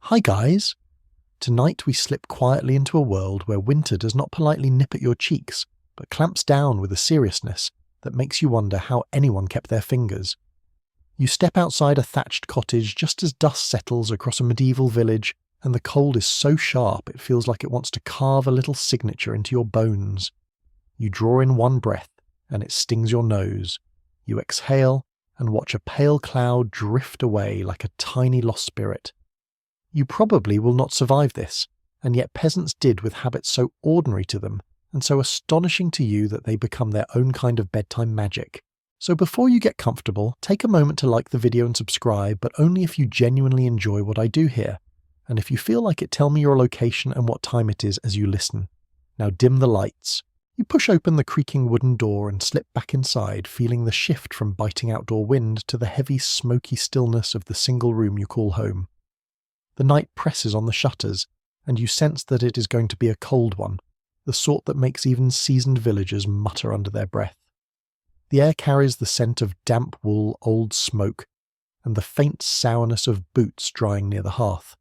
Hi guys! Tonight we slip quietly into a world where winter does not politely nip at your cheeks, but clamps down with a seriousness that makes you wonder how anyone kept their fingers. You step outside a thatched cottage just as dusk settles across a medieval village, and the cold is so sharp it feels like it wants to carve a little signature into your bones. You draw in one breath, and it stings your nose. You exhale, and watch a pale cloud drift away like a tiny lost spirit. You probably will not survive this, and yet peasants did with habits so ordinary to them, and so astonishing to you that they become their own kind of bedtime magic. So before you get comfortable, take a moment to like the video and subscribe, but only if you genuinely enjoy what I do here. And if you feel like it, tell me your location and what time it is as you listen. Now dim the lights. You push open the creaking wooden door and slip back inside, feeling the shift from biting outdoor wind to the heavy, smoky stillness of the single room you call home. The night presses on the shutters, and you sense that it is going to be a cold one, the sort that makes even seasoned villagers mutter under their breath. The air carries the scent of damp wool, old smoke, and the faint sourness of boots drying near the hearth.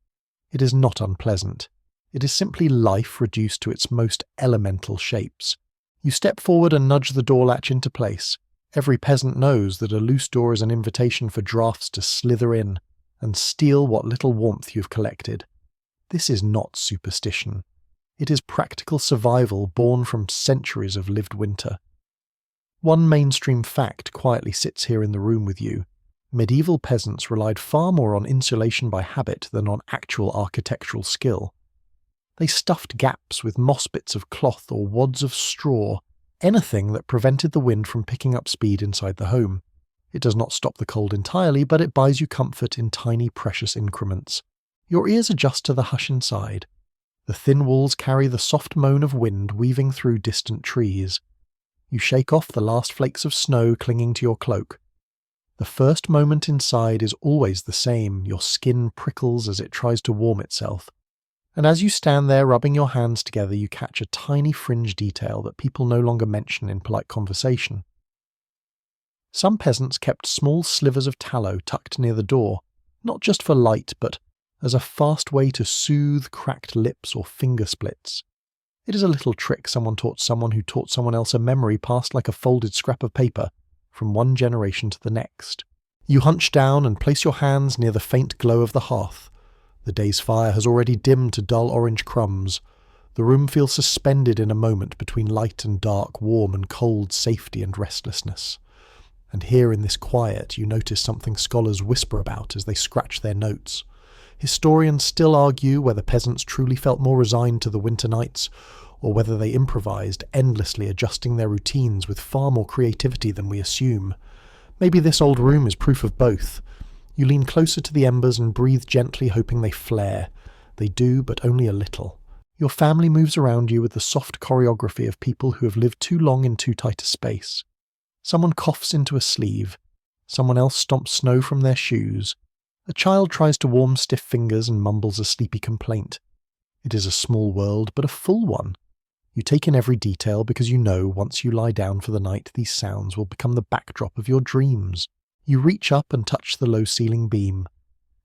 It is not unpleasant. It is simply life reduced to its most elemental shapes. You step forward and nudge the door latch into place. Every peasant knows that a loose door is an invitation for drafts to slither in and steal what little warmth you've collected. This is not superstition. It is practical survival born from centuries of lived winter. One mainstream fact quietly sits here in the room with you. Medieval peasants relied far more on insulation by habit than on actual architectural skill. They stuffed gaps with moss bits of cloth or wads of straw, anything that prevented the wind from picking up speed inside the home. It does not stop the cold entirely, but it buys you comfort in tiny, precious increments. Your ears adjust to the hush inside. The thin walls carry the soft moan of wind weaving through distant trees. You shake off the last flakes of snow clinging to your cloak. The first moment inside is always the same. Your skin prickles as it tries to warm itself. And as you stand there rubbing your hands together, you catch a tiny fringe detail that people no longer mention in polite conversation. Some peasants kept small slivers of tallow tucked near the door, not just for light, but as a fast way to soothe cracked lips or finger splits. It is a little trick someone taught someone who taught someone else a memory passed like a folded scrap of paper from one generation to the next. You hunch down and place your hands near the faint glow of the hearth. The day's fire has already dimmed to dull orange crumbs. The room feels suspended in a moment between light and dark, warm and cold, safety and restlessness. And here in this quiet you notice something scholars whisper about as they scratch their notes. Historians still argue whether peasants truly felt more resigned to the winter nights, or whether they improvised, endlessly adjusting their routines with far more creativity than we assume. Maybe this old room is proof of both. You lean closer to the embers and breathe gently, hoping they flare. They do, but only a little. Your family moves around you with the soft choreography of people who have lived too long in too tight a space. Someone coughs into a sleeve. Someone else stomps snow from their shoes. A child tries to warm stiff fingers and mumbles a sleepy complaint. It is a small world, but a full one. You take in every detail because you know once you lie down for the night these sounds will become the backdrop of your dreams. You reach up and touch the low-ceiling beam.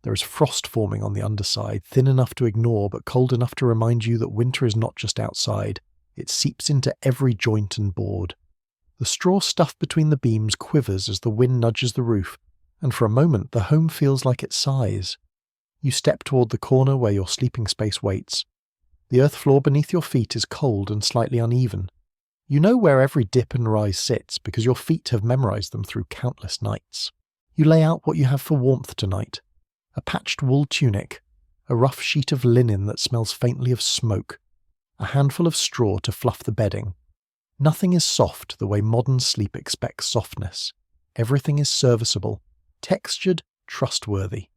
There is frost forming on the underside, thin enough to ignore but cold enough to remind you that winter is not just outside. It seeps into every joint and board. The straw stuff between the beams quivers as the wind nudges the roof, and for a moment the home feels like it sighs. You step toward the corner where your sleeping space waits. The earth floor beneath your feet is cold and slightly uneven. You know where every dip and rise sits because your feet have memorized them through countless nights. You lay out what you have for warmth tonight. A patched wool tunic, a rough sheet of linen that smells faintly of smoke, a handful of straw to fluff the bedding. Nothing is soft the way modern sleep expects softness. Everything is serviceable, textured, trustworthy.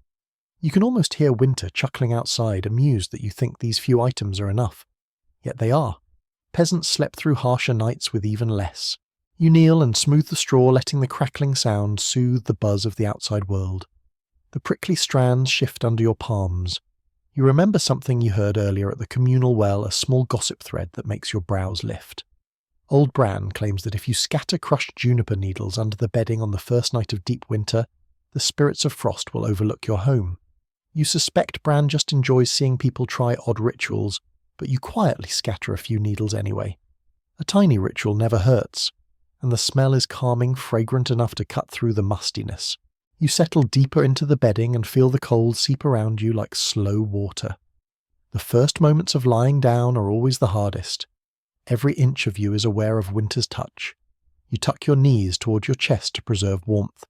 You can almost hear winter chuckling outside, amused that you think these few items are enough. Yet they are. Peasants slept through harsher nights with even less. You kneel and smooth the straw, letting the crackling sound soothe the buzz of the outside world. The prickly strands shift under your palms. You remember something you heard earlier at the communal well, a small gossip thread that makes your brows lift. Old Bran claims that if you scatter crushed juniper needles under the bedding on the first night of deep winter, the spirits of frost will overlook your home. You suspect Bran just enjoys seeing people try odd rituals, but you quietly scatter a few needles anyway. A tiny ritual never hurts, and the smell is calming, fragrant enough to cut through the mustiness. You settle deeper into the bedding and feel the cold seep around you like slow water. The first moments of lying down are always the hardest. Every inch of you is aware of winter's touch. You tuck your knees toward your chest to preserve warmth.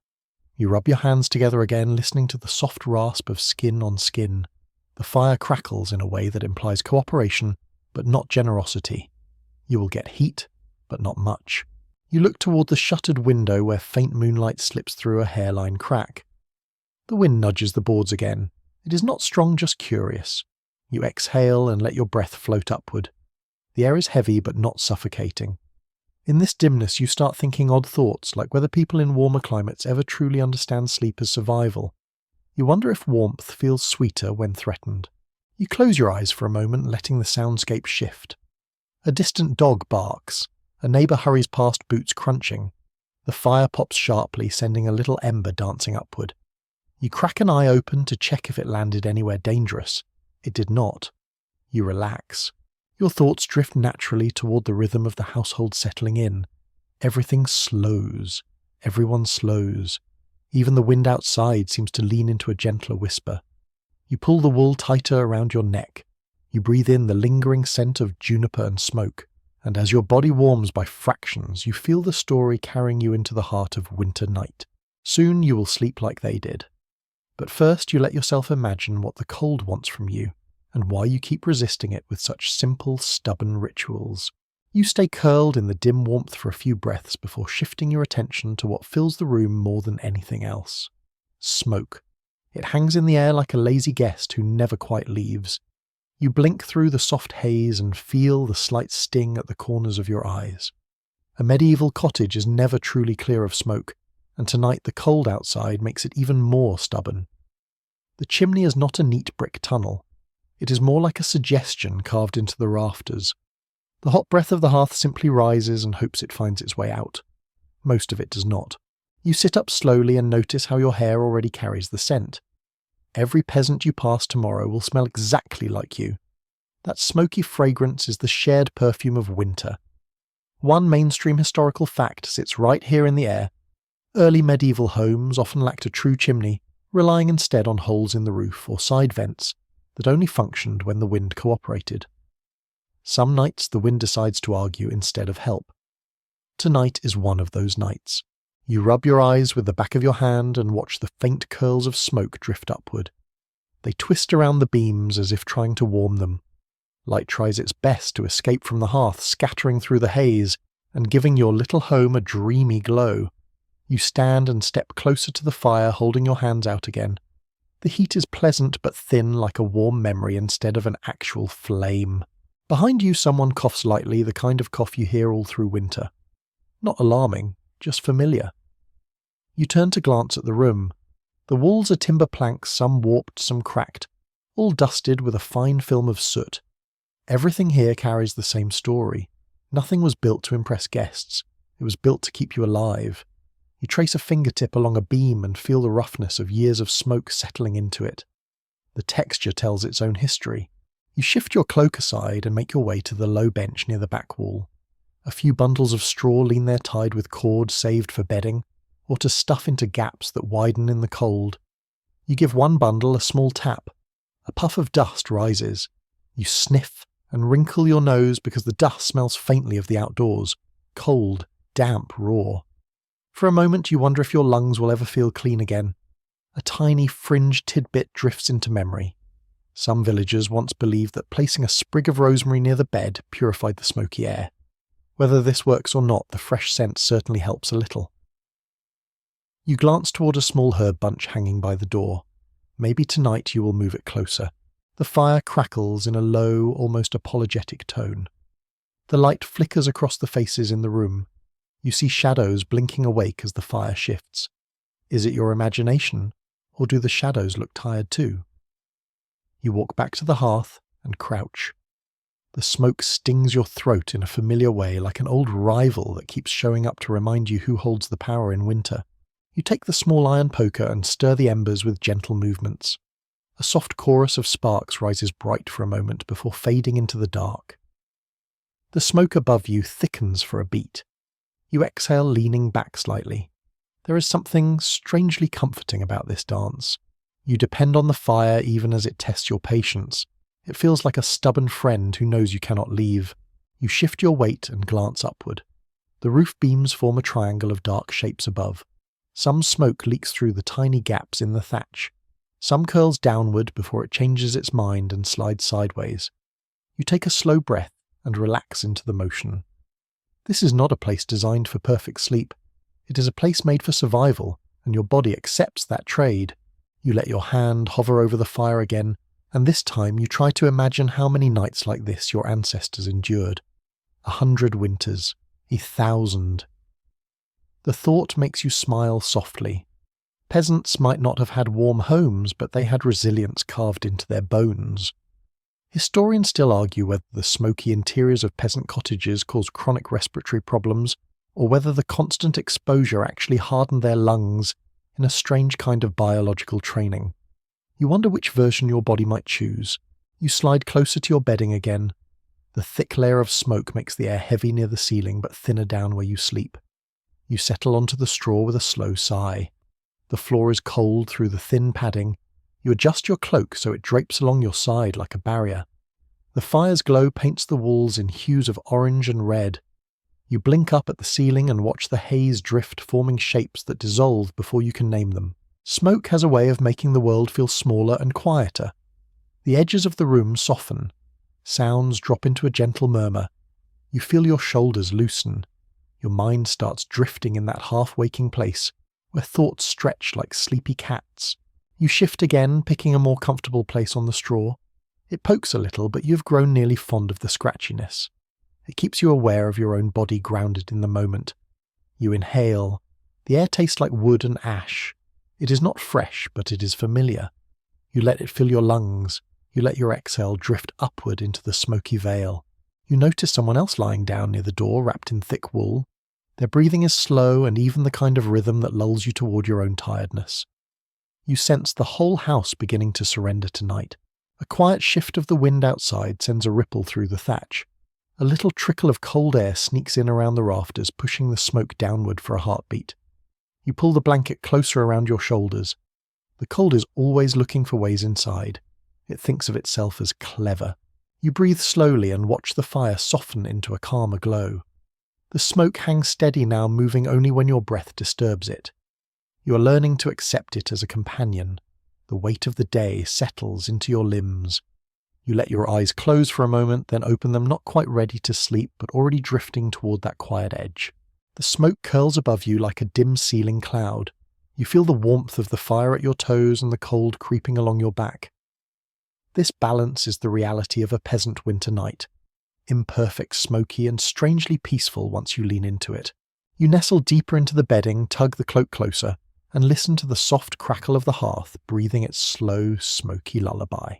You rub your hands together again, listening to the soft rasp of skin on skin. The fire crackles in a way that implies cooperation, but not generosity. You will get heat, but not much. You look toward the shuttered window where faint moonlight slips through a hairline crack. The wind nudges the boards again. It is not strong, just curious. You exhale and let your breath float upward. The air is heavy but not suffocating. In this dimness you start thinking odd thoughts, like whether people in warmer climates ever truly understand sleep as survival. You wonder if warmth feels sweeter when threatened. You close your eyes for a moment, letting the soundscape shift. A distant dog barks. A neighbour hurries past, boots crunching. The fire pops sharply, sending a little ember dancing upward. You crack an eye open to check if it landed anywhere dangerous. It did not. You relax. Your thoughts drift naturally toward the rhythm of the household settling in. Everything slows. Everyone slows. Even the wind outside seems to lean into a gentler whisper. You pull the wool tighter around your neck. You breathe in the lingering scent of juniper and smoke. And as your body warms by fractions, you feel the story carrying you into the heart of winter night. Soon you will sleep like they did. But first you let yourself imagine what the cold wants from you, and why you keep resisting it with such simple, stubborn rituals. You stay curled in the dim warmth for a few breaths before shifting your attention to what fills the room more than anything else. Smoke. It hangs in the air like a lazy guest who never quite leaves. You blink through the soft haze and feel the slight sting at the corners of your eyes. A medieval cottage is never truly clear of smoke, and tonight the cold outside makes it even more stubborn. The chimney is not a neat brick tunnel. It is more like a suggestion carved into the rafters. The hot breath of the hearth simply rises and hopes it finds its way out. Most of it does not. You sit up slowly and notice how your hair already carries the scent. Every peasant you pass tomorrow will smell exactly like you. That smoky fragrance is the shared perfume of winter. One mainstream historical fact sits right here in the air. Early medieval homes often lacked a true chimney, relying instead on holes in the roof or side vents that only functioned when the wind cooperated. Some nights the wind decides to argue instead of help. Tonight is one of those nights. You rub your eyes with the back of your hand and watch the faint curls of smoke drift upward. They twist around the beams as if trying to warm them. Light tries its best to escape from the hearth, scattering through the haze and giving your little home a dreamy glow. You stand and step closer to the fire, holding your hands out again. The heat is pleasant but thin, like a warm memory instead of an actual flame. Behind you someone coughs lightly, the kind of cough you hear all through winter. Not alarming, just familiar. You turn to glance at the room. The walls are timber planks, some warped, some cracked, all dusted with a fine film of soot. Everything here carries the same story. Nothing was built to impress guests. It was built to keep you alive. You trace a fingertip along a beam and feel the roughness of years of smoke settling into it. The texture tells its own history. You shift your cloak aside and make your way to the low bench near the back wall. A few bundles of straw lean there tied with cord saved for bedding, or to stuff into gaps that widen in the cold. You give one bundle a small tap. A puff of dust rises. You sniff and wrinkle your nose because the dust smells faintly of the outdoors, cold, damp, raw. For a moment you wonder if your lungs will ever feel clean again. A tiny fringed tidbit drifts into memory. Some villagers once believed that placing a sprig of rosemary near the bed purified the smoky air. Whether this works or not, the fresh scent certainly helps a little. You glance toward a small herb bunch hanging by the door. Maybe tonight you will move it closer. The fire crackles in a low, almost apologetic tone. The light flickers across the faces in the room. You see shadows blinking awake as the fire shifts. Is it your imagination, or do the shadows look tired too? You walk back to the hearth and crouch. The smoke stings your throat in a familiar way, like an old rival that keeps showing up to remind you who holds the power in winter. You take the small iron poker and stir the embers with gentle movements. A soft chorus of sparks rises bright for a moment before fading into the dark. The smoke above you thickens for a beat. You exhale, leaning back slightly. There is something strangely comforting about this dance. You depend on the fire even as it tests your patience. It feels like a stubborn friend who knows you cannot leave. You shift your weight and glance upward. The roof beams form a triangle of dark shapes above. Some smoke leaks through the tiny gaps in the thatch. Some curls downward before it changes its mind and slides sideways. You take a slow breath and relax into the motion. This is not a place designed for perfect sleep. It is a place made for survival, and your body accepts that trade. You let your hand hover over the fire again, and this time you try to imagine how many nights like this your ancestors endured. 100 winters. 1,000. The thought makes you smile softly. Peasants might not have had warm homes, but they had resilience carved into their bones. Historians still argue whether the smoky interiors of peasant cottages caused chronic respiratory problems, or whether the constant exposure actually hardened their lungs in a strange kind of biological training. You wonder which version your body might choose. You slide closer to your bedding again. The thick layer of smoke makes the air heavy near the ceiling but thinner down where you sleep. You settle onto the straw with a slow sigh. The floor is cold through the thin padding. You adjust your cloak so it drapes along your side like a barrier. The fire's glow paints the walls in hues of orange and red. You blink up at the ceiling and watch the haze drift, forming shapes that dissolve before you can name them. Smoke has a way of making the world feel smaller and quieter. The edges of the room soften. Sounds drop into a gentle murmur. You feel your shoulders loosen. Your mind starts drifting in that half-waking place, where thoughts stretch like sleepy cats. You shift again, picking a more comfortable place on the straw. It pokes a little, but you've grown nearly fond of the scratchiness. It keeps you aware of your own body grounded in the moment. You inhale. The air tastes like wood and ash. It is not fresh, but it is familiar. You let it fill your lungs. You let your exhale drift upward into the smoky veil. You notice someone else lying down near the door, wrapped in thick wool. Their breathing is slow and even the kind of rhythm that lulls you toward your own tiredness. You sense the whole house beginning to surrender tonight. A quiet shift of the wind outside sends a ripple through the thatch. A little trickle of cold air sneaks in around the rafters, pushing the smoke downward for a heartbeat. You pull the blanket closer around your shoulders. The cold is always looking for ways inside. It thinks of itself as clever. You breathe slowly and watch the fire soften into a calmer glow. The smoke hangs steady now, moving only when your breath disturbs it. You are learning to accept it as a companion. The weight of the day settles into your limbs. You let your eyes close for a moment, then open them, not quite ready to sleep, but already drifting toward that quiet edge. The smoke curls above you like a dim ceiling cloud. You feel the warmth of the fire at your toes and the cold creeping along your back. This balance is the reality of a peasant winter night. Imperfect, smoky, and strangely peaceful once you lean into it. You nestle deeper into the bedding, tug the cloak closer, and listen to the soft crackle of the hearth breathing its slow, smoky lullaby.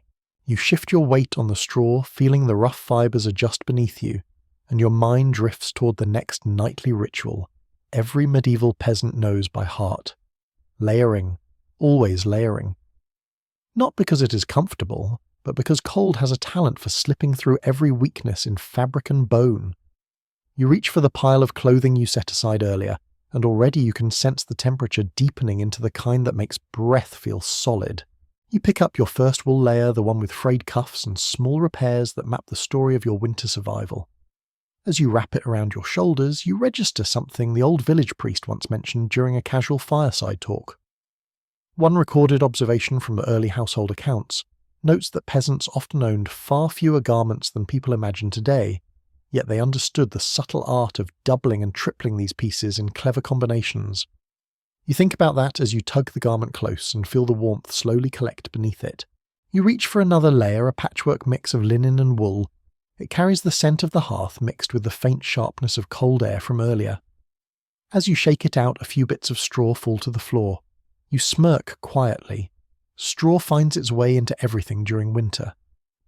You shift your weight on the straw, feeling the rough fibres adjust beneath you, and your mind drifts toward the next nightly ritual every medieval peasant knows by heart. Layering, always layering. Not because it is comfortable, but because cold has a talent for slipping through every weakness in fabric and bone. You reach for the pile of clothing you set aside earlier, and already you can sense the temperature deepening into the kind that makes breath feel solid. You pick up your first wool layer, the one with frayed cuffs and small repairs that map the story of your winter survival. As you wrap it around your shoulders, you register something the old village priest once mentioned during a casual fireside talk. One recorded observation from the early household accounts notes that peasants often owned far fewer garments than people imagine today, yet they understood the subtle art of doubling and tripling these pieces in clever combinations. You think about that as you tug the garment close and feel the warmth slowly collect beneath it. You reach for another layer, a patchwork mix of linen and wool. It carries the scent of the hearth mixed with the faint sharpness of cold air from earlier. As you shake it out, a few bits of straw fall to the floor. You smirk quietly. Straw finds its way into everything during winter.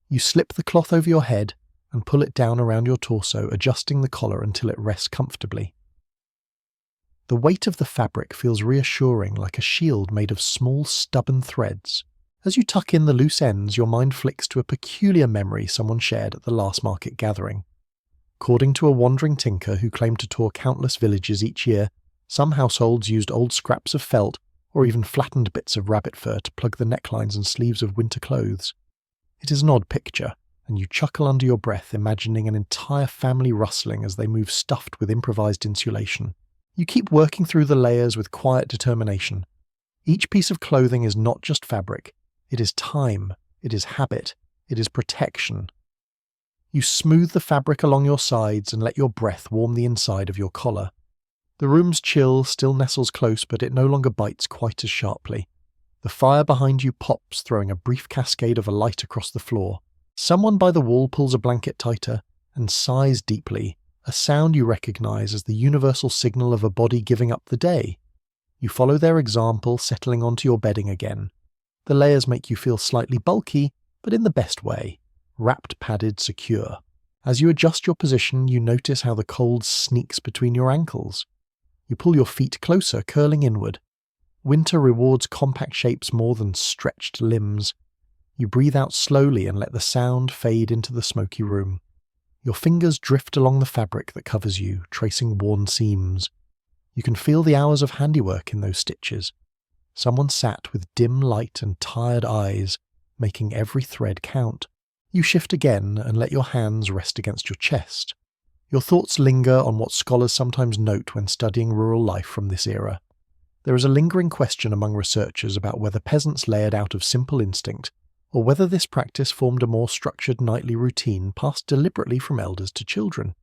You slip the cloth over your head and pull it down around your torso, adjusting the collar until it rests comfortably. The weight of the fabric feels reassuring, like a shield made of small, stubborn threads. As you tuck in the loose ends, your mind flicks to a peculiar memory someone shared at the last market gathering. According to a wandering tinker who claimed to tour countless villages each year, some households used old scraps of felt or even flattened bits of rabbit fur to plug the necklines and sleeves of winter clothes. It is an odd picture, and you chuckle under your breath imagining an entire family rustling as they move stuffed with improvised insulation. You keep working through the layers with quiet determination. Each piece of clothing is not just fabric. It is time, it is habit, it is protection. You smooth the fabric along your sides and let your breath warm the inside of your collar. The room's chill still nestles close, but it no longer bites quite as sharply. The fire behind you pops, throwing a brief cascade of a light across the floor. Someone by the wall pulls a blanket tighter and sighs deeply, a sound you recognize as the universal signal of a body giving up the day. You follow their example, settling onto your bedding again. The layers make you feel slightly bulky, but in the best way. Wrapped, padded, secure. As you adjust your position, you notice how the cold sneaks between your ankles. You pull your feet closer, curling inward. Winter rewards compact shapes more than stretched limbs. You breathe out slowly and let the sound fade into the smoky room. Your fingers drift along the fabric that covers you, tracing worn seams. You can feel the hours of handiwork in those stitches. Someone sat with dim light and tired eyes, making every thread count. You shift again and let your hands rest against your chest. Your thoughts linger on what scholars sometimes note when studying rural life from this era. There is a lingering question among researchers about whether peasants layered out of simple instinct, or whether this practice formed a more structured nightly routine passed deliberately from elders to children.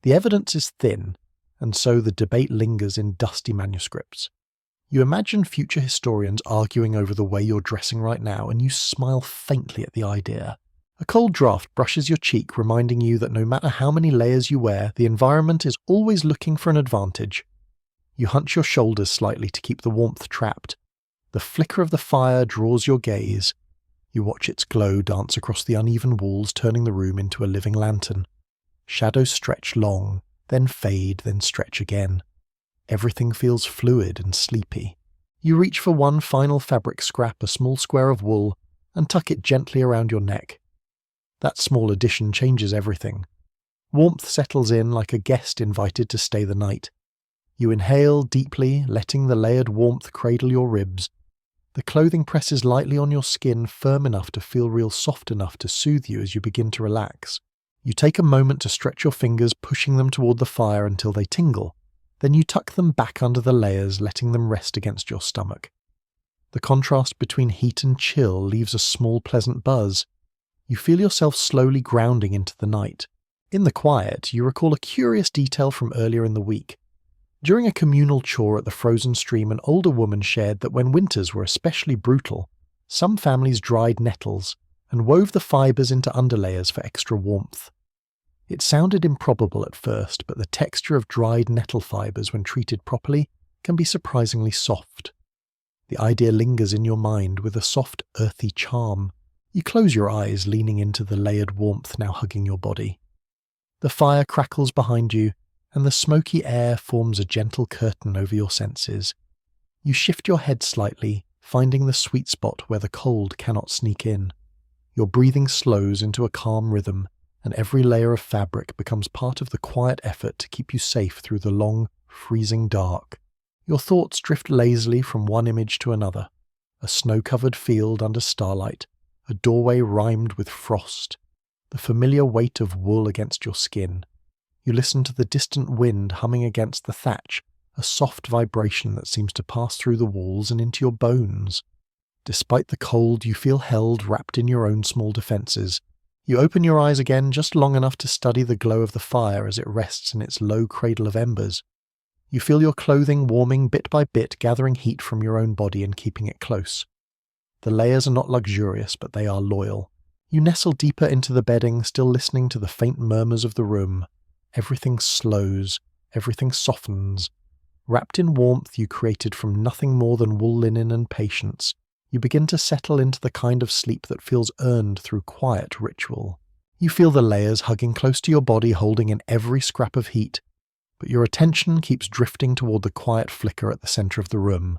The evidence is thin, and so the debate lingers in dusty manuscripts. You imagine future historians arguing over the way you're dressing right now, and you smile faintly at the idea. A cold draft brushes your cheek, reminding you that no matter how many layers you wear, the environment is always looking for an advantage. You hunch your shoulders slightly to keep the warmth trapped. The flicker of the fire draws your gaze. You watch its glow dance across the uneven walls, turning the room into a living lantern. Shadows stretch long, then fade, then stretch again. Everything feels fluid and sleepy. You reach for one final fabric scrap, a small square of wool, and tuck it gently around your neck. That small addition changes everything. Warmth settles in like a guest invited to stay the night. You inhale deeply, letting the layered warmth cradle your ribs. The clothing presses lightly on your skin, firm enough to feel real soft enough to soothe you as you begin to relax. You take a moment to stretch your fingers, pushing them toward the fire until they tingle. Then you tuck them back under the layers, letting them rest against your stomach. The contrast between heat and chill leaves a small pleasant buzz. You feel yourself slowly grounding into the night. In the quiet, you recall a curious detail from earlier in the week. During a communal chore at the frozen stream, an older woman shared that when winters were especially brutal, some families dried nettles and wove the fibres into underlayers for extra warmth. It sounded improbable at first, but the texture of dried nettle fibres when treated properly can be surprisingly soft. The idea lingers in your mind with a soft, earthy charm. You close your eyes, leaning into the layered warmth now hugging your body. The fire crackles behind you, and the smoky air forms a gentle curtain over your senses. You shift your head slightly, finding the sweet spot where the cold cannot sneak in. Your breathing slows into a calm rhythm, and every layer of fabric becomes part of the quiet effort to keep you safe through the long, freezing dark. Your thoughts drift lazily from one image to another. A snow-covered field under starlight, a doorway rimed with frost, the familiar weight of wool against your skin. You listen to the distant wind humming against the thatch, a soft vibration that seems to pass through the walls and into your bones. Despite the cold, you feel held, wrapped in your own small defences. You open your eyes again just long enough to study the glow of the fire as it rests in its low cradle of embers. You feel your clothing warming bit by bit, gathering heat from your own body and keeping it close. The layers are not luxurious, but they are loyal. You nestle deeper into the bedding, still listening to the faint murmurs of the room. Everything slows, everything softens. Wrapped in warmth you created from nothing more than wool linen and patience, you begin to settle into the kind of sleep that feels earned through quiet ritual. You feel the layers hugging close to your body, holding in every scrap of heat, but your attention keeps drifting toward the quiet flicker at the center of the room.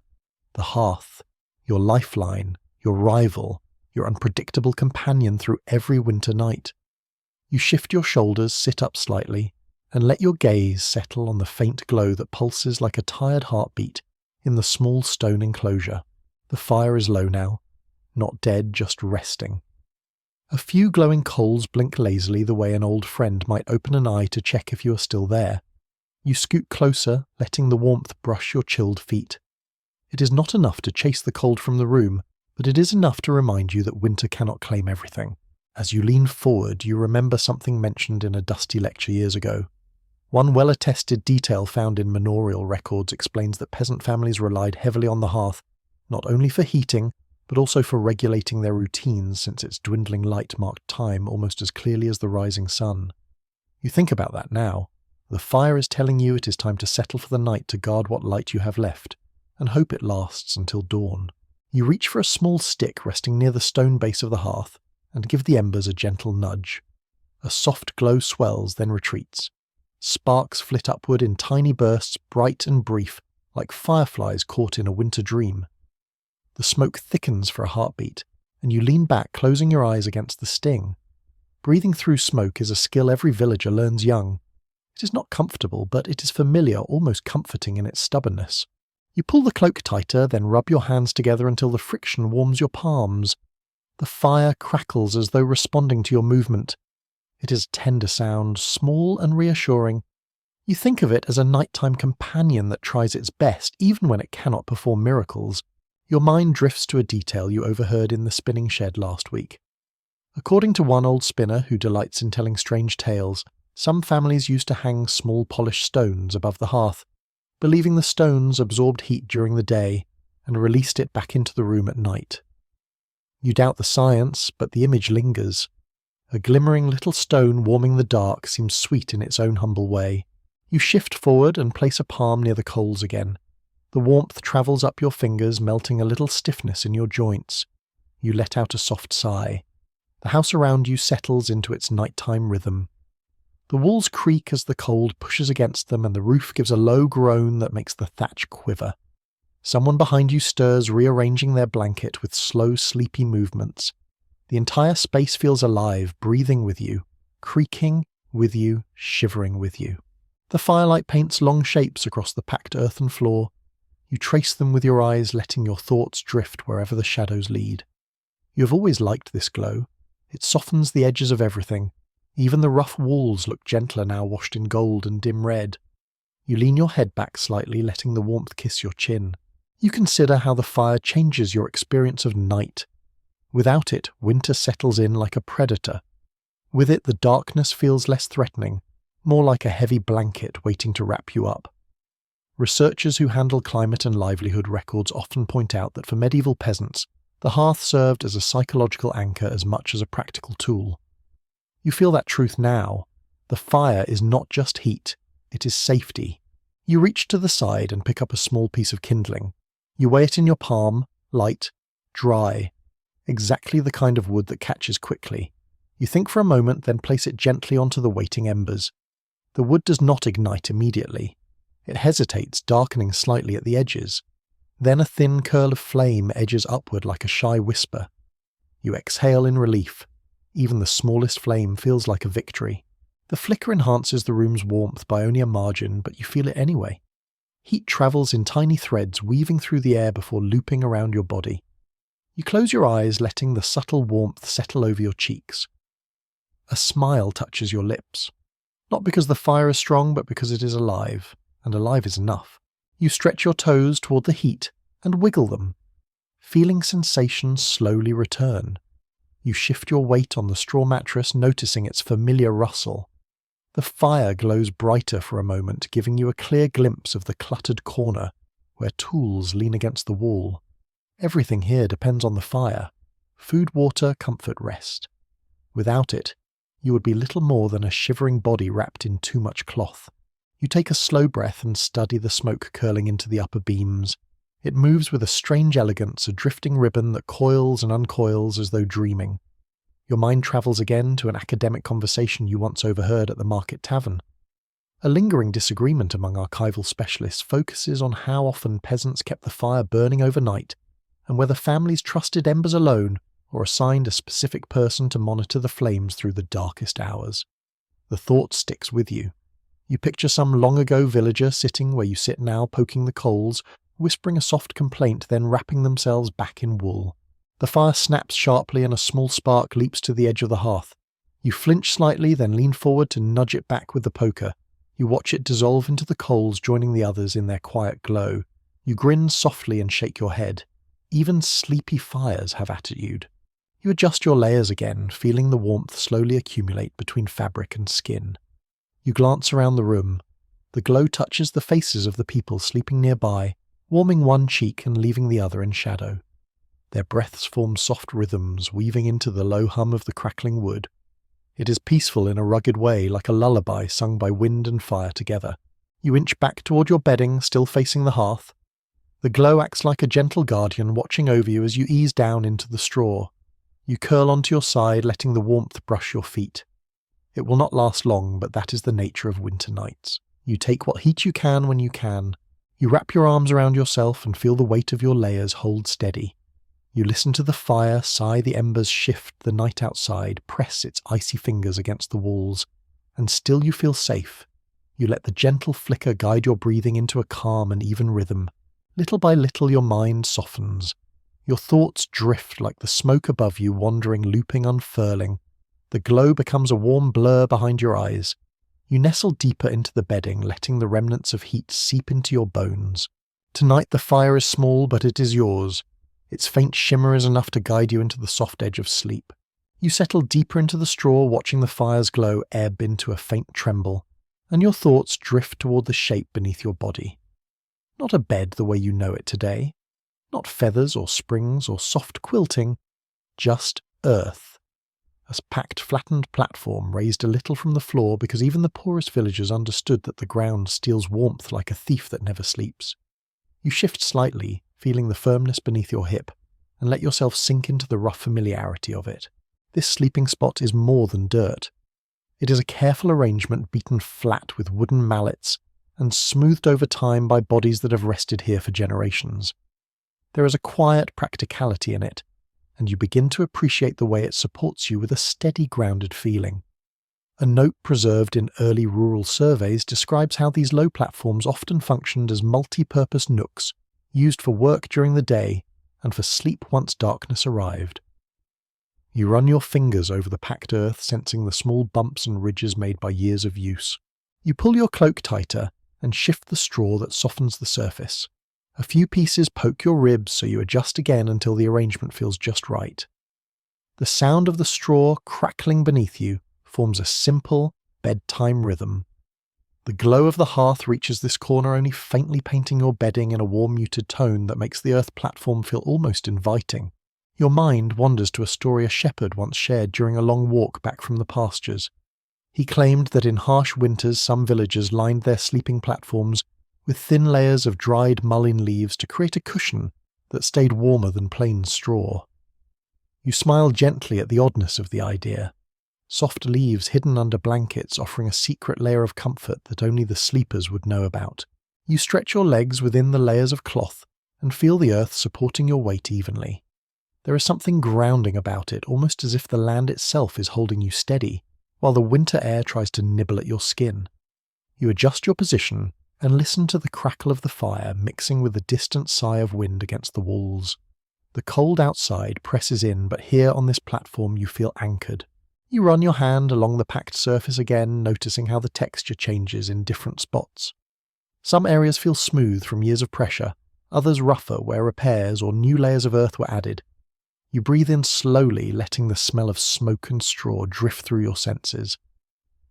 The hearth, your lifeline, your rival, your unpredictable companion through every winter night. You shift your shoulders, sit up slightly, and let your gaze settle on the faint glow that pulses like a tired heartbeat in the small stone enclosure. The fire is low now, not dead, just resting. A few glowing coals blink lazily the way an old friend might open an eye to check if you are still there. You scoot closer, letting the warmth brush your chilled feet. It is not enough to chase the cold from the room, but it is enough to remind you that winter cannot claim everything. As you lean forward, you remember something mentioned in a dusty lecture years ago. One well-attested detail found in manorial records explains that peasant families relied heavily on the hearth, not only for heating, but also for regulating their routines, since its dwindling light marked time almost as clearly as the rising sun. You think about that now. The fire is telling you it is time to settle for the night to guard what light you have left, and hope it lasts until dawn. You reach for a small stick resting near the stone base of the hearth, and give the embers a gentle nudge. A soft glow swells, then retreats. Sparks flit upward in tiny bursts, bright and brief, like fireflies caught in a winter dream. The smoke thickens for a heartbeat, and you lean back, closing your eyes against the sting. Breathing through smoke is a skill every villager learns young. It is not comfortable, but it is familiar, almost comforting in its stubbornness. You pull the cloak tighter, then rub your hands together until the friction warms your palms. The fire crackles as though responding to your movement. It is a tender sound, small and reassuring. You think of it as a nighttime companion that tries its best, even when it cannot perform miracles. Your mind drifts to a detail you overheard in the spinning shed last week. According to one old spinner who delights in telling strange tales, some families used to hang small polished stones above the hearth, believing the stones absorbed heat during the day and released it back into the room at night. You doubt the science, but the image lingers. A glimmering little stone warming the dark seems sweet in its own humble way. You shift forward and place a palm near the coals again. The warmth travels up your fingers, melting a little stiffness in your joints. You let out a soft sigh. The house around you settles into its nighttime rhythm. The walls creak as the cold pushes against them, and the roof gives a low groan that makes the thatch quiver. Someone behind you stirs, rearranging their blanket with slow, sleepy movements. The entire space feels alive, breathing with you, creaking with you, shivering with you. The firelight paints long shapes across the packed earthen floor. You trace them with your eyes, letting your thoughts drift wherever the shadows lead. You have always liked this glow. It softens the edges of everything. Even the rough walls look gentler now, washed in gold and dim red. You lean your head back slightly, letting the warmth kiss your chin. You consider how the fire changes your experience of night. Without it, winter settles in like a predator. With it, the darkness feels less threatening, more like a heavy blanket waiting to wrap you up. Researchers who handle climate and livelihood records often point out that for medieval peasants, the hearth served as a psychological anchor as much as a practical tool. You feel that truth now. The fire is not just heat, it is safety. You reach to the side and pick up a small piece of kindling. You weigh it in your palm, light, dry. Exactly the kind of wood that catches quickly. You think for a moment, then place it gently onto the waiting embers. The wood does not ignite immediately. It hesitates, darkening slightly at the edges. Then a thin curl of flame edges upward like a shy whisper. You exhale in relief. Even the smallest flame feels like a victory. The flicker enhances the room's warmth by only a margin, but you feel it anyway. Heat travels in tiny threads, weaving through the air before looping around your body. You close your eyes, letting the subtle warmth settle over your cheeks. A smile touches your lips. Not because the fire is strong, but because it is alive, and alive is enough. You stretch your toes toward the heat and wiggle them. Feeling sensations slowly return. You shift your weight on the straw mattress, noticing its familiar rustle. The fire glows brighter for a moment, giving you a clear glimpse of the cluttered corner, where tools lean against the wall. Everything here depends on the fire. Food, water, comfort, rest. Without it, you would be little more than a shivering body wrapped in too much cloth. You take a slow breath and study the smoke curling into the upper beams. It moves with a strange elegance, a drifting ribbon that coils and uncoils as though dreaming. Your mind travels again to an academic conversation you once overheard at the market tavern. A lingering disagreement among archival specialists focuses on how often peasants kept the fire burning overnight and whether families trusted embers alone or assigned a specific person to monitor the flames through the darkest hours. The thought sticks with you. You picture some long-ago villager sitting where you sit now, poking the coals, whispering a soft complaint, then wrapping themselves back in wool. The fire snaps sharply and a small spark leaps to the edge of the hearth. You flinch slightly, then lean forward to nudge it back with the poker. You watch it dissolve into the coals, joining the others in their quiet glow. You grin softly and shake your head. Even sleepy fires have attitude. You adjust your layers again, feeling the warmth slowly accumulate between fabric and skin. You glance around the room. The glow touches the faces of the people sleeping nearby, warming one cheek and leaving the other in shadow. Their breaths form soft rhythms, weaving into the low hum of the crackling wood. It is peaceful in a rugged way, like a lullaby sung by wind and fire together. You inch back toward your bedding, still facing the hearth. The glow acts like a gentle guardian watching over you as you ease down into the straw. You curl onto your side, letting the warmth brush your feet. It will not last long, but that is the nature of winter nights. You take what heat you can when you can. You wrap your arms around yourself and feel the weight of your layers hold steady. You listen to the fire sigh, the embers shift, the night outside press its icy fingers against the walls, and still you feel safe. You let the gentle flicker guide your breathing into a calm and even rhythm. Little by little your mind softens. Your thoughts drift like the smoke above you, wandering, looping, unfurling. The glow becomes a warm blur behind your eyes. You nestle deeper into the bedding, letting the remnants of heat seep into your bones. Tonight the fire is small, but it is yours. Its faint shimmer is enough to guide you into the soft edge of sleep. You settle deeper into the straw, watching the fire's glow ebb into a faint tremble, and your thoughts drift toward the shape beneath your body. Not a bed the way you know it today. Not feathers or springs or soft quilting. Just earth. A packed, flattened platform raised a little from the floor because even the poorest villagers understood that the ground steals warmth like a thief that never sleeps. You shift slightly, feeling the firmness beneath your hip, and let yourself sink into the rough familiarity of it. This sleeping spot is more than dirt. It is a careful arrangement beaten flat with wooden mallets and smoothed over time by bodies that have rested here for generations. There is a quiet practicality in it, and you begin to appreciate the way it supports you with a steady, grounded feeling. A note preserved in early rural surveys describes how these low platforms often functioned as multi-purpose nooks, used for work during the day and for sleep once darkness arrived. You run your fingers over the packed earth, sensing the small bumps and ridges made by years of use. You pull your cloak tighter and shift the straw that softens the surface. A few pieces poke your ribs, so you adjust again until the arrangement feels just right. The sound of the straw crackling beneath you forms a simple bedtime rhythm. The glow of the hearth reaches this corner, only faintly painting your bedding in a warm, muted tone that makes the earth platform feel almost inviting. Your mind wanders to a story a shepherd once shared during a long walk back from the pastures. He claimed that in harsh winters some villagers lined their sleeping platforms with thin layers of dried mullein leaves to create a cushion that stayed warmer than plain straw. You smile gently at the oddness of the idea. Soft leaves hidden under blankets offering a secret layer of comfort that only the sleepers would know about. You stretch your legs within the layers of cloth and feel the earth supporting your weight evenly. There is something grounding about it, almost as if the land itself is holding you steady, while the winter air tries to nibble at your skin. You adjust your position and listen to the crackle of the fire mixing with the distant sigh of wind against the walls. The cold outside presses in, but here on this platform you feel anchored. You run your hand along the packed surface again, noticing how the texture changes in different spots. Some areas feel smooth from years of pressure, others rougher where repairs or new layers of earth were added. You breathe in slowly, letting the smell of smoke and straw drift through your senses.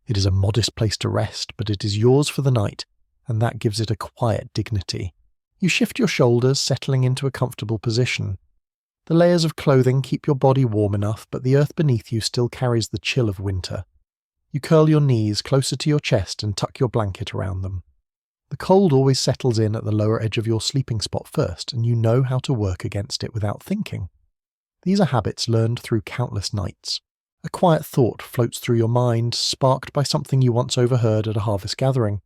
It is a modest place to rest, but it is yours for the night, and that gives it a quiet dignity. You shift your shoulders, settling into a comfortable position. The layers of clothing keep your body warm enough, but the earth beneath you still carries the chill of winter. You curl your knees closer to your chest and tuck your blanket around them. The cold always settles in at the lower edge of your sleeping spot first, and you know how to work against it without thinking. These are habits learned through countless nights. A quiet thought floats through your mind, sparked by something you once overheard at a harvest gathering.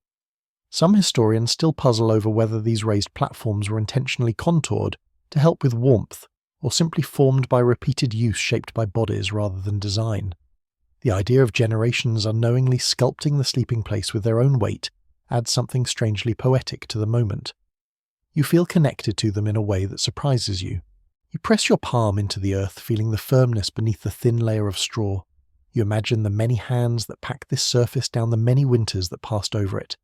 Some historians still puzzle over whether these raised platforms were intentionally contoured, to help with warmth, or simply formed by repeated use shaped by bodies rather than design. The idea of generations unknowingly sculpting the sleeping place with their own weight adds something strangely poetic to the moment. You feel connected to them in a way that surprises you. You press your palm into the earth, feeling the firmness beneath the thin layer of straw. You imagine the many hands that packed this surface down the many winters that passed over it.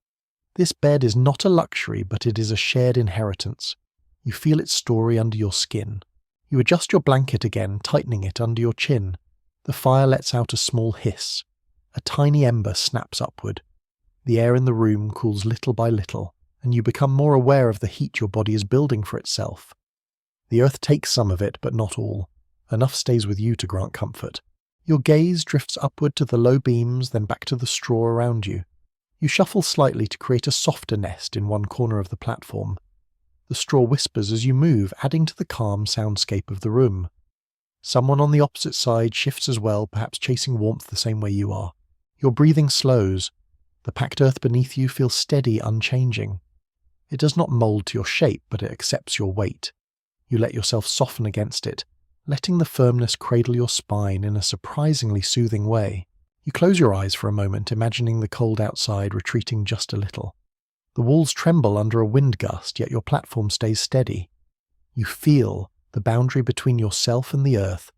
This bed is not a luxury, but it is a shared inheritance. You feel its story under your skin. You adjust your blanket again, tightening it under your chin. The fire lets out a small hiss. A tiny ember snaps upward. The air in the room cools little by little, and you become more aware of the heat your body is building for itself. The earth takes some of it, but not all. Enough stays with you to grant comfort. Your gaze drifts upward to the low beams, then back to the straw around you. You shuffle slightly to create a softer nest in one corner of the platform. The straw whispers as you move, adding to the calm soundscape of the room. Someone on the opposite side shifts as well, perhaps chasing warmth the same way you are. Your breathing slows. The packed earth beneath you feels steady, unchanging. It does not mold to your shape, but it accepts your weight. You let yourself soften against it, letting the firmness cradle your spine in a surprisingly soothing way. You close your eyes for a moment, imagining the cold outside retreating just a little. The walls tremble under a wind gust, yet your platform stays steady. You feel the boundary between yourself and the earth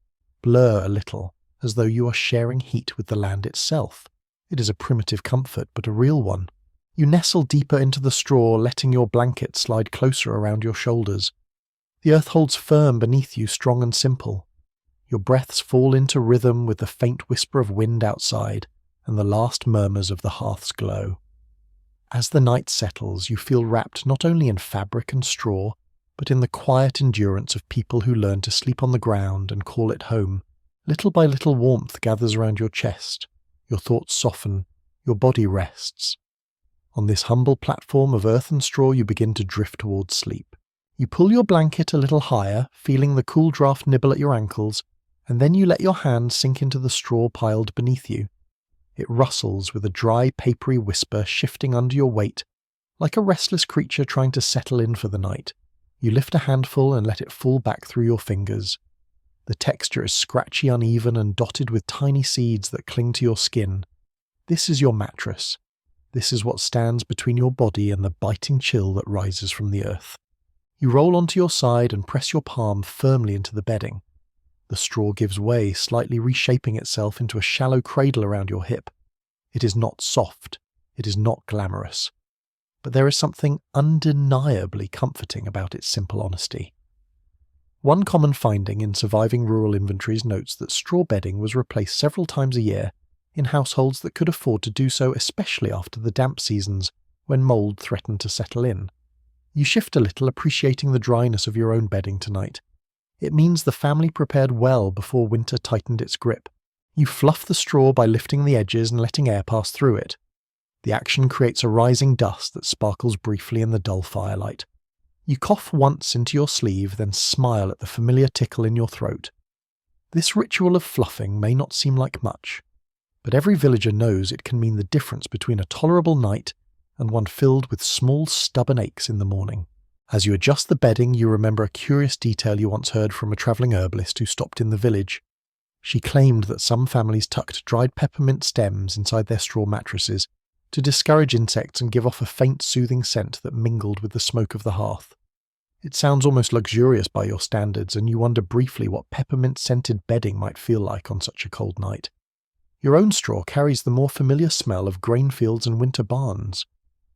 blur a little, as though you are sharing heat with the land itself. It is a primitive comfort, but a real one. You nestle deeper into the straw, letting your blanket slide closer around your shoulders. The earth holds firm beneath you, strong and simple. Your breaths fall into rhythm with the faint whisper of wind outside and the last murmurs of the hearth's glow. As the night settles, you feel wrapped not only in fabric and straw, but in the quiet endurance of people who learn to sleep on the ground and call it home. Little by little warmth gathers around your chest. Your thoughts soften. Your body rests. On this humble platform of earth and straw, you begin to drift towards sleep. You pull your blanket a little higher, feeling the cool draft nibble at your ankles, and then you let your hand sink into the straw piled beneath you. It rustles with a dry, papery whisper shifting under your weight, like a restless creature trying to settle in for the night. You lift a handful and let it fall back through your fingers. The texture is scratchy, uneven, and dotted with tiny seeds that cling to your skin. This is your mattress. This is what stands between your body and the biting chill that rises from the earth. You roll onto your side and press your palm firmly into the bedding. The straw gives way, slightly reshaping itself into a shallow cradle around your hip. It is not soft. It is not glamorous. But there is something undeniably comforting about its simple honesty. One common finding in surviving rural inventories notes that straw bedding was replaced several times a year in households that could afford to do so, especially after the damp seasons when mold threatened to settle in. You shift a little, appreciating the dryness of your own bedding tonight. It means the family prepared well before winter tightened its grip. You fluff the straw by lifting the edges and letting air pass through it. The action creates a rising dust that sparkles briefly in the dull firelight. You cough once into your sleeve, then smile at the familiar tickle in your throat. This ritual of fluffing may not seem like much, but every villager knows it can mean the difference between a tolerable night and one filled with small, stubborn aches in the morning. As you adjust the bedding, you remember a curious detail you once heard from a travelling herbalist who stopped in the village. She claimed that some families tucked dried peppermint stems inside their straw mattresses to discourage insects and give off a faint, soothing scent that mingled with the smoke of the hearth. It sounds almost luxurious by your standards, and you wonder briefly what peppermint-scented bedding might feel like on such a cold night. Your own straw carries the more familiar smell of grain fields and winter barns.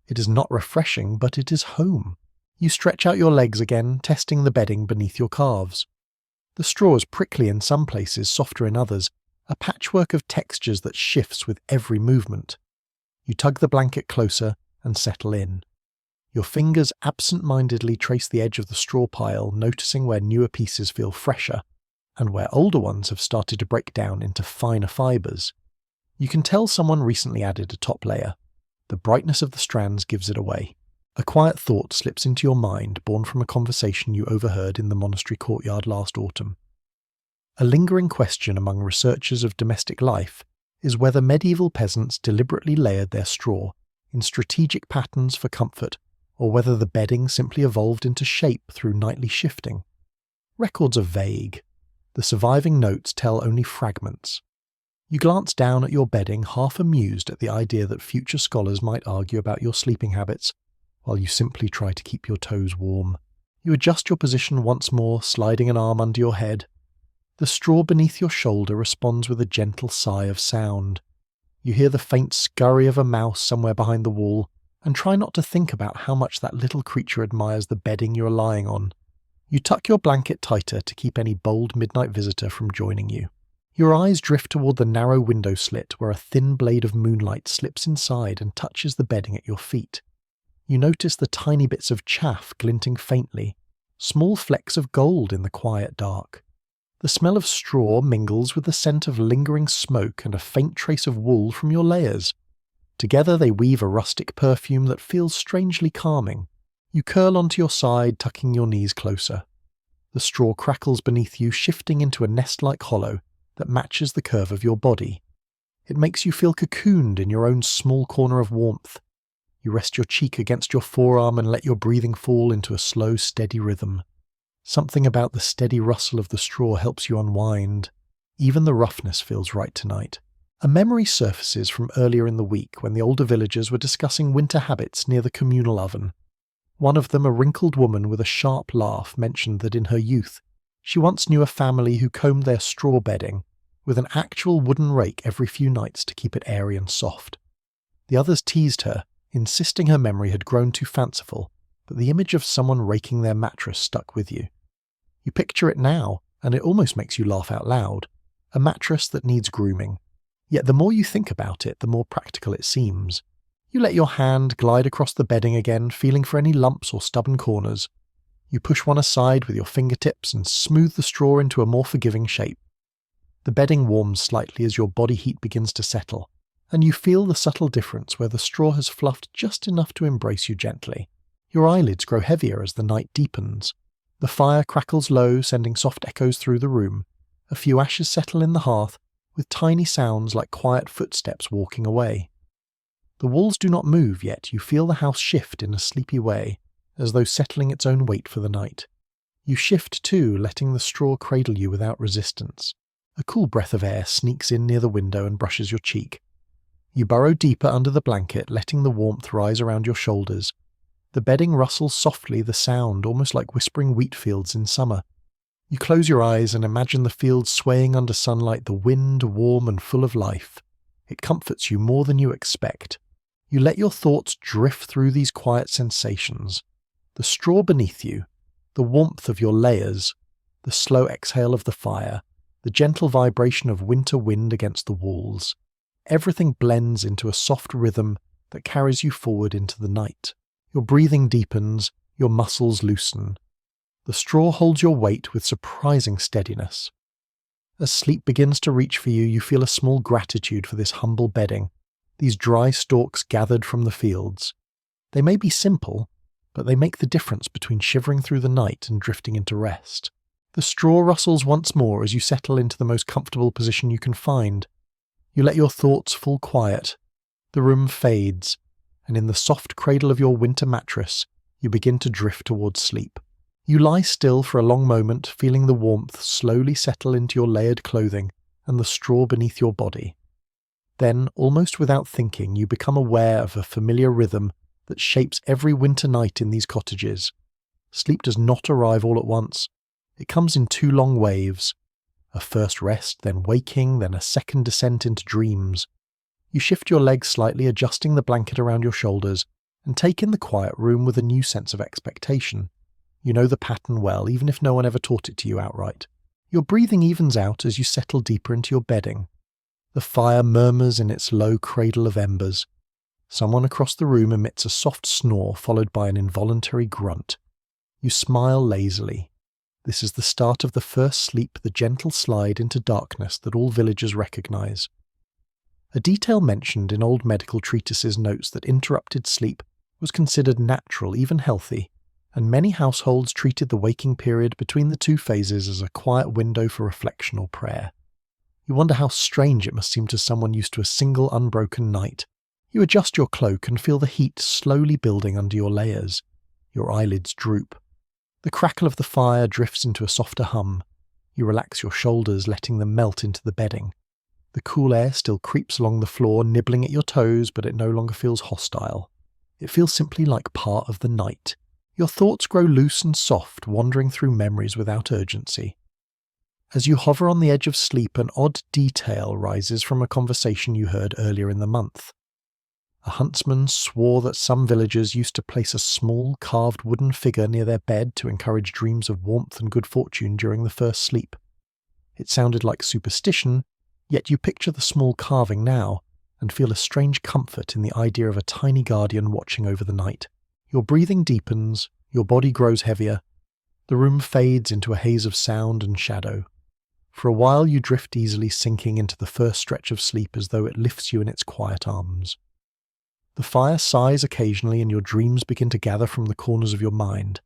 It is not refreshing, but it is home. You stretch out your legs again, testing the bedding beneath your calves. The straw is prickly in some places, softer in others, a patchwork of textures that shifts with every movement. You tug the blanket closer and settle in. Your fingers absent-mindedly trace the edge of the straw pile, noticing where newer pieces feel fresher, and where older ones have started to break down into finer fibres. You can tell someone recently added a top layer. The brightness of the strands gives it away. A quiet thought slips into your mind, born from a conversation you overheard in the monastery courtyard last autumn. A lingering question among researchers of domestic life is whether medieval peasants deliberately layered their straw in strategic patterns for comfort, or whether the bedding simply evolved into shape through nightly shifting. Records are vague. The surviving notes tell only fragments. You glance down at your bedding, half amused at the idea that future scholars might argue about your sleeping habits, while you simply try to keep your toes warm. You adjust your position once more, sliding an arm under your head. The straw beneath your shoulder responds with a gentle sigh of sound. You hear the faint scurry of a mouse somewhere behind the wall, and try not to think about how much that little creature admires the bedding you are lying on. You tuck your blanket tighter to keep any bold midnight visitor from joining you. Your eyes drift toward the narrow window slit where a thin blade of moonlight slips inside and touches the bedding at your feet. You notice the tiny bits of chaff glinting faintly, small flecks of gold in the quiet dark. The smell of straw mingles with the scent of lingering smoke and a faint trace of wool from your layers. Together they weave a rustic perfume that feels strangely calming. You curl onto your side, tucking your knees closer. The straw crackles beneath you, shifting into a nest-like hollow that matches the curve of your body. It makes you feel cocooned in your own small corner of warmth. You rest your cheek against your forearm and let your breathing fall into a slow, steady rhythm. Something about the steady rustle of the straw helps you unwind. Even the roughness feels right tonight. A memory surfaces from earlier in the week when the older villagers were discussing winter habits near the communal oven. One of them, a wrinkled woman with a sharp laugh, mentioned that in her youth she once knew a family who combed their straw bedding with an actual wooden rake every few nights to keep it airy and soft. The others teased her, insisting her memory had grown too fanciful, but the image of someone raking their mattress stuck with you. You picture it now, and it almost makes you laugh out loud. A mattress that needs grooming. Yet the more you think about it, the more practical it seems. You let your hand glide across the bedding again, feeling for any lumps or stubborn corners. You push one aside with your fingertips and smooth the straw into a more forgiving shape. The bedding warms slightly as your body heat begins to settle, and you feel the subtle difference where the straw has fluffed just enough to embrace you gently. Your eyelids grow heavier as the night deepens. The fire crackles low, sending soft echoes through the room. A few ashes settle in the hearth, with tiny sounds like quiet footsteps walking away. The walls do not move, yet you feel the house shift in a sleepy way, as though settling its own weight for the night. You shift too, letting the straw cradle you without resistance. A cool breath of air sneaks in near the window and brushes your cheek. You burrow deeper under the blanket, letting the warmth rise around your shoulders. The bedding rustles softly, the sound almost like whispering wheat fields in summer. You close your eyes and imagine the fields swaying under sunlight, the wind warm and full of life. It comforts you more than you expect. You let your thoughts drift through these quiet sensations. The straw beneath you, the warmth of your layers, the slow exhale of the fire, the gentle vibration of winter wind against the walls. Everything blends into a soft rhythm that carries you forward into the night. Your breathing deepens, your muscles loosen. The straw holds your weight with surprising steadiness. As sleep begins to reach for you, you feel a small gratitude for this humble bedding, these dry stalks gathered from the fields. They may be simple, but they make the difference between shivering through the night and drifting into rest. The straw rustles once more as you settle into the most comfortable position you can find. You let your thoughts fall quiet. The room fades, and in the soft cradle of your winter mattress, you begin to drift towards sleep. You lie still for a long moment, feeling the warmth slowly settle into your layered clothing and the straw beneath your body. Then, almost without thinking, you become aware of a familiar rhythm that shapes every winter night in these cottages. Sleep does not arrive all at once. It comes in two long waves. A first rest, then waking, then a second descent into dreams. You shift your legs slightly, adjusting the blanket around your shoulders, and take in the quiet room with a new sense of expectation. You know the pattern well, even if no one ever taught it to you outright. Your breathing evens out as you settle deeper into your bedding. The fire murmurs in its low cradle of embers. Someone across the room emits a soft snore followed by an involuntary grunt. You smile lazily. This is the start of the first sleep, the gentle slide into darkness that all villagers recognize. A detail mentioned in old medical treatises notes that interrupted sleep was considered natural, even healthy, and many households treated the waking period between the two phases as a quiet window for reflection or prayer. You wonder how strange it must seem to someone used to a single unbroken night. You adjust your cloak and feel the heat slowly building under your layers. Your eyelids droop. The crackle of the fire drifts into a softer hum. You relax your shoulders, letting them melt into the bedding. The cool air still creeps along the floor, nibbling at your toes, but it no longer feels hostile. It feels simply like part of the night. Your thoughts grow loose and soft, wandering through memories without urgency. As you hover on the edge of sleep, an odd detail rises from a conversation you heard earlier in the month. A huntsman swore that some villagers used to place a small carved wooden figure near their bed to encourage dreams of warmth and good fortune during the first sleep. It sounded like superstition, yet you picture the small carving now and feel a strange comfort in the idea of a tiny guardian watching over the night. Your breathing deepens, your body grows heavier. The room fades into a haze of sound and shadow. For a while you drift easily, sinking into the first stretch of sleep as though it lifts you in its quiet arms. The fire sighs occasionally and your dreams begin to gather from the corners of your mind.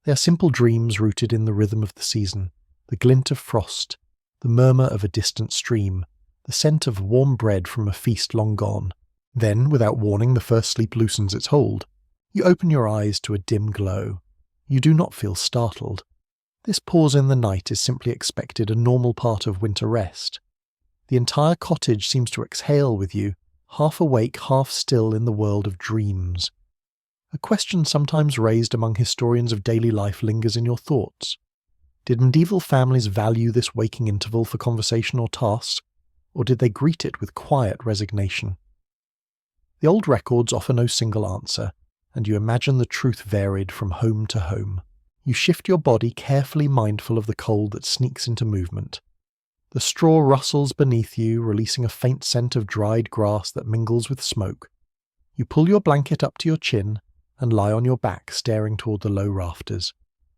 They are simple dreams rooted in the rhythm of the season, the glint of frost, the murmur of a distant stream, the scent of warm bread from a feast long gone. Then, without warning, the first sleep loosens its hold. You open your eyes to a dim glow. You do not feel startled. This pause in the night is simply expected, a normal part of winter rest. The entire cottage seems to exhale with you, half awake, half still in the world of dreams. A question sometimes raised among historians of daily life lingers in your thoughts. Did medieval families value this waking interval for conversation or tasks, or did they greet it with quiet resignation? The old records offer no single answer, and you imagine the truth varied from home to home. You shift your body, carefully mindful of the cold that sneaks into movement. The straw rustles beneath you, releasing a faint scent of dried grass that mingles with smoke. You pull your blanket up to your chin and lie on your back, staring toward the low rafters.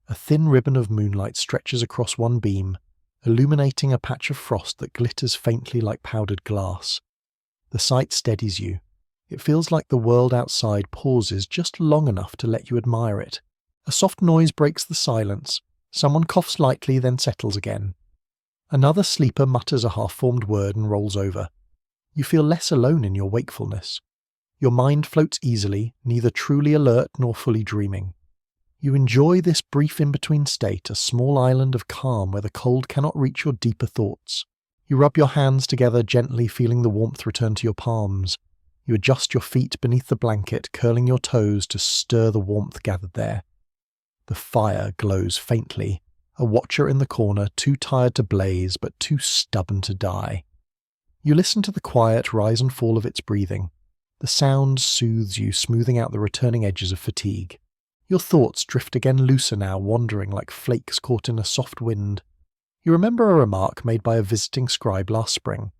A thin ribbon of moonlight stretches across one beam, illuminating a patch of frost that glitters faintly like powdered glass. The sight steadies you. It feels like the world outside pauses just long enough to let you admire it. A soft noise breaks the silence. Someone coughs lightly, then settles again. Another sleeper mutters a half-formed word and rolls over. You feel less alone in your wakefulness. Your mind floats easily, neither truly alert nor fully dreaming. You enjoy this brief in-between state, a small island of calm where the cold cannot reach your deeper thoughts. You rub your hands together gently, feeling the warmth return to your palms. You adjust your feet beneath the blanket, curling your toes to stir the warmth gathered there. The fire glows faintly. A watcher in the corner, too tired to blaze, but too stubborn to die. You listen to the quiet rise and fall of its breathing. The sound soothes you, smoothing out the returning edges of fatigue. Your thoughts drift again looser now, wandering like flakes caught in a soft wind. You remember a remark made by a visiting scribe last spring.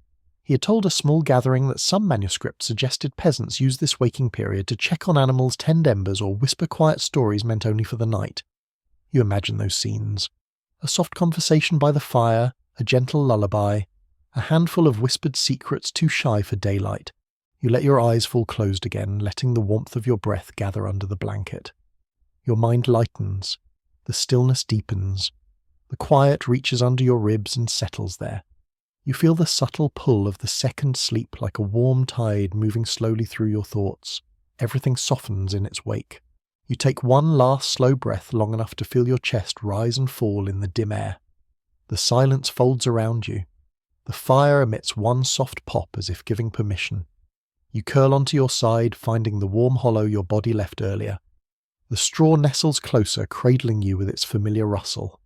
He had told a small gathering that some manuscripts suggested peasants use this waking period to check on animals, tend embers, or whisper quiet stories meant only for the night. You imagine those scenes. A soft conversation by the fire, a gentle lullaby, a handful of whispered secrets too shy for daylight. You let your eyes fall closed again, letting the warmth of your breath gather under the blanket. Your mind lightens. The stillness deepens. The quiet reaches under your ribs and settles there. You feel the subtle pull of the second sleep like a warm tide moving slowly through your thoughts. Everything softens in its wake. You take one last slow breath long enough to feel your chest rise and fall in the dim air. The silence folds around you. The fire emits one soft pop as if giving permission. You curl onto your side, finding the warm hollow your body left earlier. The straw nestles closer, cradling you with its familiar rustle.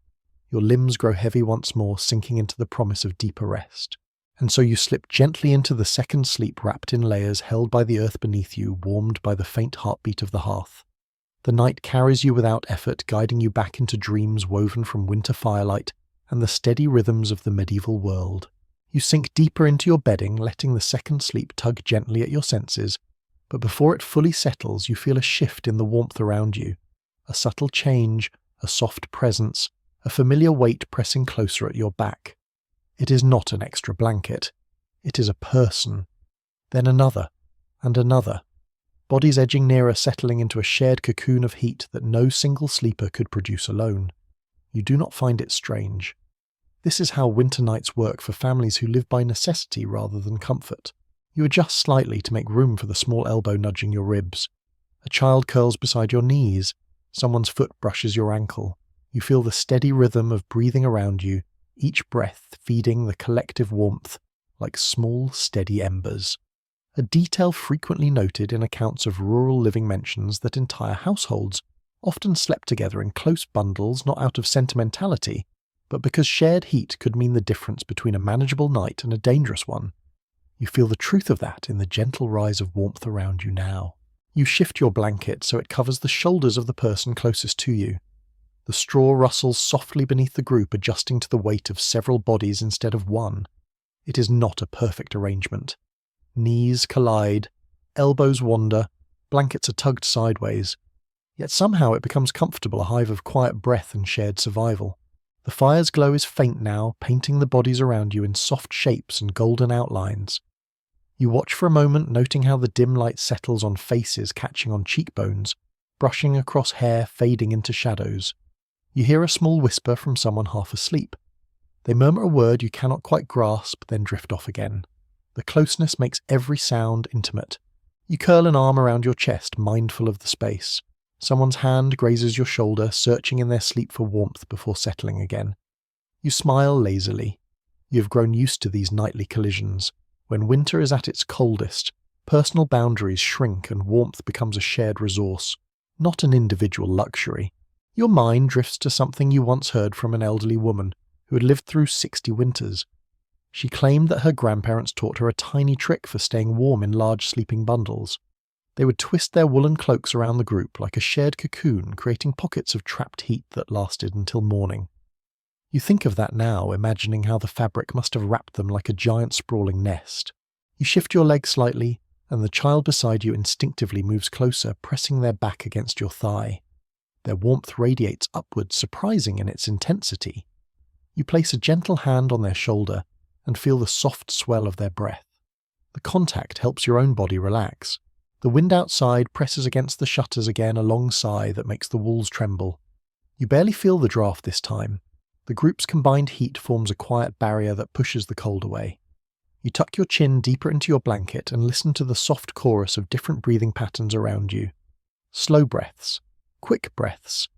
Your limbs grow heavy once more, sinking into the promise of deeper rest. And so you slip gently into the second sleep, wrapped in layers held by the earth beneath you, warmed by the faint heartbeat of the hearth. The night carries you without effort, guiding you back into dreams woven from winter firelight and the steady rhythms of the medieval world. You sink deeper into your bedding, letting the second sleep tug gently at your senses, but before it fully settles, you feel a shift in the warmth around you. A subtle change, a soft presence, a familiar weight pressing closer at your back. It is not an extra blanket. It is a person. Then another, and another. Bodies edging nearer, settling into a shared cocoon of heat that no single sleeper could produce alone. You do not find it strange. This is how winter nights work for families who live by necessity rather than comfort. You adjust slightly to make room for the small elbow nudging your ribs. A child curls beside your knees. Someone's foot brushes your ankle. You feel the steady rhythm of breathing around you, each breath feeding the collective warmth like small, steady embers. A detail frequently noted in accounts of rural living mentions that entire households often slept together in close bundles not out of sentimentality, but because shared heat could mean the difference between a manageable night and a dangerous one. You feel the truth of that in the gentle rise of warmth around you now. You shift your blanket so it covers the shoulders of the person closest to you. The straw rustles softly beneath the group, adjusting to the weight of several bodies instead of one. It is not a perfect arrangement. Knees collide, elbows wander, blankets are tugged sideways. Yet somehow it becomes comfortable, a hive of quiet breath and shared survival. The fire's glow is faint now, painting the bodies around you in soft shapes and golden outlines. You watch for a moment, noting how the dim light settles on faces, catching on cheekbones, brushing across hair, fading into shadows. You hear a small whisper from someone half asleep. They murmur a word you cannot quite grasp, then drift off again. The closeness makes every sound intimate. You curl an arm around your chest, mindful of the space. Someone's hand grazes your shoulder, searching in their sleep for warmth before settling again. You smile lazily. You have grown used to these nightly collisions. When winter is at its coldest, personal boundaries shrink and warmth becomes a shared resource, not an individual luxury. Your mind drifts to something you once heard from an elderly woman who had lived through 60 winters. She claimed that her grandparents taught her a tiny trick for staying warm in large sleeping bundles. They would twist their woolen cloaks around the group like a shared cocoon, creating pockets of trapped heat that lasted until morning. You think of that now, imagining how the fabric must have wrapped them like a giant sprawling nest. You shift your leg slightly, and the child beside you instinctively moves closer, pressing their back against your thigh. Their warmth radiates upwards, surprising in its intensity. You place a gentle hand on their shoulder and feel the soft swell of their breath. The contact helps your own body relax. The wind outside presses against the shutters again, a long sigh that makes the walls tremble. You barely feel the draft this time. The group's combined heat forms a quiet barrier that pushes the cold away. You tuck your chin deeper into your blanket and listen to the soft chorus of different breathing patterns around you. Slow breaths, quick breaths,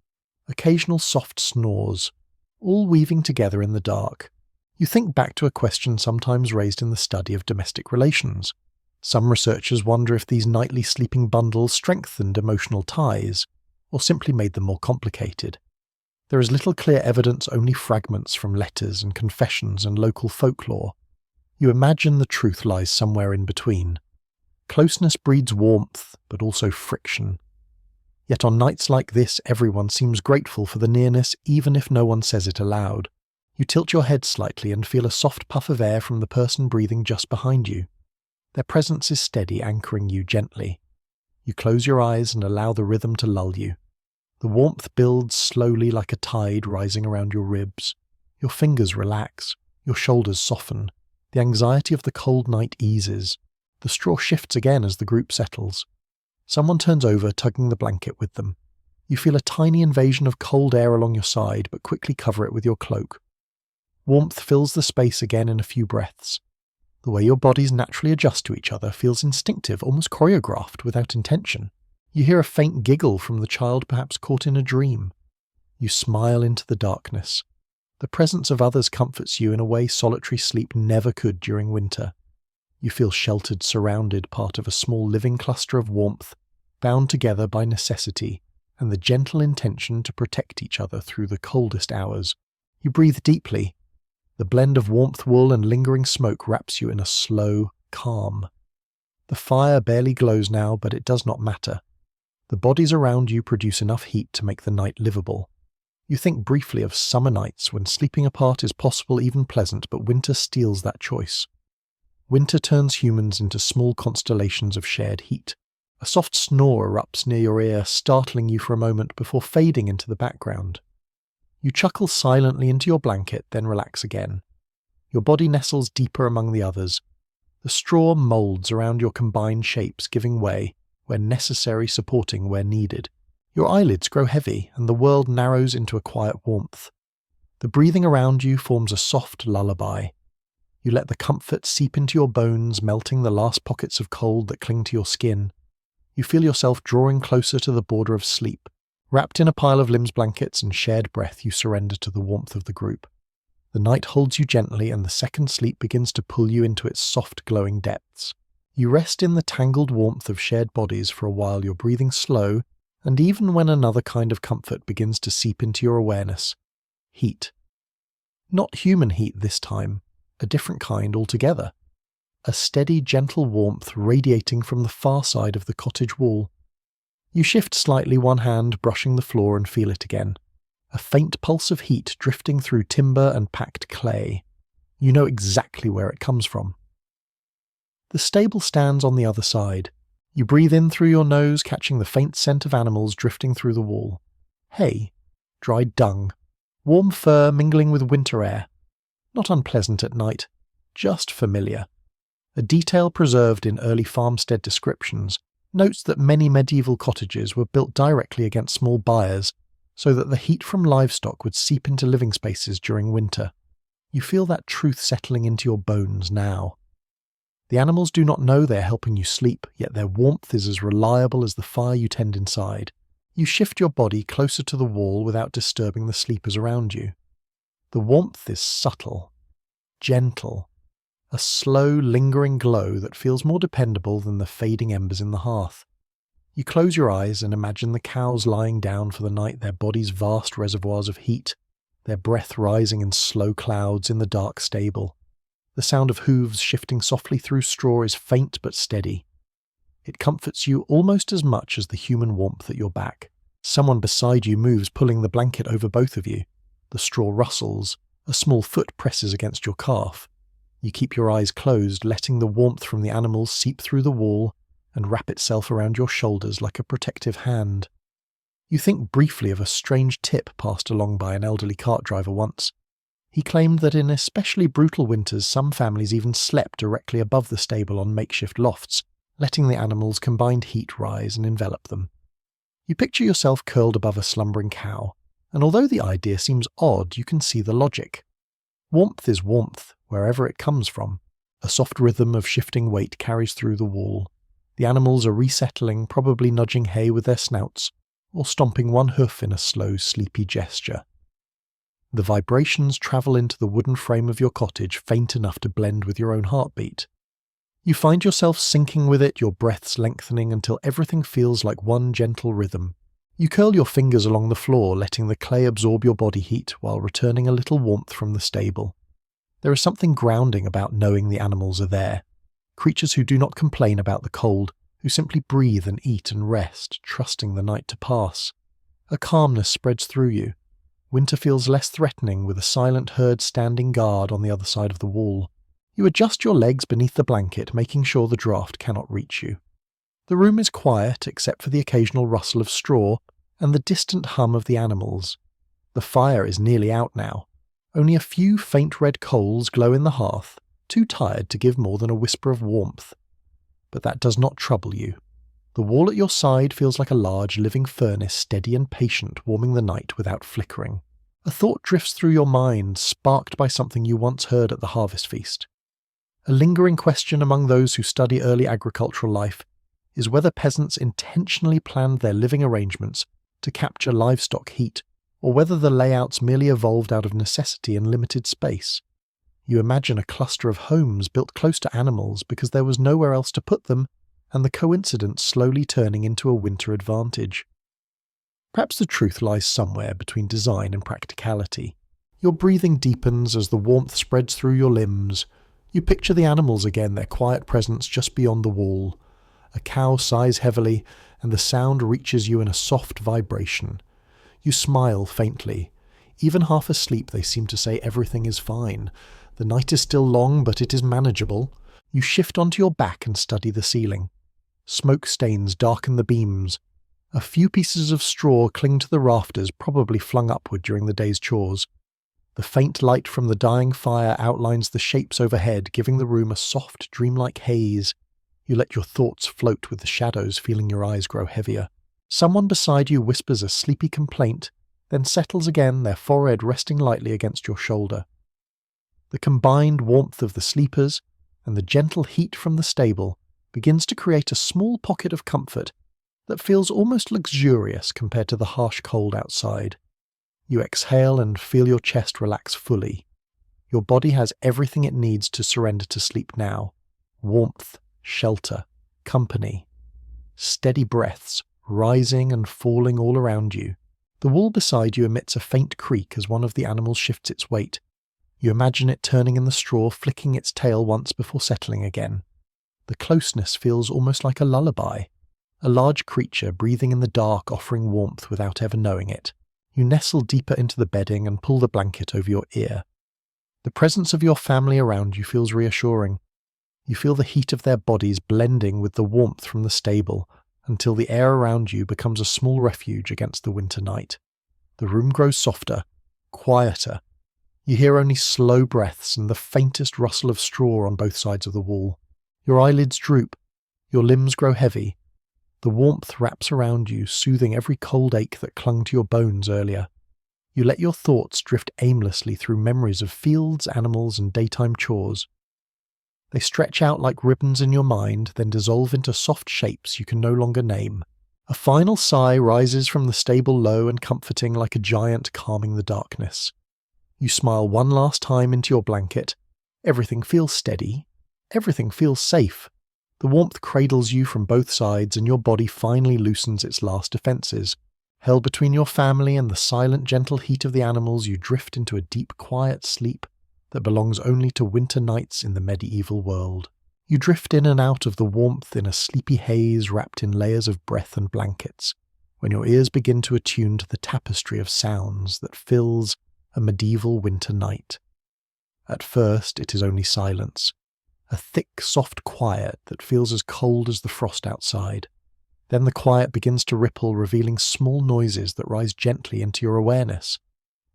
occasional soft snores, all weaving together in the dark. You think back to a question sometimes raised in the study of domestic relations. Some researchers wonder if these nightly sleeping bundles strengthened emotional ties, or simply made them more complicated. There is little clear evidence, only fragments from letters and confessions and local folklore. You imagine the truth lies somewhere in between. Closeness breeds warmth, but also friction. Yet on nights like this, everyone seems grateful for the nearness, even if no one says it aloud. You tilt your head slightly and feel a soft puff of air from the person breathing just behind you. Their presence is steady, anchoring you gently. You close your eyes and allow the rhythm to lull you. The warmth builds slowly like a tide rising around your ribs. Your fingers relax, your shoulders soften. The anxiety of the cold night eases. The straw shifts again as the group settles. Someone turns over, tugging the blanket with them. You feel a tiny invasion of cold air along your side, but quickly cover it with your cloak. Warmth fills the space again in a few breaths. The way your bodies naturally adjust to each other feels instinctive, almost choreographed without intention. You hear a faint giggle from the child, perhaps caught in a dream. You smile into the darkness. The presence of others comforts you in a way solitary sleep never could during winter. You feel sheltered, surrounded, part of a small living cluster of warmth, bound together by necessity and the gentle intention to protect each other through the coldest hours. You breathe deeply. The blend of warmth wool and lingering smoke wraps you in a slow calm. The fire barely glows now, but it does not matter. The bodies around you produce enough heat to make the night livable. You think briefly of summer nights when sleeping apart is possible, even pleasant, but winter steals that choice. Winter turns humans into small constellations of shared heat. A soft snore erupts near your ear, startling you for a moment before fading into the background. You chuckle silently into your blanket, then relax again. Your body nestles deeper among the others. The straw moulds around your combined shapes, giving way, where necessary, supporting where needed. Your eyelids grow heavy, and the world narrows into a quiet warmth. The breathing around you forms a soft lullaby. You let the comfort seep into your bones, melting the last pockets of cold that cling to your skin. You feel yourself drawing closer to the border of sleep, Wrapped in a pile of Lim's blankets and shared breath, you surrender to the warmth of the group. The night holds you gently, and the second sleep begins to pull you into its soft, glowing depths. You rest in the tangled warmth of shared bodies for a while, your breathing slow, and even when another kind of comfort begins to seep into your awareness. Heat. Not human heat this time, a different kind altogether. A steady, gentle warmth radiating from the far side of the cottage wall. You shift slightly one hand, brushing the floor, and feel it again. A faint pulse of heat drifting through timber and packed clay. You know exactly where it comes from. The stable stands on the other side. You breathe in through your nose, catching the faint scent of animals drifting through the wall. Hay, dried dung, warm fur mingling with winter air. Not unpleasant at night, just familiar. A detail preserved in early farmstead descriptions notes that many medieval cottages were built directly against small byres, so that the heat from livestock would seep into living spaces during winter. You feel that truth settling into your bones now. The animals do not know they're helping you sleep, yet their warmth is as reliable as the fire you tend inside. You shift your body closer to the wall without disturbing the sleepers around you. The warmth is subtle, gentle, a slow, lingering glow that feels more dependable than the fading embers in the hearth. You close your eyes and imagine the cows lying down for the night, their bodies vast reservoirs of heat, their breath rising in slow clouds in the dark stable. The sound of hooves shifting softly through straw is faint but steady. It comforts you almost as much as the human warmth at your back. Someone beside you moves, pulling the blanket over both of you. The straw rustles, a small foot presses against your calf. You keep your eyes closed, letting the warmth from the animals seep through the wall and wrap itself around your shoulders like a protective hand. You think briefly of a strange tip passed along by an elderly cart driver once. He claimed that in especially brutal winters some families even slept directly above the stable on makeshift lofts, letting the animals' combined heat rise and envelop them. You picture yourself curled above a slumbering cow, and although the idea seems odd, you can see the logic. Warmth is warmth, wherever it comes from. A soft rhythm of shifting weight carries through the wall. The animals are resettling, probably nudging hay with their snouts, or stomping one hoof in a slow, sleepy gesture. The vibrations travel into the wooden frame of your cottage, faint enough to blend with your own heartbeat. You find yourself sinking with it, your breaths lengthening until everything feels like one gentle rhythm. You curl your fingers along the floor, letting the clay absorb your body heat while returning a little warmth from the stable. There is something grounding about knowing the animals are there. Creatures who do not complain about the cold, who simply breathe and eat and rest, trusting the night to pass. A calmness spreads through you. Winter feels less threatening, with a silent herd standing guard on the other side of the wall. You adjust your legs beneath the blanket, making sure the draft cannot reach you. The room is quiet, except for the occasional rustle of straw and the distant hum of the animals. The fire is nearly out now. Only a few faint red coals glow in the hearth, too tired to give more than a whisper of warmth. But that does not trouble you. The wall at your side feels like a large living furnace, steady and patient, warming the night without flickering. A thought drifts through your mind, sparked by something you once heard at the harvest feast. A lingering question among those who study early agricultural life is whether peasants intentionally planned their living arrangements to capture livestock heat, or whether the layouts merely evolved out of necessity and limited space. You imagine a cluster of homes built close to animals because there was nowhere else to put them, and the coincidence slowly turning into a winter advantage. Perhaps the truth lies somewhere between design and practicality. Your breathing deepens as the warmth spreads through your limbs. You picture the animals again, their quiet presence just beyond the wall. A cow sighs heavily, and the sound reaches you in a soft vibration. You smile faintly. Even half asleep, they seem to say everything is fine. The night is still long, but it is manageable. You shift onto your back and study the ceiling. Smoke stains darken the beams. A few pieces of straw cling to the rafters, probably flung upward during the day's chores. The faint light from the dying fire outlines the shapes overhead, giving the room a soft, dreamlike haze. You let your thoughts float with the shadows, feeling your eyes grow heavier. Someone beside you whispers a sleepy complaint, then settles again, their forehead resting lightly against your shoulder. The combined warmth of the sleepers and the gentle heat from the stable begins to create a small pocket of comfort, that feels almost luxurious compared to the harsh cold outside. You exhale and feel your chest relax fully. Your body has everything it needs to surrender to sleep now. Warmth, shelter, company. Steady breaths, rising and falling all around you. The wall beside you emits a faint creak as one of the animals shifts its weight. You imagine it turning in the straw, flicking its tail once before settling again. The closeness feels almost like a lullaby. A large creature breathing in the dark, offering warmth without ever knowing it. You nestle deeper into the bedding and pull the blanket over your ear. The presence of your family around you feels reassuring. You feel the heat of their bodies blending with the warmth from the stable until the air around you becomes a small refuge against the winter night. The room grows softer, quieter. You hear only slow breaths and the faintest rustle of straw on both sides of the wall. Your eyelids droop. Your limbs grow heavy. The warmth wraps around you, soothing every cold ache that clung to your bones earlier. You let your thoughts drift aimlessly through memories of fields, animals, and daytime chores. They stretch out like ribbons in your mind, then dissolve into soft shapes you can no longer name. A final sigh rises from the stable low and comforting like a giant calming the darkness. You smile one last time into your blanket. Everything feels steady. Everything feels safe. The warmth cradles you from both sides and your body finally loosens its last defences. Held between your family and the silent, gentle heat of the animals, you drift into a deep, quiet sleep that belongs only to winter nights in the medieval world. You drift in and out of the warmth in a sleepy haze wrapped in layers of breath and blankets, when your ears begin to attune to the tapestry of sounds that fills a medieval winter night. At first, it is only silence, a thick, soft quiet that feels as cold as the frost outside. Then the quiet begins to ripple, revealing small noises that rise gently into your awareness.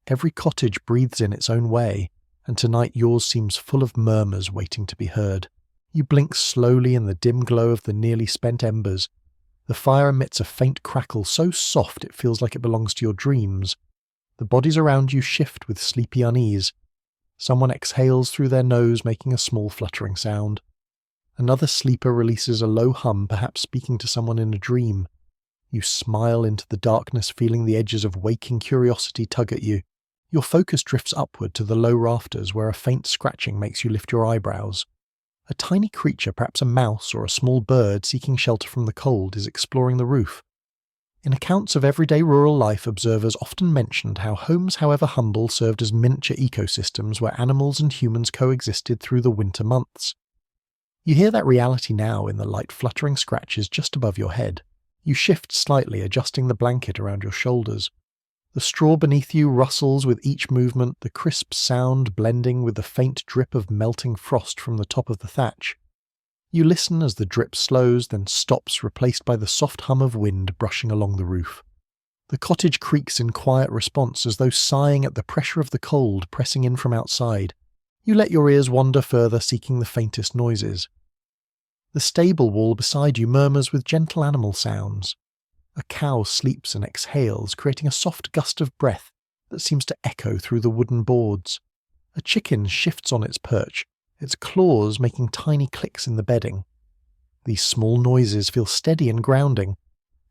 Every cottage breathes in its own way, and tonight yours seems full of murmurs waiting to be heard. You blink slowly in the dim glow of the nearly spent embers. The fire emits a faint crackle so soft it feels like it belongs to your dreams. The bodies around you shift with sleepy unease. Someone exhales through their nose, making a small fluttering sound. Another sleeper releases a low hum, perhaps speaking to someone in a dream. You smile into the darkness, feeling the edges of waking curiosity tug at you. Your focus drifts upward to the low rafters, where a faint scratching makes you lift your eyebrows. A tiny creature, perhaps a mouse or a small bird seeking shelter from the cold, is exploring the roof. In accounts of everyday rural life, observers often mentioned how homes, however humble, served as miniature ecosystems where animals and humans coexisted through the winter months. You hear that reality now in the light fluttering scratches just above your head. You shift slightly, adjusting the blanket around your shoulders. The straw beneath you rustles with each movement, the crisp sound blending with the faint drip of melting frost from the top of the thatch. You listen as the drip slows, then stops, replaced by the soft hum of wind brushing along the roof. The cottage creaks in quiet response, as though sighing at the pressure of the cold pressing in from outside. You let your ears wander further, seeking the faintest noises. The stable wall beside you murmurs with gentle animal sounds. A cow sleeps and exhales, creating a soft gust of breath that seems to echo through the wooden boards. A chicken shifts on its perch, its claws making tiny clicks in the bedding. These small noises feel steady and grounding.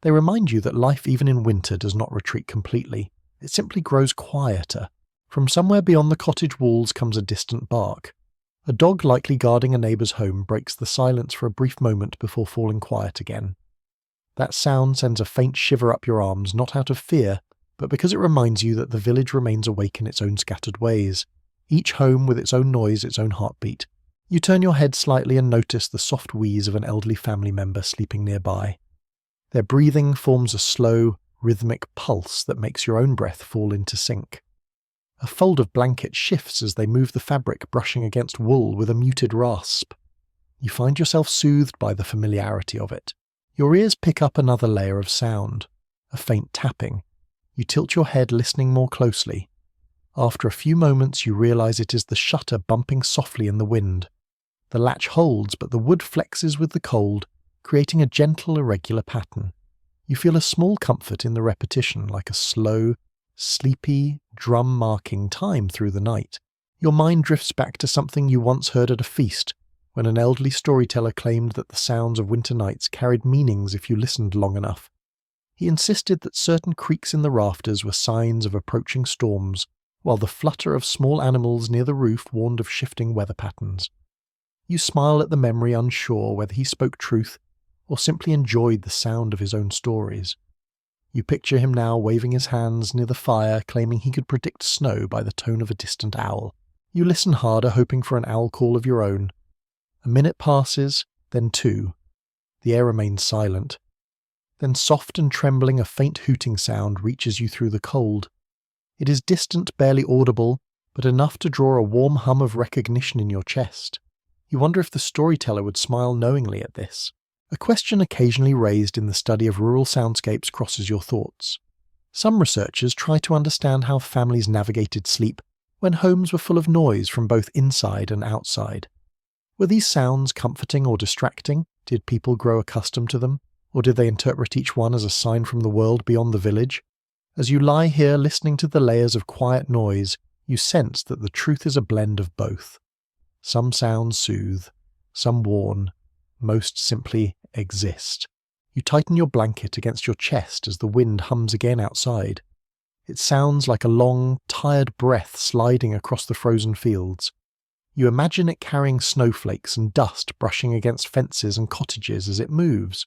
They remind you that life even in winter does not retreat completely. It simply grows quieter. From somewhere beyond the cottage walls comes a distant bark. A dog likely guarding a neighbour's home breaks the silence for a brief moment before falling quiet again. That sound sends a faint shiver up your arms, not out of fear, but because it reminds you that the village remains awake in its own scattered ways, each home with its own noise, its own heartbeat. You turn your head slightly and notice the soft wheeze of an elderly family member sleeping nearby. Their breathing forms a slow, rhythmic pulse that makes your own breath fall into sync. A fold of blanket shifts as they move the fabric, brushing against wool with a muted rasp. You find yourself soothed by the familiarity of it. Your ears pick up another layer of sound, a faint tapping. You tilt your head, listening more closely. After a few moments, you realize it is the shutter bumping softly in the wind. The latch holds, but the wood flexes with the cold, creating a gentle, irregular pattern. You feel a small comfort in the repetition, like a slow, sleepy drum marking time through the night. Your mind drifts back to something you once heard at a feast, when an elderly storyteller claimed that the sounds of winter nights carried meanings if you listened long enough. He insisted that certain creaks in the rafters were signs of approaching storms, while the flutter of small animals near the roof warned of shifting weather patterns. You smile at the memory, unsure whether he spoke truth or simply enjoyed the sound of his own stories. You picture him now waving his hands near the fire, claiming he could predict snow by the tone of a distant owl. You listen harder, hoping for an owl call of your own. A minute passes, then 2. The air remains silent. Then soft and trembling, a faint hooting sound reaches you through the cold. It is distant, barely audible, but enough to draw a warm hum of recognition in your chest. You wonder if the storyteller would smile knowingly at this. A question occasionally raised in the study of rural soundscapes crosses your thoughts. Some researchers try to understand how families navigated sleep when homes were full of noise from both inside and outside. Were these sounds comforting or distracting? Did people grow accustomed to them? Or did they interpret each one as a sign from the world beyond the village? As you lie here listening to the layers of quiet noise, you sense that the truth is a blend of both. Some sounds soothe, some warn, most simply exist. You tighten your blanket against your chest as the wind hums again outside. It sounds like a long, tired breath sliding across the frozen fields. You imagine it carrying snowflakes and dust brushing against fences and cottages as it moves.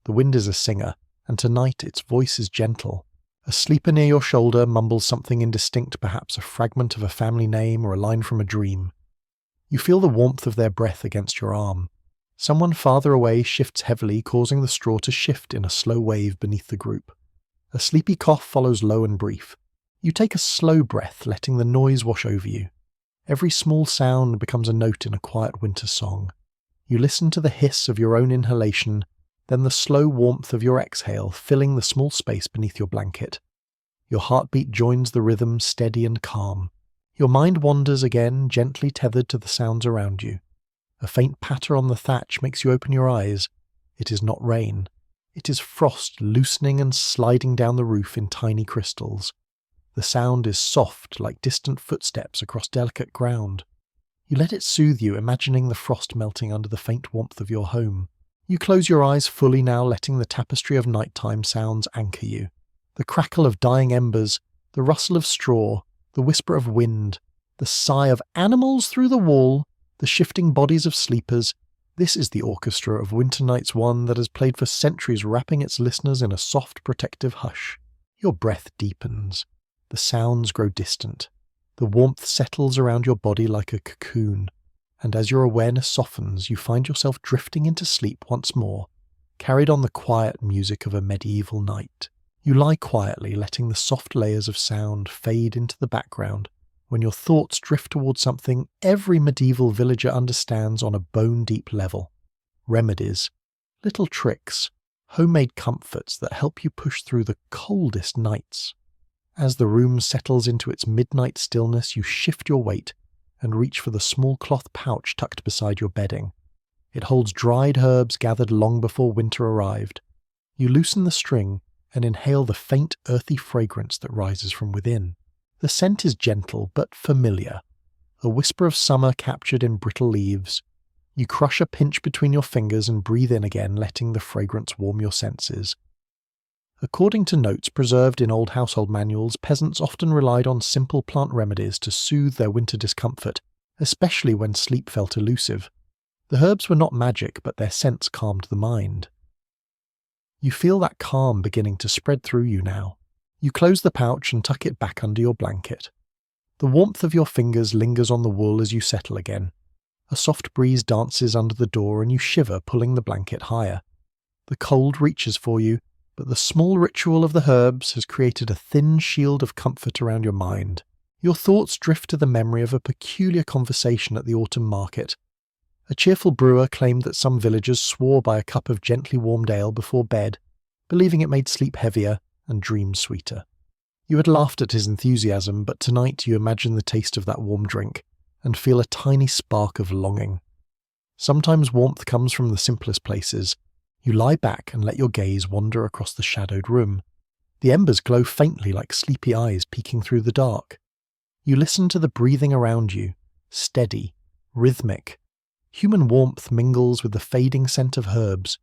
The wind is a singer, and tonight its voice is gentle. A sleeper near your shoulder mumbles something indistinct, perhaps a fragment of a family name or a line from a dream. You feel the warmth of their breath against your arm. Someone farther away shifts heavily, causing the straw to shift in a slow wave beneath the group. A sleepy cough follows low and brief. You take a slow breath, letting the noise wash over you. Every small sound becomes a note in a quiet winter song. You listen to the hiss of your own inhalation, then the slow warmth of your exhale filling the small space beneath your blanket. Your heartbeat joins the rhythm, steady and calm. Your mind wanders again, gently tethered to the sounds around you. A faint patter on the thatch makes you open your eyes. It is not rain. It is frost loosening and sliding down the roof in tiny crystals. The sound is soft, like distant footsteps across delicate ground. You let it soothe you, imagining the frost melting under the faint warmth of your home. You close your eyes fully now, letting the tapestry of nighttime sounds anchor you. The crackle of dying embers, the rustle of straw, the whisper of wind, the sigh of animals through the wall, the shifting bodies of sleepers. This is the orchestra of winter nights, one that has played for centuries, wrapping its listeners in a soft, protective hush. Your breath deepens. The sounds grow distant. The warmth settles around your body like a cocoon, and as your awareness softens, you find yourself drifting into sleep once more, carried on the quiet music of a medieval night. You lie quietly, letting the soft layers of sound fade into the background, when your thoughts drift towards something every medieval villager understands on a bone-deep level. Remedies, little tricks, homemade comforts that help you push through the coldest nights. As the room settles into its midnight stillness, you shift your weight and reach for the small cloth pouch tucked beside your bedding. It holds dried herbs gathered long before winter arrived. You loosen the string and inhale the faint, earthy fragrance that rises from within. The scent is gentle but familiar, a whisper of summer captured in brittle leaves. You crush a pinch between your fingers and breathe in again, letting the fragrance warm your senses. According to notes preserved in old household manuals, peasants often relied on simple plant remedies to soothe their winter discomfort, especially when sleep felt elusive. The herbs were not magic, but their scents calmed the mind. You feel that calm beginning to spread through you now. You close the pouch and tuck it back under your blanket. The warmth of your fingers lingers on the wool as you settle again. A soft breeze dances under the door and you shiver, pulling the blanket higher. The cold reaches for you, but the small ritual of the herbs has created a thin shield of comfort around your mind. Your thoughts drift to the memory of a peculiar conversation at the autumn market. A cheerful brewer claimed that some villagers swore by a cup of gently warmed ale before bed, believing it made sleep heavier and dreams sweeter. You had laughed at his enthusiasm, but tonight you imagine the taste of that warm drink and feel a tiny spark of longing. Sometimes warmth comes from the simplest places. You lie back and let your gaze wander across the shadowed room. The embers glow faintly like sleepy eyes peeking through the dark. You listen to the breathing around you, steady, rhythmic. Human warmth mingles with the fading scent of herbs.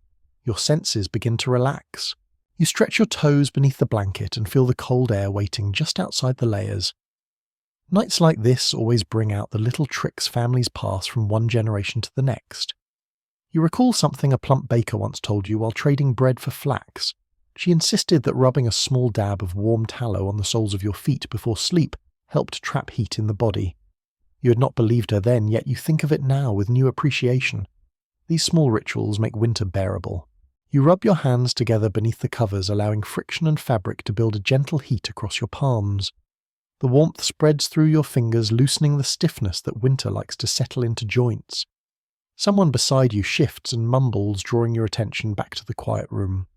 Your senses begin to relax. You stretch your toes beneath the blanket and feel the cold air waiting just outside the layers. Nights like this always bring out the little tricks families pass from one generation to the next. You recall something a plump baker once told you while trading bread for flax. She insisted that rubbing a small dab of warm tallow on the soles of your feet before sleep helped trap heat in the body. You had not believed her then, yet you think of it now with new appreciation. These small rituals make winter bearable. You rub your hands together beneath the covers, allowing friction and fabric to build a gentle heat across your palms. The warmth spreads through your fingers, loosening the stiffness that winter likes to settle into joints. Someone beside you shifts and mumbles, drawing your attention back to the quiet room.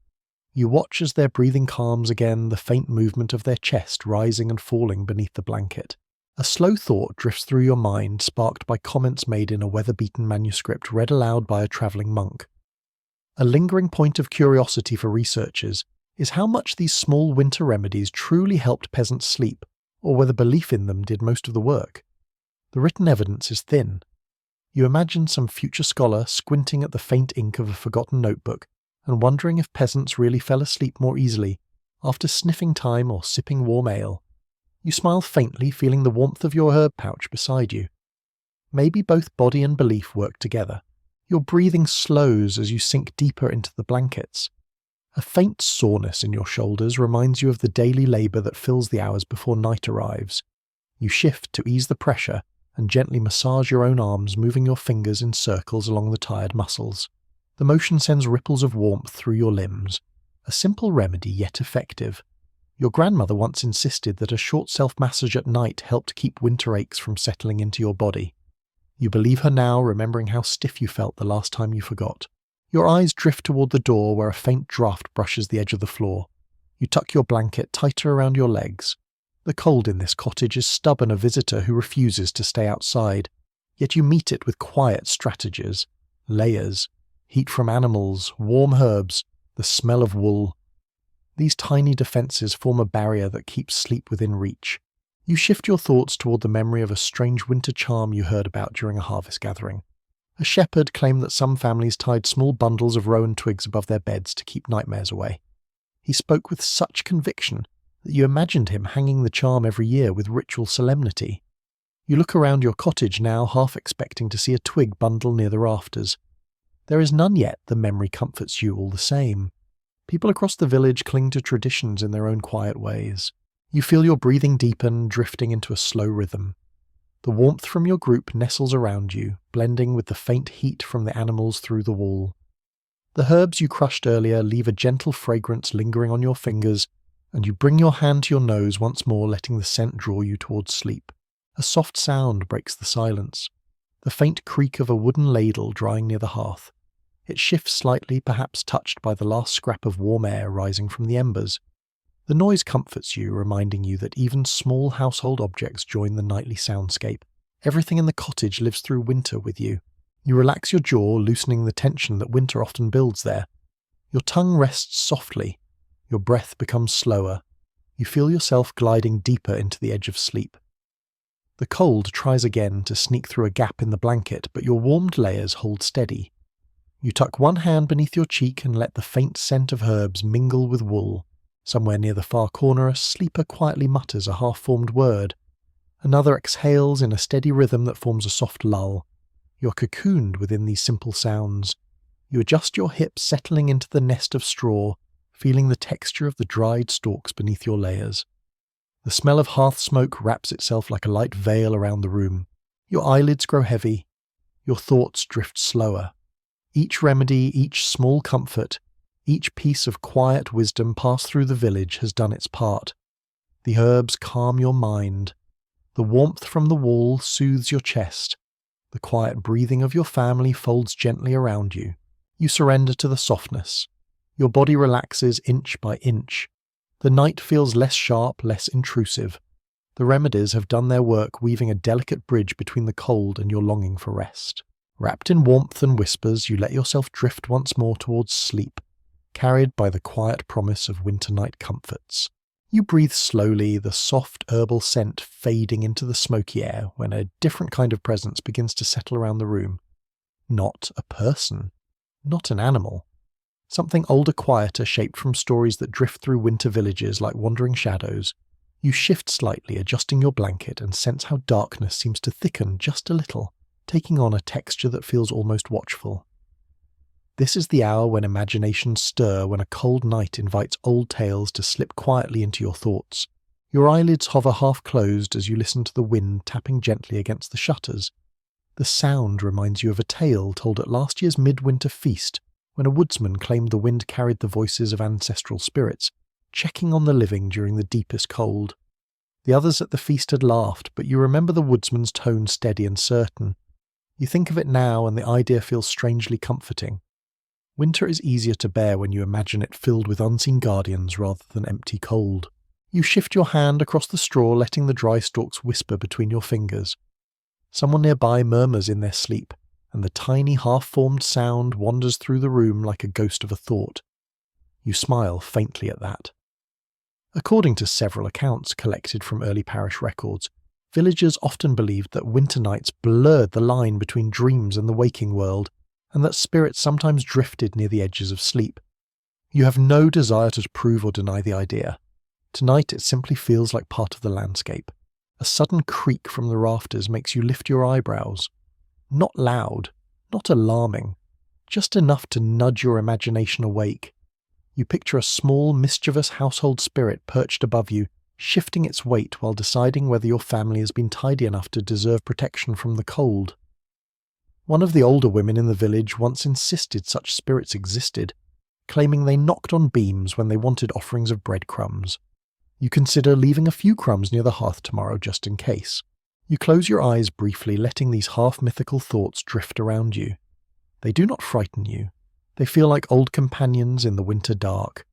You watch as their breathing calms again, the faint movement of their chest rising and falling beneath the blanket. A slow thought drifts through your mind, sparked by comments made in a weather-beaten manuscript read aloud by a travelling monk. A lingering point of curiosity for researchers is how much these small winter remedies truly helped peasants sleep, or whether belief in them did most of the work. The written evidence is thin. You imagine some future scholar squinting at the faint ink of a forgotten notebook and wondering if peasants really fell asleep more easily after sniffing thyme or sipping warm ale. You smile faintly, feeling the warmth of your herb pouch beside you. Maybe both body and belief work together. Your breathing slows as you sink deeper into the blankets. A faint soreness in your shoulders reminds you of the daily labour that fills the hours before night arrives. You shift to ease the pressure and gently massage your own arms, moving your fingers in circles along the tired muscles. The motion sends ripples of warmth through your limbs. A simple remedy, yet effective. Your grandmother once insisted that a short self-massage at night helped keep winter aches from settling into your body. You believe her now, remembering how stiff you felt the last time you forgot. Your eyes drift toward the door where a faint draught brushes the edge of the floor. You tuck your blanket tighter around your legs. The cold in this cottage is stubborn, a visitor who refuses to stay outside, yet you meet it with quiet strategies. Layers, heat from animals, warm herbs, the smell of wool. These tiny defences form a barrier that keeps sleep within reach. You shift your thoughts toward the memory of a strange winter charm you heard about during a harvest gathering. A shepherd claimed that some families tied small bundles of rowan twigs above their beds to keep nightmares away. He spoke with such conviction that you imagined him hanging the charm every year with ritual solemnity. You look around your cottage now, half expecting to see a twig bundle near the rafters. There is none yet, the memory comforts you all the same. People across the village cling to traditions in their own quiet ways. You feel your breathing deepen, drifting into a slow rhythm. The warmth from your group nestles around you, blending with the faint heat from the animals through the wall. The herbs you crushed earlier leave a gentle fragrance lingering on your fingers, and you bring your hand to your nose once more, letting the scent draw you towards sleep. A soft sound breaks the silence. The faint creak of a wooden ladle drying near the hearth. It shifts slightly, perhaps touched by the last scrap of warm air rising from the embers. The noise comforts you, reminding you that even small household objects join the nightly soundscape. Everything in the cottage lives through winter with you. You relax your jaw, loosening the tension that winter often builds there. Your tongue rests softly. Your breath becomes slower. You feel yourself gliding deeper into the edge of sleep. The cold tries again to sneak through a gap in the blanket, but your warmed layers hold steady. You tuck one hand beneath your cheek and let the faint scent of herbs mingle with wool. Somewhere near the far corner, a sleeper quietly mutters a half-formed word. Another exhales in a steady rhythm that forms a soft lull. You're cocooned within these simple sounds. You adjust your hips, settling into the nest of straw, feeling the texture of the dried stalks beneath your layers. The smell of hearth smoke wraps itself like a light veil around the room. Your eyelids grow heavy. Your thoughts drift slower. Each remedy, each small comfort, each piece of quiet wisdom passed through the village has done its part. The herbs calm your mind. The warmth from the wall soothes your chest. The quiet breathing of your family folds gently around you. You surrender to the softness. Your body relaxes inch by inch. The night feels less sharp, less intrusive. The remedies have done their work, weaving a delicate bridge between the cold and your longing for rest. Wrapped in warmth and whispers, you let yourself drift once more towards sleep, carried by the quiet promise of winter night comforts. You breathe slowly, the soft herbal scent fading into the smoky air when a different kind of presence begins to settle around the room. Not a person. Not an animal. Something older, quieter, shaped from stories that drift through winter villages like wandering shadows. You shift slightly, adjusting your blanket, and sense how darkness seems to thicken just a little, taking on a texture that feels almost watchful. This is the hour when imaginations stir, when a cold night invites old tales to slip quietly into your thoughts. Your eyelids hover half closed as you listen to the wind tapping gently against the shutters. The sound reminds you of a tale told at last year's midwinter feast, when a woodsman claimed the wind carried the voices of ancestral spirits, checking on the living during the deepest cold. The others at the feast had laughed, but you remember the woodsman's tone steady and certain. You think of it now, and the idea feels strangely comforting. Winter is easier to bear when you imagine it filled with unseen guardians rather than empty cold. You shift your hand across the straw, letting the dry stalks whisper between your fingers. Someone nearby murmurs in their sleep, and the tiny half-formed sound wanders through the room like a ghost of a thought. You smile faintly at that. According to several accounts collected from early parish records, villagers often believed that winter nights blurred the line between dreams and the waking world, and that spirits sometimes drifted near the edges of sleep. You have no desire to prove or deny the idea. Tonight it simply feels like part of the landscape. A sudden creak from the rafters makes you lift your eyebrows. Not loud, not alarming, just enough to nudge your imagination awake. You picture a small, mischievous household spirit perched above you, shifting its weight while deciding whether your family has been tidy enough to deserve protection from the cold. One of the older women in the village once insisted such spirits existed, claiming they knocked on beams when they wanted offerings of breadcrumbs. You consider leaving a few crumbs near the hearth tomorrow just in case. You close your eyes briefly, letting these half-mythical thoughts drift around you. They do not frighten you. They feel like old companions in the winter dark.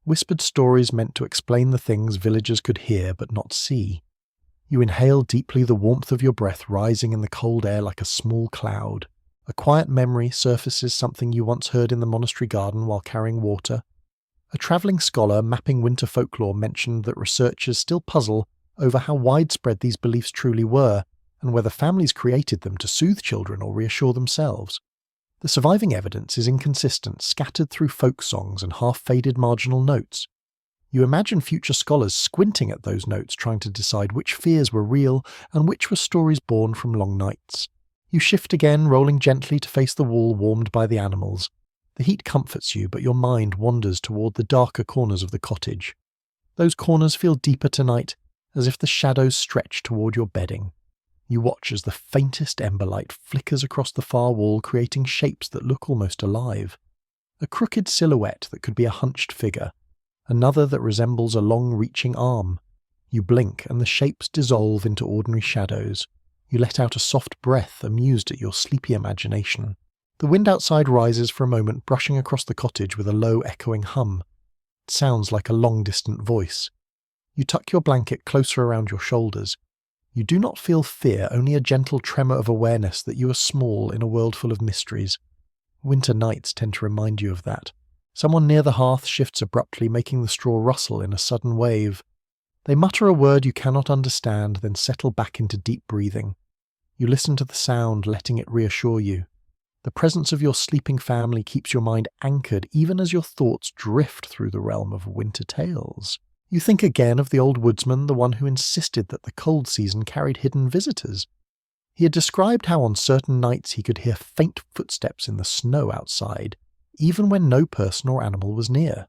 Whispered stories meant to explain the things villagers could hear but not see. You inhale deeply, the warmth of your breath rising in the cold air like a small cloud. A quiet memory surfaces, something you once heard in the monastery garden while carrying water. A travelling scholar mapping winter folklore mentioned that researchers still puzzle over how widespread these beliefs truly were, and whether families created them to soothe children or reassure themselves. The surviving evidence is inconsistent, scattered through folk songs and half-faded marginal notes. You imagine future scholars squinting at those notes, trying to decide which fears were real and which were stories born from long nights. You shift again, rolling gently to face the wall warmed by the animals. The heat comforts you, but your mind wanders toward the darker corners of the cottage. Those corners feel deeper tonight, as if the shadows stretch toward your bedding. You watch as the faintest ember light flickers across the far wall, creating shapes that look almost alive. A crooked silhouette that could be a hunched figure, another that resembles a long-reaching arm. You blink, and the shapes dissolve into ordinary shadows. You let out a soft breath, amused at your sleepy imagination. The wind outside rises for a moment, brushing across the cottage with a low, echoing hum. It sounds like a long-distant voice. You tuck your blanket closer around your shoulders. You do not feel fear, only a gentle tremor of awareness that you are small in a world full of mysteries. Winter nights tend to remind you of that. Someone near the hearth shifts abruptly, making the straw rustle in a sudden wave. They mutter a word you cannot understand, then settle back into deep breathing. You listen to the sound, letting it reassure you. The presence of your sleeping family keeps your mind anchored even as your thoughts drift through the realm of winter tales. You think again of the old woodsman, the one who insisted that the cold season carried hidden visitors. He had described how on certain nights he could hear faint footsteps in the snow outside, even when no person or animal was near.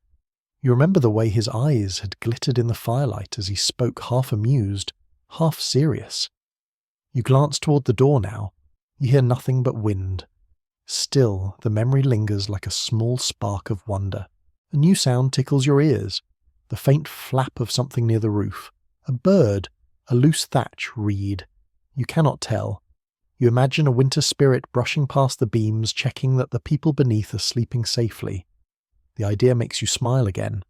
You remember the way his eyes had glittered in the firelight as he spoke, half amused, half serious. You glance toward the door now. You hear nothing but wind. Still, the memory lingers like a small spark of wonder. A new sound tickles your ears. The faint flap of something near the roof. A bird, a loose thatch reed. You cannot tell. You imagine a winter spirit brushing past the beams, checking that the people beneath are sleeping safely. The idea makes you smile again.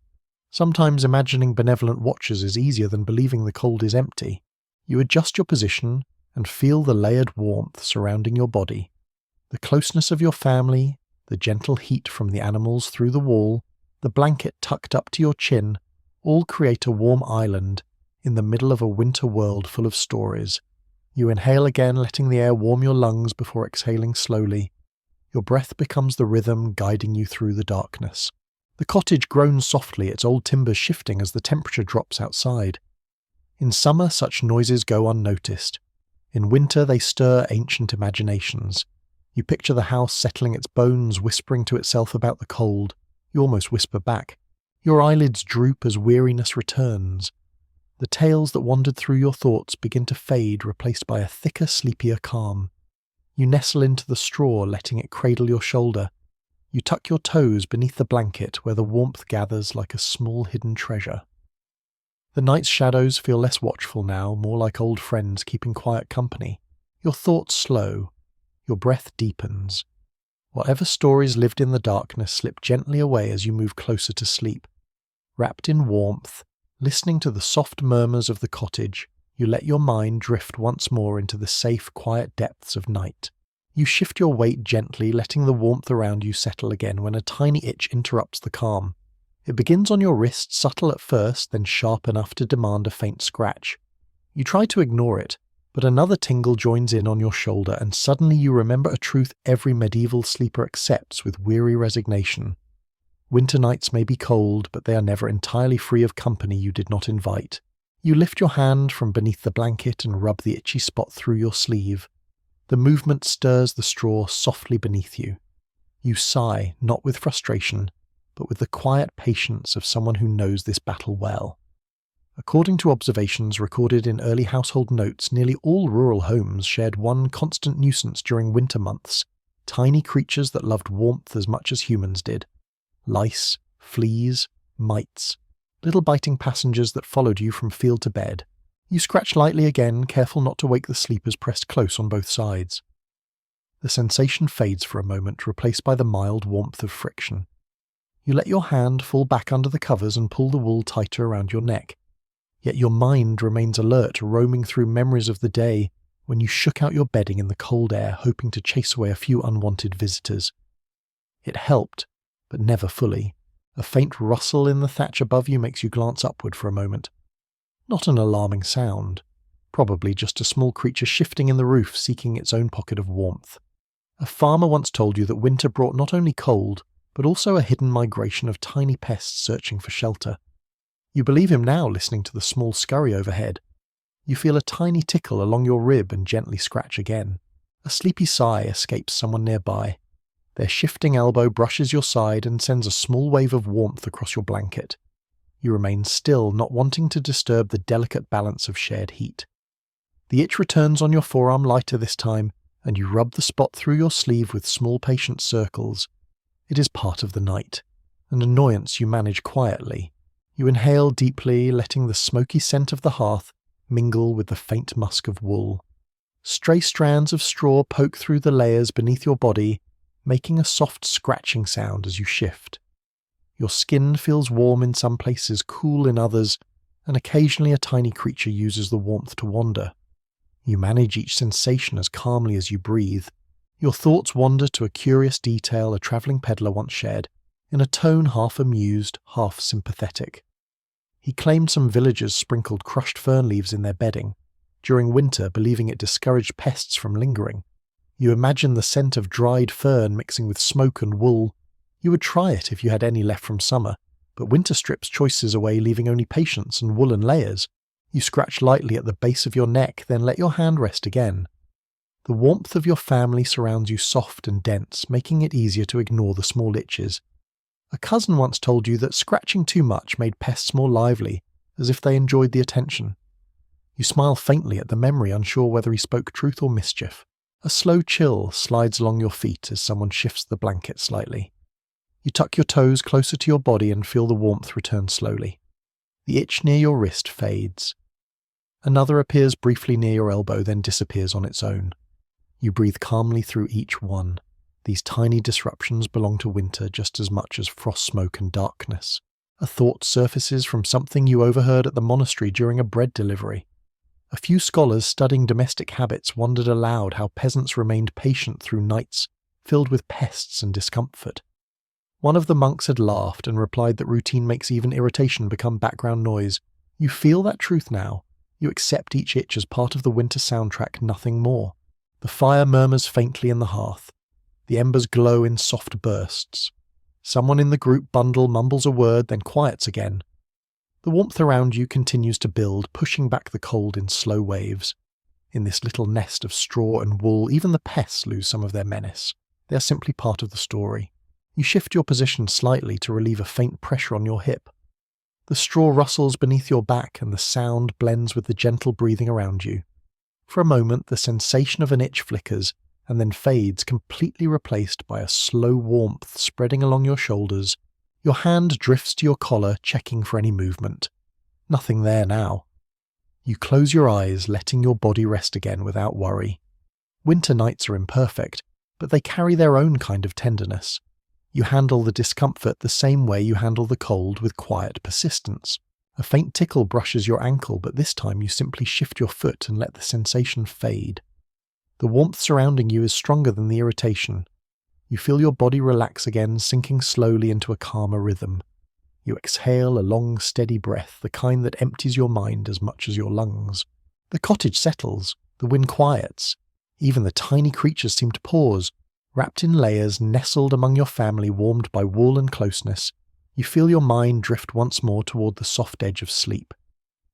Sometimes imagining benevolent watchers is easier than believing the cold is empty. You adjust your position and feel the layered warmth surrounding your body. The closeness of your family, the gentle heat from the animals through the wall, the blanket tucked up to your chin, all create a warm island in the middle of a winter world full of stories. You inhale again, letting the air warm your lungs before exhaling slowly. Your breath becomes the rhythm guiding you through the darkness. The cottage groans softly, its old timbers shifting as the temperature drops outside. In summer, such noises go unnoticed. In winter, they stir ancient imaginations. You picture the house settling its bones, whispering to itself about the cold. You almost whisper back. Your eyelids droop as weariness returns. The tales that wandered through your thoughts begin to fade, replaced by a thicker, sleepier calm. You nestle into the straw, letting it cradle your shoulder. You tuck your toes beneath the blanket where the warmth gathers like a small hidden treasure. The night's shadows feel less watchful now, more like old friends keeping quiet company. Your thoughts slow. Your breath deepens. Whatever stories lived in the darkness slip gently away as you move closer to sleep. Wrapped in warmth, listening to the soft murmurs of the cottage, you let your mind drift once more into the safe, quiet depths of night. You shift your weight gently, letting the warmth around you settle again when a tiny itch interrupts the calm. It begins on your wrist, subtle at first, then sharp enough to demand a faint scratch. You try to ignore it, but another tingle joins in on your shoulder, and suddenly you remember a truth every medieval sleeper accepts with weary resignation. Winter nights may be cold, but they are never entirely free of company you did not invite. You lift your hand from beneath the blanket and rub the itchy spot through your sleeve. The movement stirs the straw softly beneath you. You sigh, not with frustration, but with the quiet patience of someone who knows this battle well. According to observations recorded in early household notes, nearly all rural homes shared one constant nuisance during winter months: tiny creatures that loved warmth as much as humans did. Lice, fleas, mites, little biting passengers that followed you from field to bed. You scratch lightly again, careful not to wake the sleepers pressed close on both sides. The sensation fades for a moment, replaced by the mild warmth of friction. You let your hand fall back under the covers and pull the wool tighter around your neck. Yet your mind remains alert, roaming through memories of the day when you shook out your bedding in the cold air, hoping to chase away a few unwanted visitors. It helped, but never fully. A faint rustle in the thatch above you makes you glance upward for a moment. Not an alarming sound. Probably just a small creature shifting in the roof, seeking its own pocket of warmth. A farmer once told you that winter brought not only cold, but also a hidden migration of tiny pests searching for shelter. You believe him now, listening to the small scurry overhead. You feel a tiny tickle along your rib and gently scratch again. A sleepy sigh escapes someone nearby. Their shifting elbow brushes your side and sends a small wave of warmth across your blanket. You remain still, not wanting to disturb the delicate balance of shared heat. The itch returns on your forearm lighter this time, and you rub the spot through your sleeve with small patient circles. It is part of the night, an annoyance you manage quietly. You inhale deeply, letting the smoky scent of the hearth mingle with the faint musk of wool. Stray strands of straw poke through the layers beneath your body, making a soft scratching sound as you shift. Your skin feels warm in some places, cool in others, and occasionally a tiny creature uses the warmth to wander. You manage each sensation as calmly as you breathe. Your thoughts wander to a curious detail a travelling peddler once shared, in a tone half amused, half sympathetic. He claimed some villagers sprinkled crushed fern leaves in their bedding, during winter, believing it discouraged pests from lingering. You imagine the scent of dried fern mixing with smoke and wool. You would try it if you had any left from summer, but winter strips choices away, leaving only patience and woolen layers. You scratch lightly at the base of your neck, then let your hand rest again. The warmth of your family surrounds you soft and dense, making it easier to ignore the small itches. A cousin once told you that scratching too much made pests more lively, as if they enjoyed the attention. You smile faintly at the memory, unsure whether he spoke truth or mischief. A slow chill slides along your feet as someone shifts the blanket slightly. You tuck your toes closer to your body and feel the warmth return slowly. The itch near your wrist fades. Another appears briefly near your elbow, then disappears on its own. You breathe calmly through each one. These tiny disruptions belong to winter just as much as frost smoke and darkness. A thought surfaces from something you overheard at the monastery during a bread delivery. A few scholars studying domestic habits wondered aloud how peasants remained patient through nights filled with pests and discomfort. One of the monks had laughed and replied that routine makes even irritation become background noise. You feel that truth now. You accept each itch as part of the winter soundtrack, nothing more. The fire murmurs faintly in the hearth. The embers glow in soft bursts. Someone in the group bundle mumbles a word, then quiets again. The warmth around you continues to build, pushing back the cold in slow waves. In this little nest of straw and wool, even the pests lose some of their menace. They are simply part of the story. You shift your position slightly to relieve a faint pressure on your hip. The straw rustles beneath your back and the sound blends with the gentle breathing around you. For a moment, the sensation of an itch flickers and then fades, completely replaced by a slow warmth spreading along your shoulders. Your hand drifts to your collar, checking for any movement. Nothing there now. You close your eyes, letting your body rest again without worry. Winter nights are imperfect, but they carry their own kind of tenderness. You handle the discomfort the same way you handle the cold, with quiet persistence. A faint tickle brushes your ankle, but this time you simply shift your foot and let the sensation fade. The warmth surrounding you is stronger than the irritation. You feel your body relax again, sinking slowly into a calmer rhythm. You exhale a long, steady breath, the kind that empties your mind as much as your lungs. The cottage settles, the wind quiets. Even the tiny creatures seem to pause. Wrapped in layers, nestled among your family, warmed by wool and closeness, you feel your mind drift once more toward the soft edge of sleep.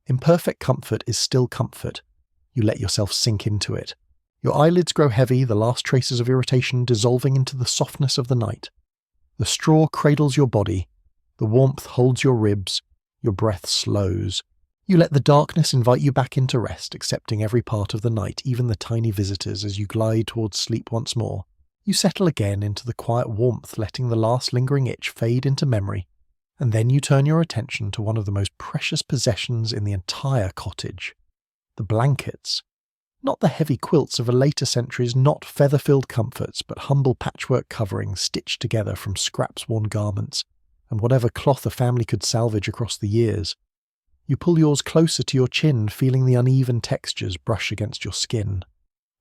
Imperfect comfort is still comfort. You let yourself sink into it. Your eyelids grow heavy, the last traces of irritation dissolving into the softness of the night. The straw cradles your body. The warmth holds your ribs. Your breath slows. You let the darkness invite you back into rest, accepting every part of the night, even the tiny visitors, as you glide towards sleep once more. You settle again into the quiet warmth, letting the last lingering itch fade into memory, and then you turn your attention to one of the most precious possessions in the entire cottage. The blankets. Not the heavy quilts of a later centuries, not feather-filled comforts, but humble patchwork coverings stitched together from scraps-worn garments, and whatever cloth a family could salvage across the years. You pull yours closer to your chin, feeling the uneven textures brush against your skin.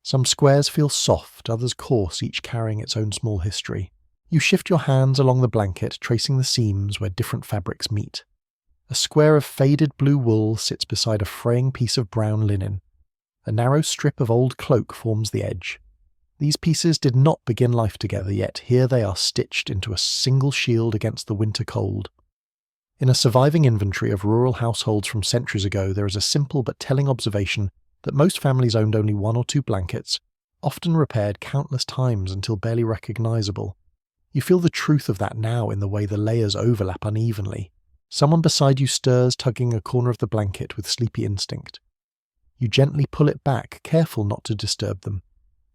Some squares feel soft, others coarse, each carrying its own small history. You shift your hands along the blanket, tracing the seams where different fabrics meet. A square of faded blue wool sits beside a fraying piece of brown linen. A narrow strip of old cloak forms the edge. These pieces did not begin life together, yet here they are stitched into a single shield against the winter cold. In a surviving inventory of rural households from centuries ago, there is a simple but telling observation that most families owned only one or two blankets, often repaired countless times until barely recognizable. You feel the truth of that now in the way the layers overlap unevenly. Someone beside you stirs, tugging a corner of the blanket with sleepy instinct. You gently pull it back, careful not to disturb them.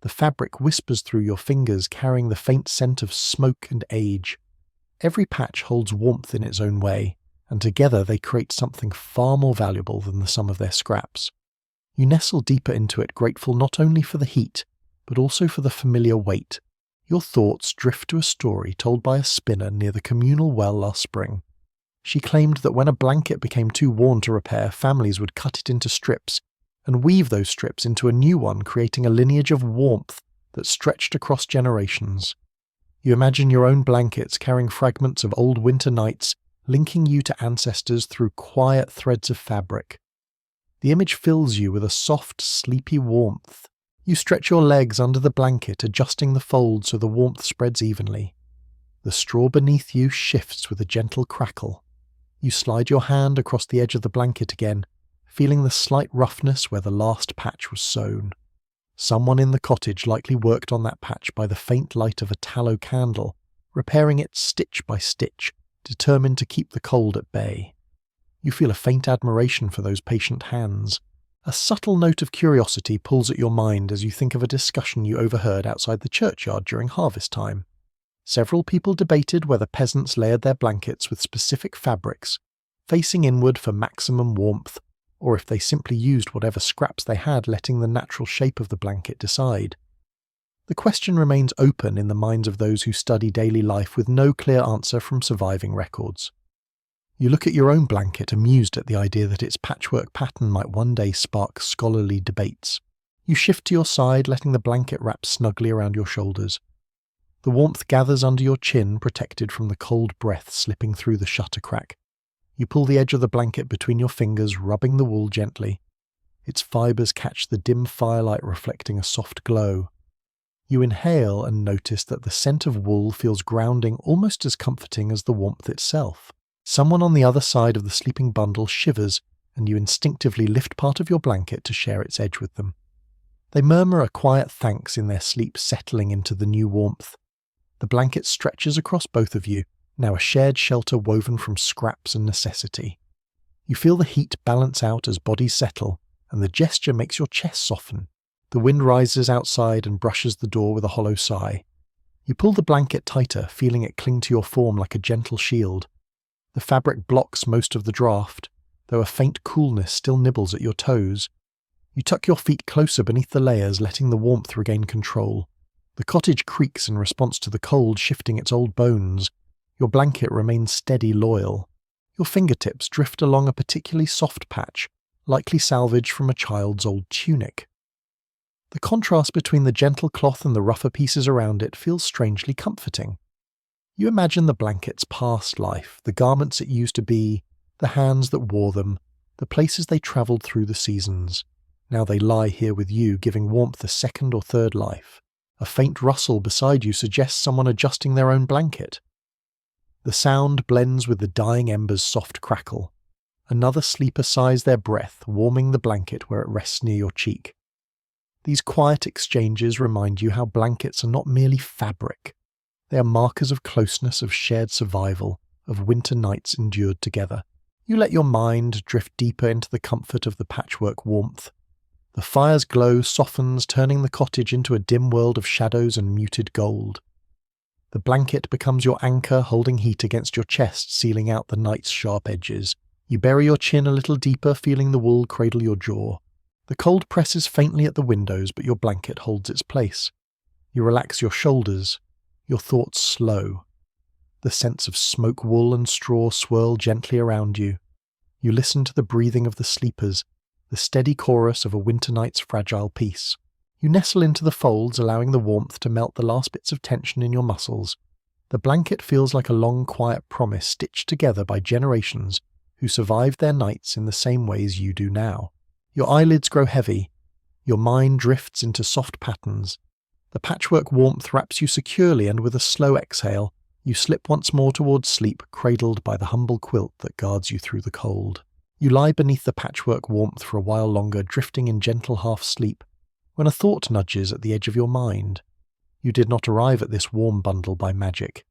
The fabric whispers through your fingers, carrying the faint scent of smoke and age. Every patch holds warmth in its own way, and together they create something far more valuable than the sum of their scraps. You nestle deeper into it, grateful not only for the heat, but also for the familiar weight. Your thoughts drift to a story told by a spinner near the communal well last spring. She claimed that when a blanket became too worn to repair, families would cut it into strips and weave those strips into a new one, creating a lineage of warmth that stretched across generations. You imagine your own blankets carrying fragments of old winter nights, linking you to ancestors through quiet threads of fabric. The image fills you with a soft, sleepy warmth. You stretch your legs under the blanket, adjusting the folds so the warmth spreads evenly. The straw beneath you shifts with a gentle crackle. You slide your hand across the edge of the blanket again, feeling the slight roughness where the last patch was sewn. Someone in the cottage likely worked on that patch by the faint light of a tallow candle, repairing it stitch by stitch, determined to keep the cold at bay. You feel a faint admiration for those patient hands. A subtle note of curiosity pulls at your mind as you think of a discussion you overheard outside the churchyard during harvest time. Several people debated whether peasants layered their blankets with specific fabrics, facing inward for maximum warmth, or if they simply used whatever scraps they had, letting the natural shape of the blanket decide. The question remains open in the minds of those who study daily life, with no clear answer from surviving records. You look at your own blanket, amused at the idea that its patchwork pattern might one day spark scholarly debates. You shift to your side, letting the blanket wrap snugly around your shoulders. The warmth gathers under your chin, protected from the cold breath slipping through the shutter crack. You pull the edge of the blanket between your fingers, rubbing the wool gently. Its fibers catch the dim firelight, reflecting a soft glow. You inhale and notice that the scent of wool feels grounding, almost as comforting as the warmth itself. Someone on the other side of the sleeping bundle shivers, and you instinctively lift part of your blanket to share its edge with them. They murmur a quiet thanks in their sleep, settling into the new warmth. The blanket stretches across both of you, now a shared shelter woven from scraps and necessity. You feel the heat balance out as bodies settle, and the gesture makes your chest soften. The wind rises outside and brushes the door with a hollow sigh. You pull the blanket tighter, feeling it cling to your form like a gentle shield. The fabric blocks most of the draft, though a faint coolness still nibbles at your toes. You tuck your feet closer beneath the layers, letting the warmth regain control. The cottage creaks in response to the cold, shifting its old bones. Your blanket remains steady, loyal. Your fingertips drift along a particularly soft patch, likely salvage from a child's old tunic. The contrast between the gentle cloth and the rougher pieces around it feels strangely comforting. You imagine the blanket's past life, the garments it used to be, the hands that wore them, the places they travelled through the seasons. Now they lie here with you, giving warmth a second or third life. A faint rustle beside you suggests someone adjusting their own blanket. The sound blends with the dying ember's soft crackle. Another sleeper sighs their breath, warming the blanket where it rests near your cheek. These quiet exchanges remind you how blankets are not merely fabric. They are markers of closeness, of shared survival, of winter nights endured together. You let your mind drift deeper into the comfort of the patchwork warmth. The fire's glow softens, turning the cottage into a dim world of shadows and muted gold. The blanket becomes your anchor, holding heat against your chest, sealing out the night's sharp edges. You bury your chin a little deeper, feeling the wool cradle your jaw. The cold presses faintly at the windows, but your blanket holds its place. You relax your shoulders, your thoughts slow. The scents of smoke, wool and straw swirl gently around you. You listen to the breathing of the sleepers, the steady chorus of a winter night's fragile peace. You nestle into the folds, allowing the warmth to melt the last bits of tension in your muscles. The blanket feels like a long, quiet promise stitched together by generations who survived their nights in the same ways you do now. Your eyelids grow heavy. Your mind drifts into soft patterns. The patchwork warmth wraps you securely, and with a slow exhale, you slip once more towards sleep, cradled by the humble quilt that guards you through the cold. You lie beneath the patchwork warmth for a while longer, drifting in gentle half-sleep, when a thought nudges at the edge of your mind. You did not arrive at this warm bundle by magic.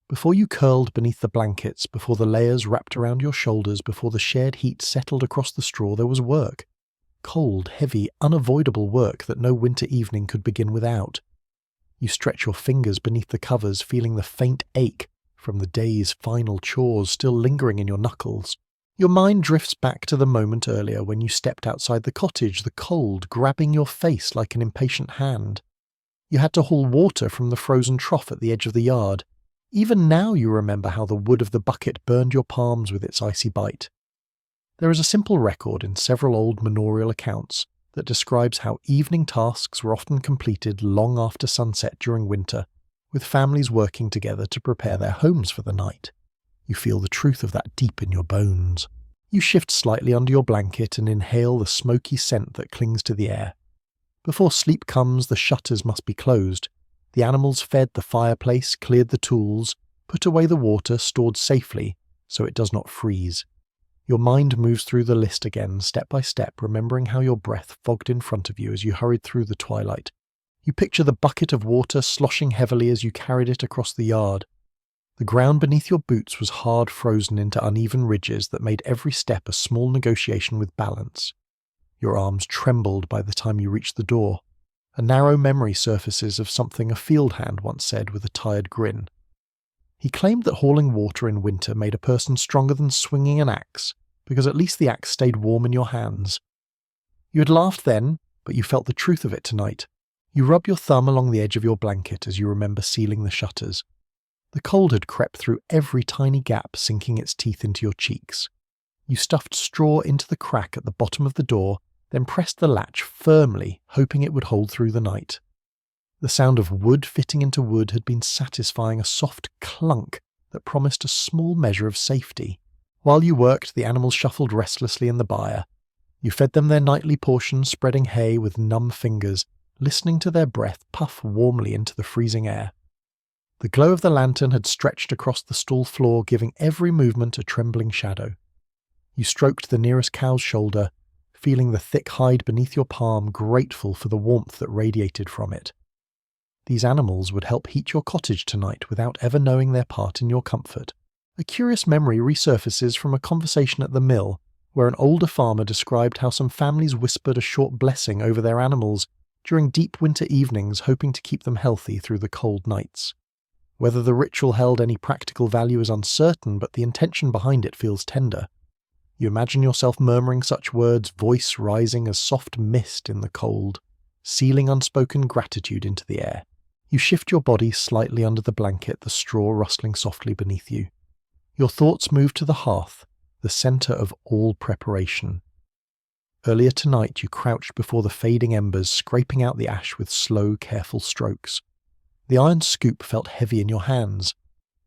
Before you curled beneath the blankets, before the layers wrapped around your shoulders, before the shared heat settled across the straw, there was work. Cold, heavy, unavoidable work that no winter evening could begin without. You stretch your fingers beneath the covers, feeling the faint ache from the day's final chores still lingering in your knuckles. Your mind drifts back to the moment earlier when you stepped outside the cottage, the cold grabbing your face like an impatient hand. You had to haul water from the frozen trough at the edge of the yard. Even now you remember how the wood of the bucket burned your palms with its icy bite. There is a simple record in several old manorial accounts that describes how evening tasks were often completed long after sunset during winter, with families working together to prepare their homes for the night. You feel the truth of that deep in your bones. You shift slightly under your blanket and inhale the smoky scent that clings to the air. Before sleep comes, the shutters must be closed. The animals fed the fireplace, cleared the tools, put away the water stored safely so it does not freeze. Your mind moves through the list again, step by step, remembering how your breath fogged in front of you as you hurried through the twilight. You picture the bucket of water sloshing heavily as you carried it across the yard. The ground beneath your boots was hard, frozen into uneven ridges that made every step a small negotiation with balance. Your arms trembled by the time you reached the door. A narrow memory surfaces of something a field hand once said with a tired grin. He claimed that hauling water in winter made a person stronger than swinging an axe, because at least the axe stayed warm in your hands. You had laughed then, but you felt the truth of it tonight. You rub your thumb along the edge of your blanket as you remember sealing the shutters. The cold had crept through every tiny gap, sinking its teeth into your cheeks. You stuffed straw into the crack at the bottom of the door, then pressed the latch firmly, hoping it would hold through the night. The sound of wood fitting into wood had been satisfying, a soft clunk that promised a small measure of safety. While you worked, the animals shuffled restlessly in the byre. You fed them their nightly portion, spreading hay with numb fingers, listening to their breath puff warmly into the freezing air. The glow of the lantern had stretched across the stall floor, giving every movement a trembling shadow. You stroked the nearest cow's shoulder, feeling the thick hide beneath your palm, grateful for the warmth that radiated from it. These animals would help heat your cottage tonight without ever knowing their part in your comfort. A curious memory resurfaces from a conversation at the mill, where an older farmer described how some families whispered a short blessing over their animals during deep winter evenings, hoping to keep them healthy through the cold nights. Whether the ritual held any practical value is uncertain, but the intention behind it feels tender. You imagine yourself murmuring such words, voice rising as soft mist in the cold, sealing unspoken gratitude into the air. You shift your body slightly under the blanket, the straw rustling softly beneath you. Your thoughts move to the hearth, the centre of all preparation. Earlier tonight you crouched before the fading embers, scraping out the ash with slow, careful strokes. The iron scoop felt heavy in your hands.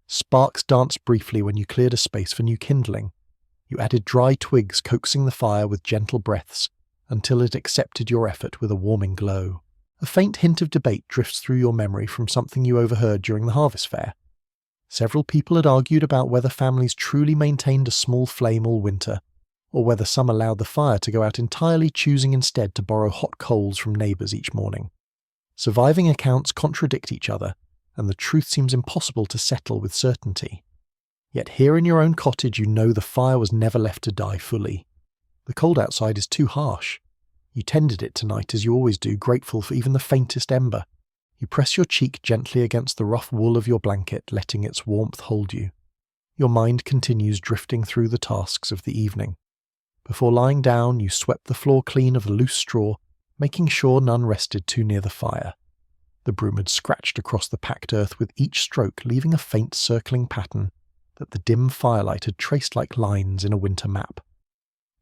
Sparks danced briefly when you cleared a space for new kindling. You added dry twigs, coaxing the fire with gentle breaths, until it accepted your effort with a warming glow. A faint hint of debate drifts through your memory from something you overheard during the harvest fair. Several people had argued about whether families truly maintained a small flame all winter, or whether some allowed the fire to go out entirely, choosing instead to borrow hot coals from neighbours each morning. Surviving accounts contradict each other, and the truth seems impossible to settle with certainty. Yet here in your own cottage you know the fire was never left to die fully. The cold outside is too harsh. You tended it tonight as you always do, grateful for even the faintest ember. You press your cheek gently against the rough wool of your blanket, letting its warmth hold you. Your mind continues drifting through the tasks of the evening. Before lying down, you swept the floor clean of the loose straw, making sure none rested too near the fire. The broom had scratched across the packed earth with each stroke, leaving a faint circling pattern that the dim firelight had traced like lines in a winter map.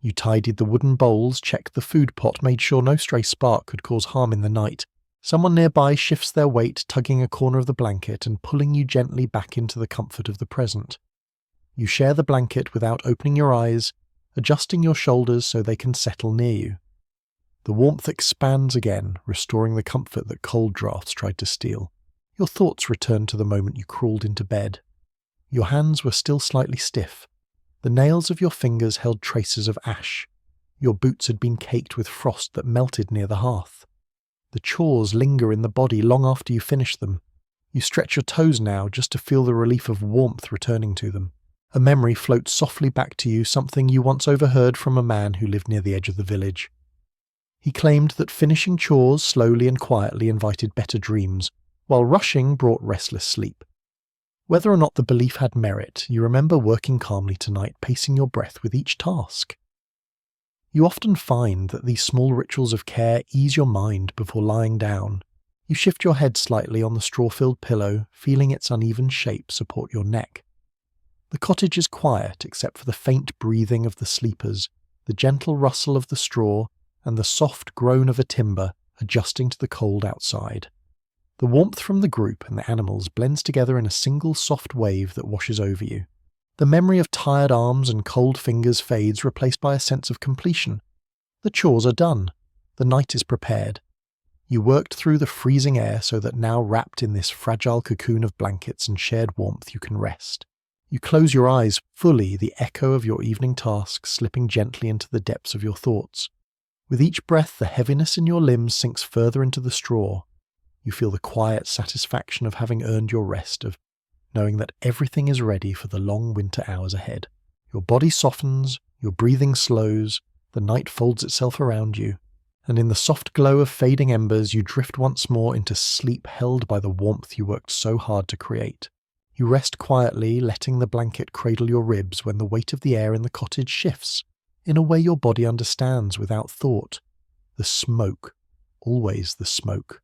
You tidied the wooden bowls, checked the food pot, made sure no stray spark could cause harm in the night. Someone nearby shifts their weight, tugging a corner of the blanket and pulling you gently back into the comfort of the present. You share the blanket without opening your eyes, adjusting your shoulders so they can settle near you. The warmth expands again, restoring the comfort that cold draughts tried to steal. Your thoughts return to the moment you crawled into bed. Your hands were still slightly stiff. The nails of your fingers held traces of ash. Your boots had been caked with frost that melted near the hearth. The chores linger in the body long after you finish them. You stretch your toes now just to feel the relief of warmth returning to them. A memory floats softly back to you, something you once overheard from a man who lived near the edge of the village. He claimed that finishing chores slowly and quietly invited better dreams, while rushing brought restless sleep. Whether or not the belief had merit, you remember working calmly tonight, pacing your breath with each task. You often find that these small rituals of care ease your mind before lying down. You shift your head slightly on the straw-filled pillow, feeling its uneven shape support your neck. The cottage is quiet except for the faint breathing of the sleepers, the gentle rustle of the straw, and the soft groan of a timber adjusting to the cold outside. The warmth from the group and the animals blends together in a single soft wave that washes over you. The memory of tired arms and cold fingers fades, replaced by a sense of completion. The chores are done. The night is prepared. You worked through the freezing air so that now, wrapped in this fragile cocoon of blankets and shared warmth, you can rest. You close your eyes fully, the echo of your evening tasks slipping gently into the depths of your thoughts. With each breath, the heaviness in your limbs sinks further into the straw. You feel the quiet satisfaction of having earned your rest, of knowing that everything is ready for the long winter hours ahead. Your body softens, your breathing slows, the night folds itself around you, and in the soft glow of fading embers you drift once more into sleep, held by the warmth you worked so hard to create. You rest quietly, letting the blanket cradle your ribs when the weight of the air in the cottage shifts, in a way your body understands without thought. The smoke, always the smoke.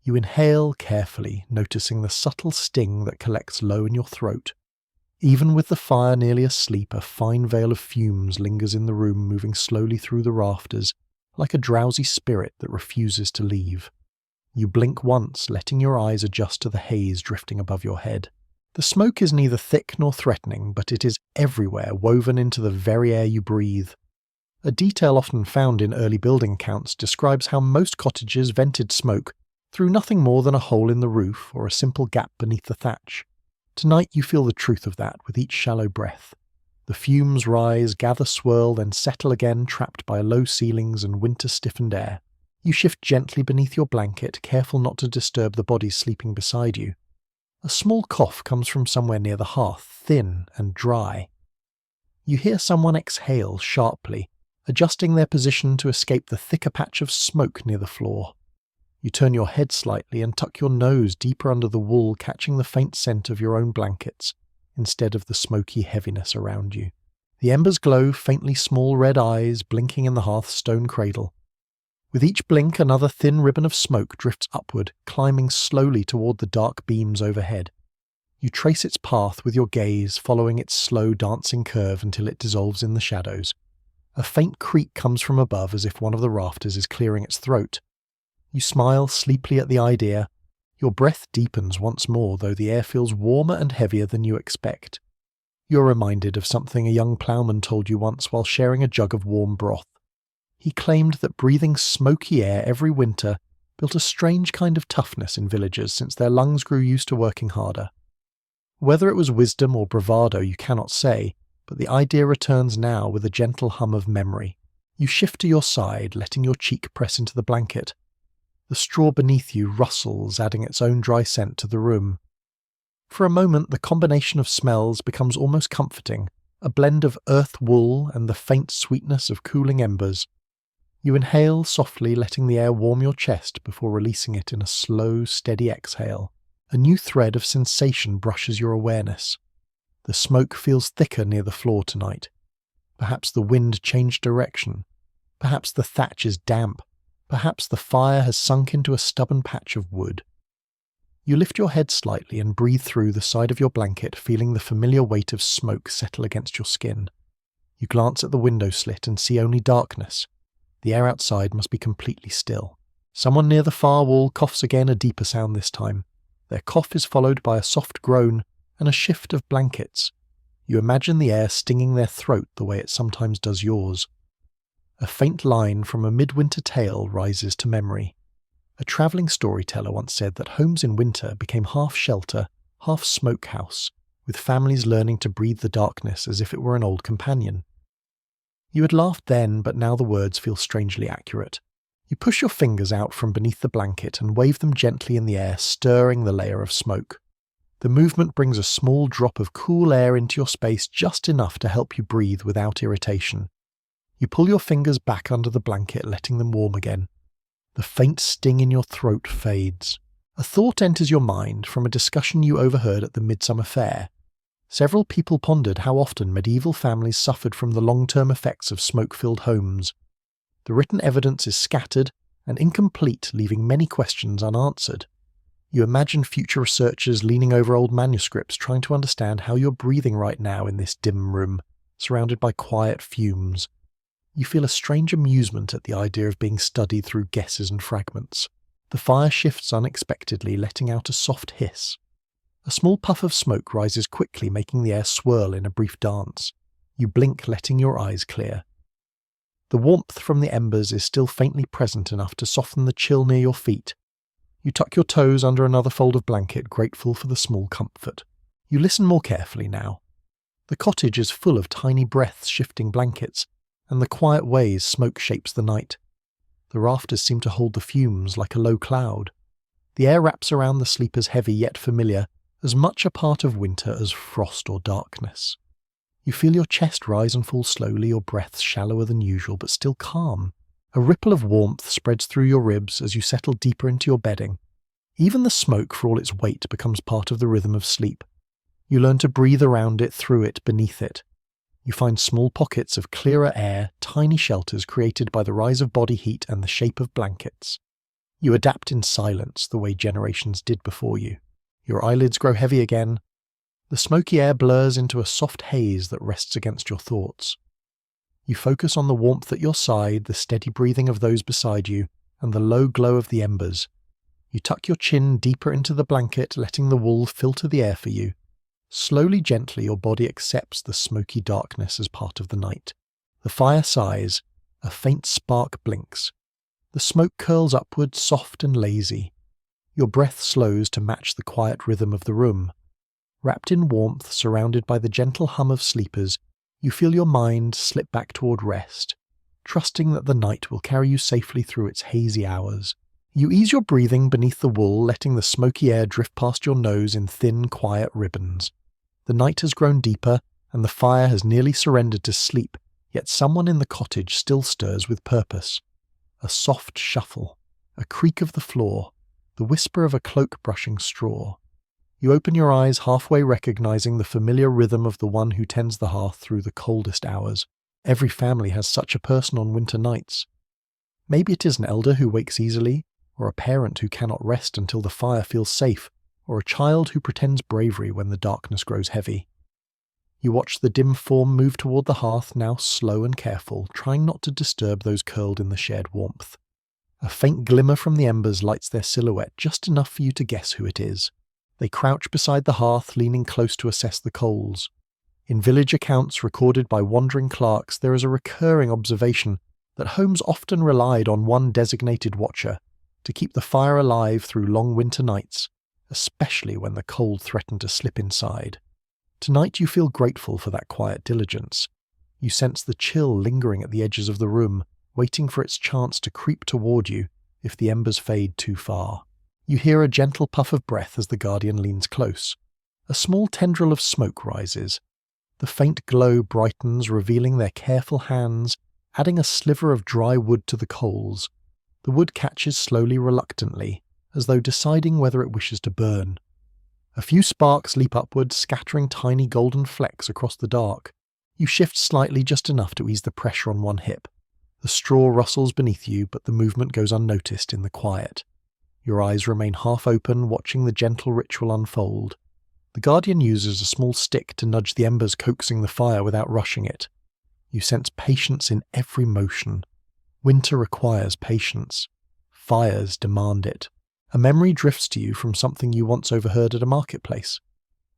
You inhale carefully, noticing the subtle sting that collects low in your throat. Even with the fire nearly asleep, a fine veil of fumes lingers in the room, moving slowly through the rafters, like a drowsy spirit that refuses to leave. You blink once, letting your eyes adjust to the haze drifting above your head. The smoke is neither thick nor threatening, but it is everywhere, woven into the very air you breathe. A detail often found in early building accounts describes how most cottages vented smoke through nothing more than a hole in the roof or a simple gap beneath the thatch. Tonight you feel the truth of that with each shallow breath. The fumes rise, gather, swirl, then settle again, trapped by low ceilings and winter-stiffened air. You shift gently beneath your blanket, careful not to disturb the bodies sleeping beside you. A small cough comes from somewhere near the hearth, thin and dry. You hear someone exhale sharply, adjusting their position to escape the thicker patch of smoke near the floor. You turn your head slightly and tuck your nose deeper under the wool, catching the faint scent of your own blankets, instead of the smoky heaviness around you. The embers glow, faintly small red eyes blinking in the hearth's stone cradle. With each blink, another thin ribbon of smoke drifts upward, climbing slowly toward the dark beams overhead. You trace its path with your gaze, following its slow dancing curve until it dissolves in the shadows. A faint creak comes from above as if one of the rafters is clearing its throat. You smile sleepily at the idea. Your breath deepens once more, though the air feels warmer and heavier than you expect. You're reminded of something a young ploughman told you once while sharing a jug of warm broth. He claimed that breathing smoky air every winter built a strange kind of toughness in villagers since their lungs grew used to working harder. Whether it was wisdom or bravado you cannot say, but the idea returns now with a gentle hum of memory. You shift to your side, letting your cheek press into the blanket. The straw beneath you rustles, adding its own dry scent to the room. For a moment, the combination of smells becomes almost comforting, a blend of earth wool and the faint sweetness of cooling embers. You inhale softly, letting the air warm your chest before releasing it in a slow, steady exhale. A new thread of sensation brushes your awareness. The smoke feels thicker near the floor tonight. Perhaps the wind changed direction. Perhaps the thatch is damp. Perhaps the fire has sunk into a stubborn patch of wood. You lift your head slightly and breathe through the side of your blanket, feeling the familiar weight of smoke settle against your skin. You glance at the window slit and see only darkness. The air outside must be completely still. Someone near the far wall coughs again, a deeper sound this time. Their cough is followed by a soft groan and a shift of blankets. You imagine the air stinging their throat the way it sometimes does yours. A faint line from a midwinter tale rises to memory. A travelling storyteller once said that homes in winter became half shelter, half smokehouse, with families learning to breathe the darkness as if it were an old companion. You had laughed then, but now the words feel strangely accurate. You push your fingers out from beneath the blanket and wave them gently in the air, stirring the layer of smoke. The movement brings a small drop of cool air into your space, just enough to help you breathe without irritation. You pull your fingers back under the blanket, letting them warm again. The faint sting in your throat fades. A thought enters your mind from a discussion you overheard at the midsummer fair. Several people pondered how often medieval families suffered from the long-term effects of smoke-filled homes. The written evidence is scattered and incomplete, leaving many questions unanswered. You imagine future researchers leaning over old manuscripts, trying to understand how you're breathing right now in this dim room, surrounded by quiet fumes. You feel a strange amusement at the idea of being studied through guesses and fragments. The fire shifts unexpectedly, letting out a soft hiss. A small puff of smoke rises quickly, making the air swirl in a brief dance. You blink, letting your eyes clear. The warmth from the embers is still faintly present enough to soften the chill near your feet. You tuck your toes under another fold of blanket, grateful for the small comfort. You listen more carefully now. The cottage is full of tiny breaths shifting blankets, and the quiet ways smoke shapes the night. The rafters seem to hold the fumes like a low cloud. The air wraps around the sleepers heavy yet familiar, as much a part of winter as frost or darkness. You feel your chest rise and fall slowly, your breaths shallower than usual but still calm. A ripple of warmth spreads through your ribs as you settle deeper into your bedding. Even the smoke, for all its weight, becomes part of the rhythm of sleep. You learn to breathe around it, through it, beneath it. You find small pockets of clearer air, tiny shelters created by the rise of body heat and the shape of blankets. You adapt in silence, the way generations did before you. Your eyelids grow heavy again. The smoky air blurs into a soft haze that rests against your thoughts. You focus on the warmth at your side, the steady breathing of those beside you, and the low glow of the embers. You tuck your chin deeper into the blanket, letting the wool filter the air for you. Slowly, gently, your body accepts the smoky darkness as part of the night. The fire sighs, A faint spark blinks. The smoke curls upward, soft and lazy. Your breath slows to match the quiet rhythm of the room. Wrapped in warmth, surrounded by the gentle hum of sleepers, you feel your mind slip back toward rest, trusting that the night will carry you safely through its hazy hours. You ease your breathing beneath the wool, letting the smoky air drift past your nose in thin, quiet ribbons. The night has grown deeper, and the fire has nearly surrendered to sleep, yet someone in the cottage still stirs with purpose. A soft shuffle, a creak of the floor, the whisper of a cloak brushing straw. You open your eyes, halfway recognizing the familiar rhythm of the one who tends the hearth through the coldest hours. Every family has such a person on winter nights. Maybe it is an elder who wakes easily, or a parent who cannot rest until the fire feels safe, or a child who pretends bravery when the darkness grows heavy. You watch the dim form move toward the hearth, now slow and careful, trying not to disturb those curled in the shared warmth. A faint glimmer from the embers lights their silhouette, just enough for you to guess who it is. They crouch beside the hearth, leaning close to assess the coals. In village accounts recorded by wandering clerks, there is a recurring observation that homes often relied on one designated watcher to keep the fire alive through long winter nights, especially when the cold threatened to slip inside. Tonight you feel grateful for that quiet diligence. You sense the chill lingering at the edges of the room, waiting for its chance to creep toward you if the embers fade too far. You hear a gentle puff of breath as the guardian leans close. A small tendril of smoke rises. The faint glow brightens, revealing their careful hands, adding a sliver of dry wood to the coals. The wood catches slowly, reluctantly, as though deciding whether it wishes to burn. A few sparks leap upward, scattering tiny golden flecks across the dark. You shift slightly, just enough to ease the pressure on one hip. The straw rustles beneath you, but the movement goes unnoticed in the quiet. Your eyes remain half open, watching the gentle ritual unfold. The guardian uses a small stick to nudge the embers, coaxing the fire without rushing it. You sense patience in every motion. Winter requires patience. Fires demand it. A memory drifts to you from something you once overheard at a marketplace.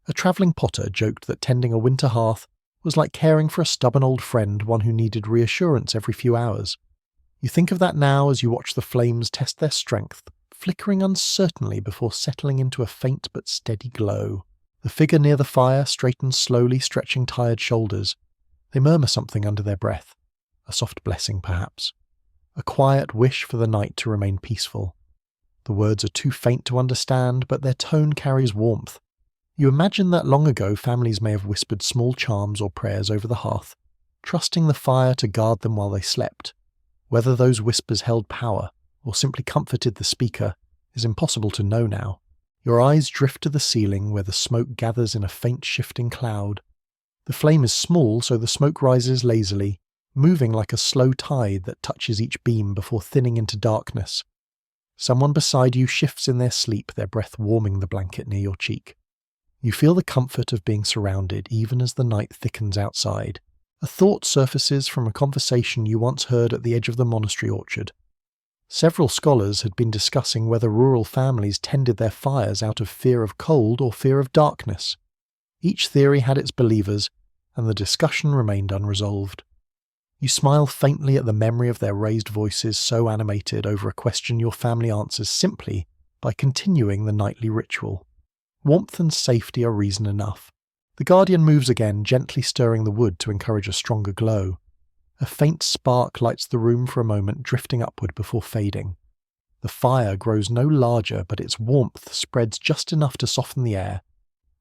A travelling potter joked that tending a winter hearth was like caring for a stubborn old friend, one who needed reassurance every few hours. You think of that now as you watch the flames test their strength, flickering uncertainly before settling into a faint but steady glow. The figure near the fire straightens slowly, stretching tired shoulders. They murmur something under their breath. A soft blessing, perhaps. A quiet wish for the night to remain peaceful. The words are too faint to understand, but their tone carries warmth. You imagine that long ago families may have whispered small charms or prayers over the hearth, trusting the fire to guard them while they slept. Whether those whispers held power, or simply comforted the speaker, is impossible to know now. Your eyes drift to the ceiling, where the smoke gathers in a faint shifting cloud. The flame is small, so the smoke rises lazily, moving like a slow tide that touches each beam before thinning into darkness. Someone beside you shifts in their sleep, their breath warming the blanket near your cheek. You feel the comfort of being surrounded, even as the night thickens outside. A thought surfaces from a conversation you once heard at the edge of the monastery orchard. Several scholars had been discussing whether rural families tended their fires out of fear of cold or fear of darkness. Each theory had its believers, and the discussion remained unresolved. You smile faintly at the memory of their raised voices, so animated over a question your family answers simply by continuing the nightly ritual. Warmth and safety are reason enough. The guardian moves again, gently stirring the wood to encourage a stronger glow. A faint spark lights the room for a moment, drifting upward before fading. The fire grows no larger, but its warmth spreads just enough to soften the air.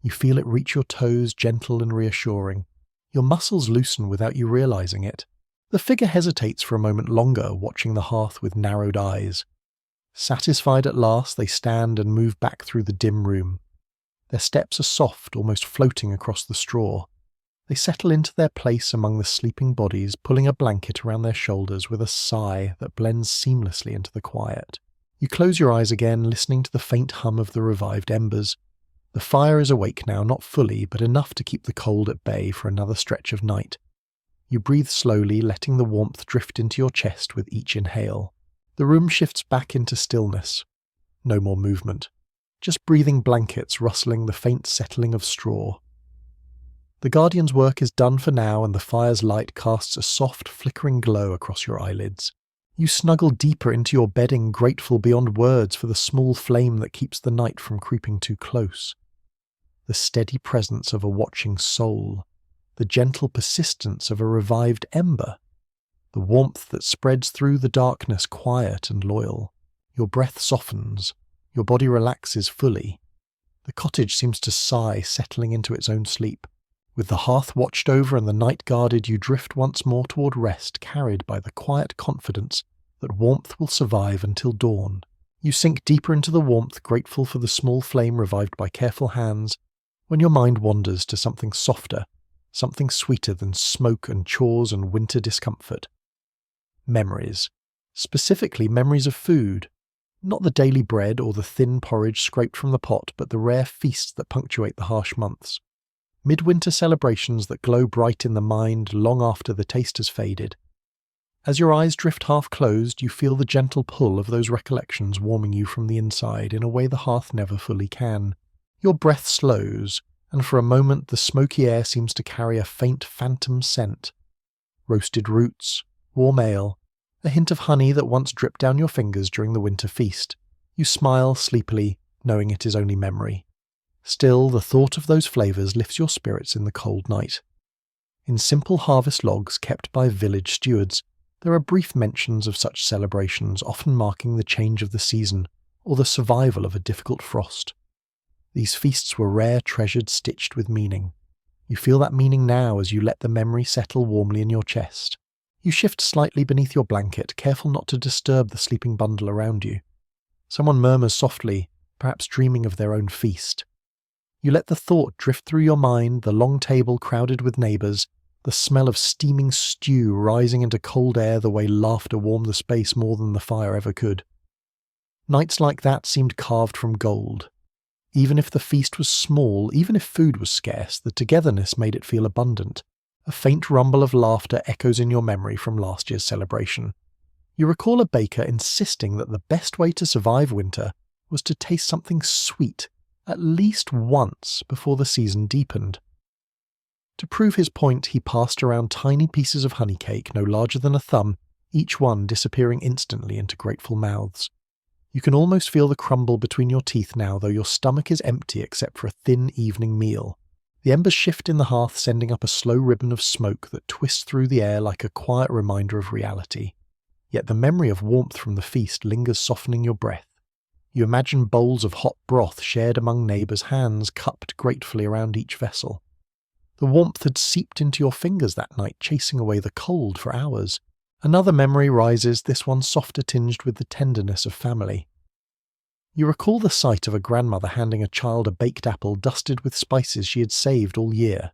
You feel it reach your toes, gentle and reassuring. Your muscles loosen without you realizing it. The figure hesitates for a moment longer, watching the hearth with narrowed eyes. Satisfied at last, they stand and move back through the dim room. Their steps are soft, almost floating across the straw. They settle into their place among the sleeping bodies, pulling a blanket around their shoulders with a sigh that blends seamlessly into the quiet. You close your eyes again, listening to the faint hum of the revived embers. The fire is awake now, not fully, but enough to keep the cold at bay for another stretch of night. You breathe slowly, letting the warmth drift into your chest with each inhale. The room shifts back into stillness. No more movement. Just breathing blankets rustling, the faint settling of straw. The Guardian's work is done for now, and the fire's light casts a soft, flickering glow across your eyelids. You snuggle deeper into your bedding, grateful beyond words for the small flame that keeps the night from creeping too close. The steady presence of a watching soul, the gentle persistence of a revived ember, the warmth that spreads through the darkness, quiet and loyal. Your breath softens, your body relaxes fully. The cottage seems to sigh, settling into its own sleep. With the hearth watched over and the night guarded, you drift once more toward rest, carried by the quiet confidence that warmth will survive until dawn. You sink deeper into the warmth, grateful for the small flame revived by careful hands, when your mind wanders to something softer, something sweeter than smoke and chores and winter discomfort. Memories. Specifically memories of food. Not the daily bread or the thin porridge scraped from the pot, but the rare feasts that punctuate the harsh months. Midwinter celebrations that glow bright in the mind long after the taste has faded. As your eyes drift half closed, you feel the gentle pull of those recollections warming you from the inside in a way the hearth never fully can. Your breath slows, and for a moment the smoky air seems to carry a faint phantom scent. Roasted roots, warm ale, a hint of honey that once dripped down your fingers during the winter feast. You smile sleepily, knowing it is only memory. Still, the thought of those flavours lifts your spirits in the cold night. In simple harvest logs kept by village stewards, there are brief mentions of such celebrations, often marking the change of the season or the survival of a difficult frost. These feasts were rare, treasured, stitched with meaning. You feel that meaning now as you let the memory settle warmly in your chest. You shift slightly beneath your blanket, careful not to disturb the sleeping bundle around you. Someone murmurs softly, perhaps dreaming of their own feast. You let the thought drift through your mind, the long table crowded with neighbours, the smell of steaming stew rising into cold air the way laughter warmed the space more than the fire ever could. Nights like that seemed carved from gold. Even if the feast was small, even if food was scarce, the togetherness made it feel abundant. A faint rumble of laughter echoes in your memory from last year's celebration. You recall a baker insisting that the best way to survive winter was to taste something sweet at least once before the season deepened. To prove his point, he passed around tiny pieces of honey cake no larger than a thumb, each one disappearing instantly into grateful mouths. You can almost feel the crumble between your teeth now, though your stomach is empty except for a thin evening meal. The embers shift in the hearth, sending up a slow ribbon of smoke that twists through the air like a quiet reminder of reality. Yet the memory of warmth from the feast lingers, softening your breath. You imagine bowls of hot broth shared among neighbours' hands, cupped gratefully around each vessel. The warmth had seeped into your fingers that night, chasing away the cold for hours. Another memory rises, this one softer, tinged with the tenderness of family. You recall the sight of a grandmother handing a child a baked apple dusted with spices she had saved all year.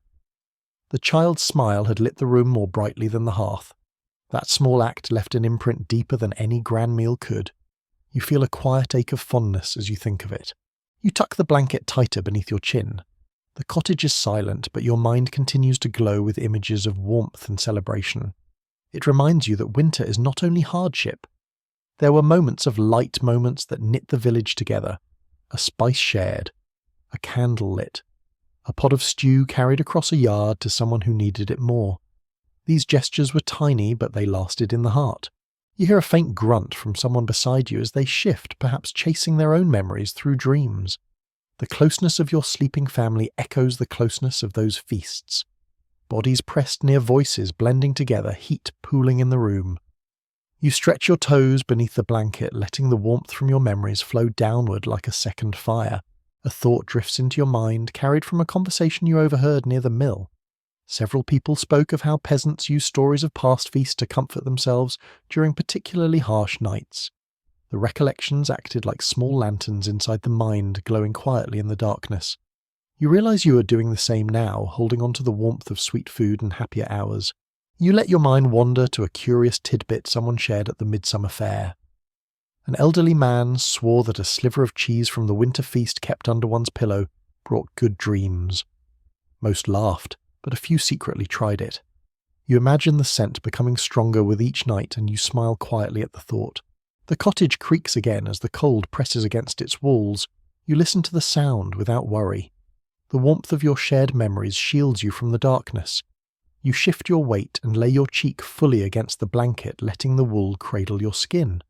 The child's smile had lit the room more brightly than the hearth. That small act left an imprint deeper than any grand meal could. You feel a quiet ache of fondness as you think of it. You tuck the blanket tighter beneath your chin. The cottage is silent, but your mind continues to glow with images of warmth and celebration. It reminds you that winter is not only hardship. There were moments of light, moments that knit the village together. A spice shared, a candle lit, a pot of stew carried across a yard to someone who needed it more. These gestures were tiny, but they lasted in the heart. You hear a faint grunt from someone beside you as they shift, perhaps chasing their own memories through dreams. The closeness of your sleeping family echoes the closeness of those feasts. Bodies pressed near voices blending together, heat pooling in the room. You stretch your toes beneath the blanket, letting the warmth from your memories flow downward like a second fire. A thought drifts into your mind, carried from a conversation you overheard near the mill. Several people spoke of how peasants used stories of past feasts to comfort themselves during particularly harsh nights. The recollections acted like small lanterns inside the mind, glowing quietly in the darkness. You realize you are doing the same now, holding on to the warmth of sweet food and happier hours. You let your mind wander to a curious tidbit someone shared at the midsummer fair. An elderly man swore that a sliver of cheese from the winter feast kept under one's pillow brought good dreams. Most laughed, but a few secretly tried it. You imagine the scent becoming stronger with each night, and you smile quietly at the thought. The cottage creaks again as the cold presses against its walls. You listen to the sound without worry. The warmth of your shared memories shields you from the darkness. You shift your weight and lay your cheek fully against the blanket, letting the wool cradle your skin.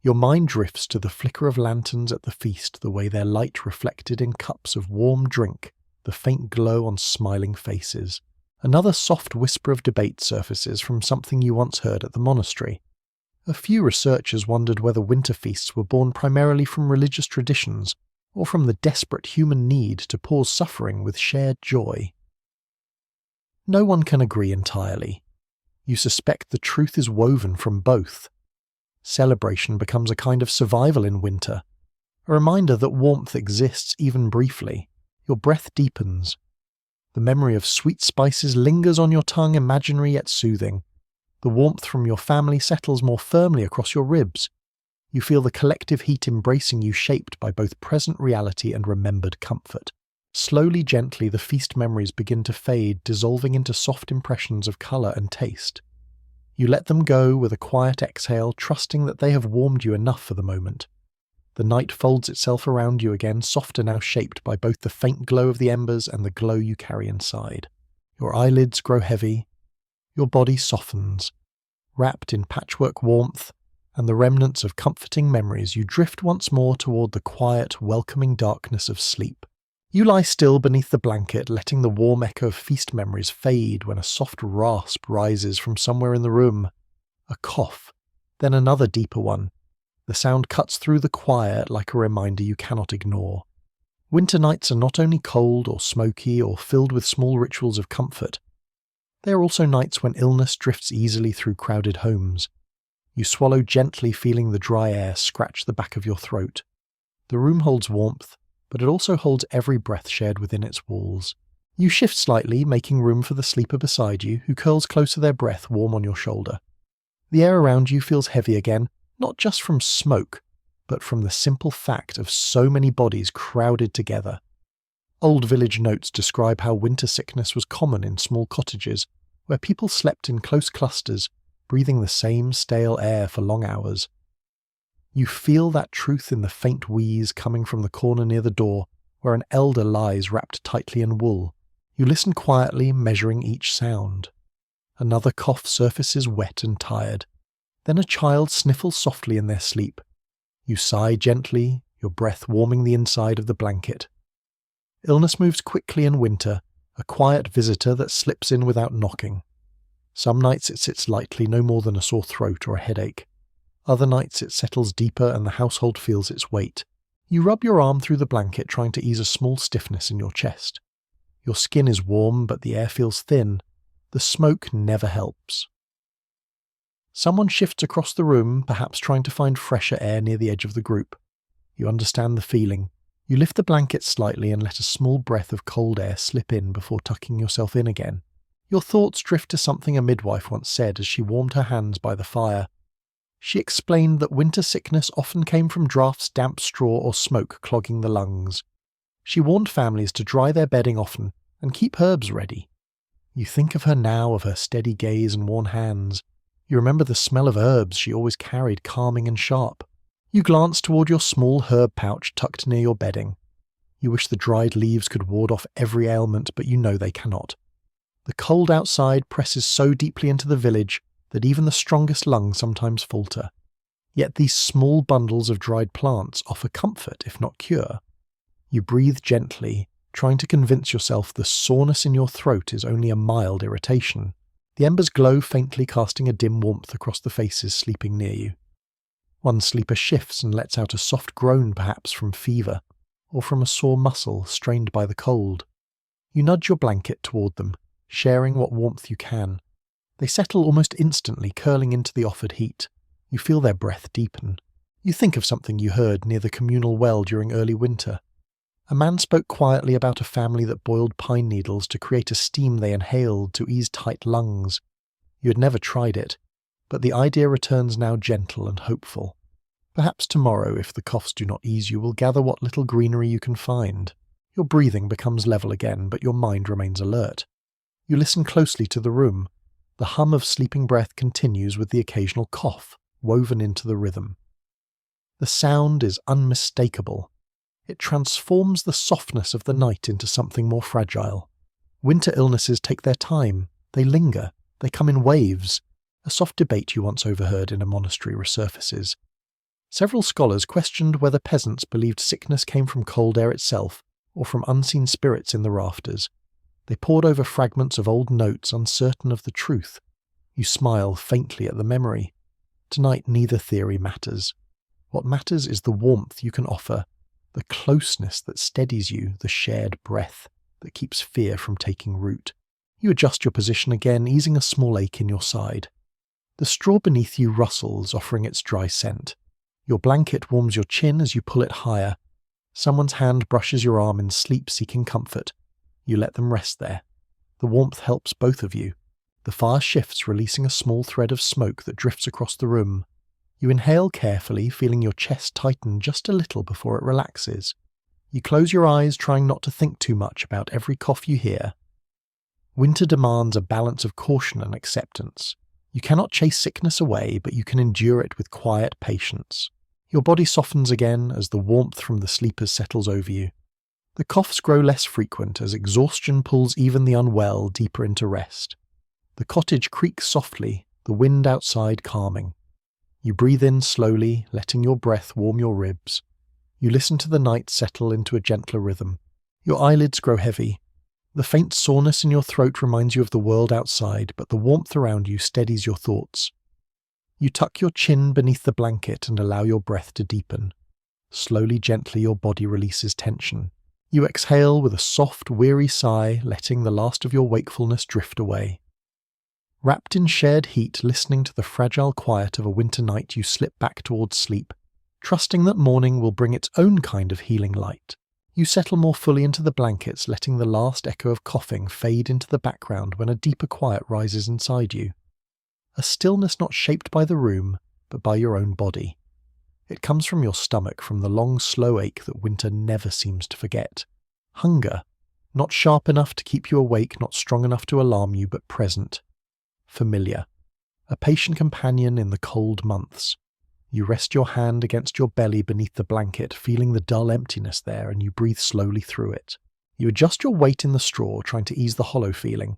Your mind drifts to the flicker of lanterns at the feast, the way their light reflected in cups of warm drink, the faint glow on smiling faces. Another soft whisper of debate surfaces from something you once heard at the monastery. A few researchers wondered whether winter feasts were born primarily from religious traditions, or from the desperate human need to pause suffering with shared joy. No one can agree entirely. You suspect the truth is woven from both. Celebration becomes a kind of survival in winter, a reminder that warmth exists even briefly. Your breath deepens. The memory of sweet spices lingers on your tongue, imaginary yet soothing. The warmth from your family settles more firmly across your ribs. You feel the collective heat embracing you, shaped by both present reality and remembered comfort. Slowly, gently, the feast memories begin to fade, dissolving into soft impressions of colour and taste. You let them go with a quiet exhale, trusting that they have warmed you enough for the moment. The night folds itself around you again, softer now, shaped by both the faint glow of the embers and the glow you carry inside. Your eyelids grow heavy. Your body softens. Wrapped in patchwork warmth and the remnants of comforting memories, you drift once more toward the quiet, welcoming darkness of sleep. You lie still beneath the blanket, letting the warm echo of feast memories fade when a soft rasp rises from somewhere in the room. A cough, then another deeper one. The sound cuts through the quiet like a reminder you cannot ignore. Winter nights are not only cold or smoky or filled with small rituals of comfort. They are also nights when illness drifts easily through crowded homes. You swallow gently, feeling the dry air scratch the back of your throat. The room holds warmth, but it also holds every breath shared within its walls. You shift slightly, making room for the sleeper beside you, who curls closer, their breath warm on your shoulder. The air around you feels heavy again, not just from smoke, but from the simple fact of so many bodies crowded together. Old village notes describe how winter sickness was common in small cottages, where people slept in close clusters, breathing the same stale air for long hours. You feel that truth in the faint wheeze coming from the corner near the door, where an elder lies wrapped tightly in wool. You listen quietly, measuring each sound. Another cough surfaces, wet and tired. Then a child sniffles softly in their sleep. You sigh gently, your breath warming the inside of the blanket. Illness moves quickly in winter, a quiet visitor that slips in without knocking. Some nights it sits lightly, no more than a sore throat or a headache. Other nights it settles deeper and the household feels its weight. You rub your arm through the blanket, trying to ease a small stiffness in your chest. Your skin is warm, but the air feels thin. The smoke never helps. Someone shifts across the room, perhaps trying to find fresher air near the edge of the group. You understand the feeling. You lift the blanket slightly and let a small breath of cold air slip in before tucking yourself in again. Your thoughts drift to something a midwife once said as she warmed her hands by the fire. She explained that winter sickness often came from drafts, damp straw, or smoke clogging the lungs. She warned families to dry their bedding often and keep herbs ready. You think of her now, of her steady gaze and worn hands. You remember the smell of herbs she always carried, calming and sharp. You glance toward your small herb pouch tucked near your bedding. You wish the dried leaves could ward off every ailment, but you know they cannot. The cold outside presses so deeply into the village that even the strongest lungs sometimes falter. Yet these small bundles of dried plants offer comfort, if not cure. You breathe gently, trying to convince yourself the soreness in your throat is only a mild irritation. The embers glow faintly, casting a dim warmth across the faces sleeping near you. One sleeper shifts and lets out a soft groan, perhaps from fever, or from a sore muscle strained by the cold. You nudge your blanket toward them, sharing what warmth you can. They settle almost instantly, curling into the offered heat. You feel their breath deepen. You think of something you heard near the communal well during early winter. A man spoke quietly about a family that boiled pine needles to create a steam they inhaled to ease tight lungs. You had never tried it, but the idea returns now, gentle and hopeful. Perhaps tomorrow, if the coughs do not ease, you will gather what little greenery you can find. Your breathing becomes level again, but your mind remains alert. You listen closely to the room. The hum of sleeping breath continues with the occasional cough, woven into the rhythm. The sound is unmistakable. It transforms the softness of the night into something more fragile. Winter illnesses take their time, they linger, they come in waves. A soft debate you once overheard in a monastery resurfaces. Several scholars questioned whether peasants believed sickness came from cold air itself or from unseen spirits in the rafters. They pored over fragments of old notes, uncertain of the truth. You smile faintly at the memory. Tonight neither theory matters. What matters is the warmth you can offer, the closeness that steadies you, the shared breath that keeps fear from taking root. You adjust your position again, easing a small ache in your side. The straw beneath you rustles, offering its dry scent. Your blanket warms your chin as you pull it higher. Someone's hand brushes your arm in sleep, seeking comfort. You let them rest there. The warmth helps both of you. The fire shifts, releasing a small thread of smoke that drifts across the room. You inhale carefully, feeling your chest tighten just a little before it relaxes. You close your eyes, trying not to think too much about every cough you hear. Winter demands a balance of caution and acceptance. You cannot chase sickness away, but you can endure it with quiet patience. Your body softens again as the warmth from the sleepers settles over you. The coughs grow less frequent as exhaustion pulls even the unwell deeper into rest. The cottage creaks softly, the wind outside calming. You breathe in slowly, letting your breath warm your ribs. You listen to the night settle into a gentler rhythm. Your eyelids grow heavy. The faint soreness in your throat reminds you of the world outside, but the warmth around you steadies your thoughts. You tuck your chin beneath the blanket and allow your breath to deepen. Slowly, gently, your body releases tension. You exhale with a soft, weary sigh, letting the last of your wakefulness drift away. Wrapped in shared heat, listening to the fragile quiet of a winter night, you slip back towards sleep, trusting that morning will bring its own kind of healing light. You settle more fully into the blankets, letting the last echo of coughing fade into the background when a deeper quiet rises inside you. A stillness not shaped by the room, but by your own body. It comes from your stomach, from the long, slow ache that winter never seems to forget. Hunger, not sharp enough to keep you awake, not strong enough to alarm you, but present. Familiar. A patient companion in the cold months. You rest your hand against your belly beneath the blanket, feeling the dull emptiness there, and you breathe slowly through it. You adjust your weight in the straw, trying to ease the hollow feeling.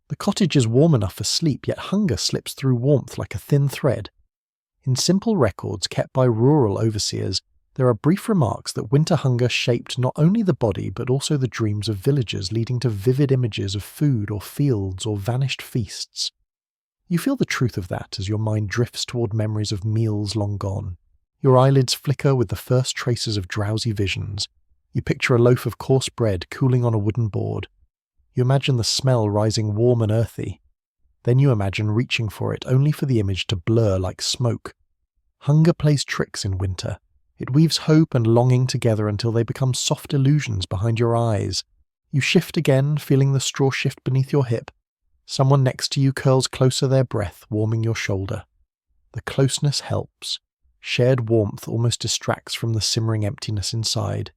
The cottage is warm enough for sleep, yet hunger slips through warmth like a thin thread. In simple records kept by rural overseers, there are brief remarks that winter hunger shaped not only the body but also the dreams of villagers, leading to vivid images of food or fields or vanished feasts. You feel the truth of that as your mind drifts toward memories of meals long gone. Your eyelids flicker with the first traces of drowsy visions. You picture a loaf of coarse bread cooling on a wooden board. You imagine the smell rising warm and earthy. Then you imagine reaching for it, only for the image to blur like smoke. Hunger plays tricks in winter. It weaves hope and longing together until they become soft illusions behind your eyes. You shift again, feeling the straw shift beneath your hip. Someone next to you curls closer, their breath warming your shoulder. The closeness helps. Shared warmth almost distracts from the simmering emptiness inside.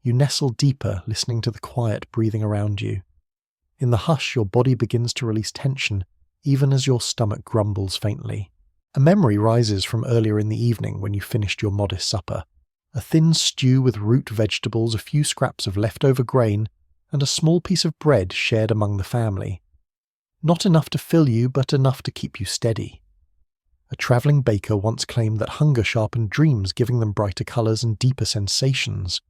You nestle deeper, listening to the quiet breathing around you. In the hush, your body begins to release tension, even as your stomach grumbles faintly. A memory rises from earlier in the evening when you finished your modest supper. A thin stew with root vegetables, a few scraps of leftover grain, and a small piece of bread shared among the family. Not enough to fill you, but enough to keep you steady. A travelling baker once claimed that hunger sharpened dreams, giving them brighter colours and deeper sensations.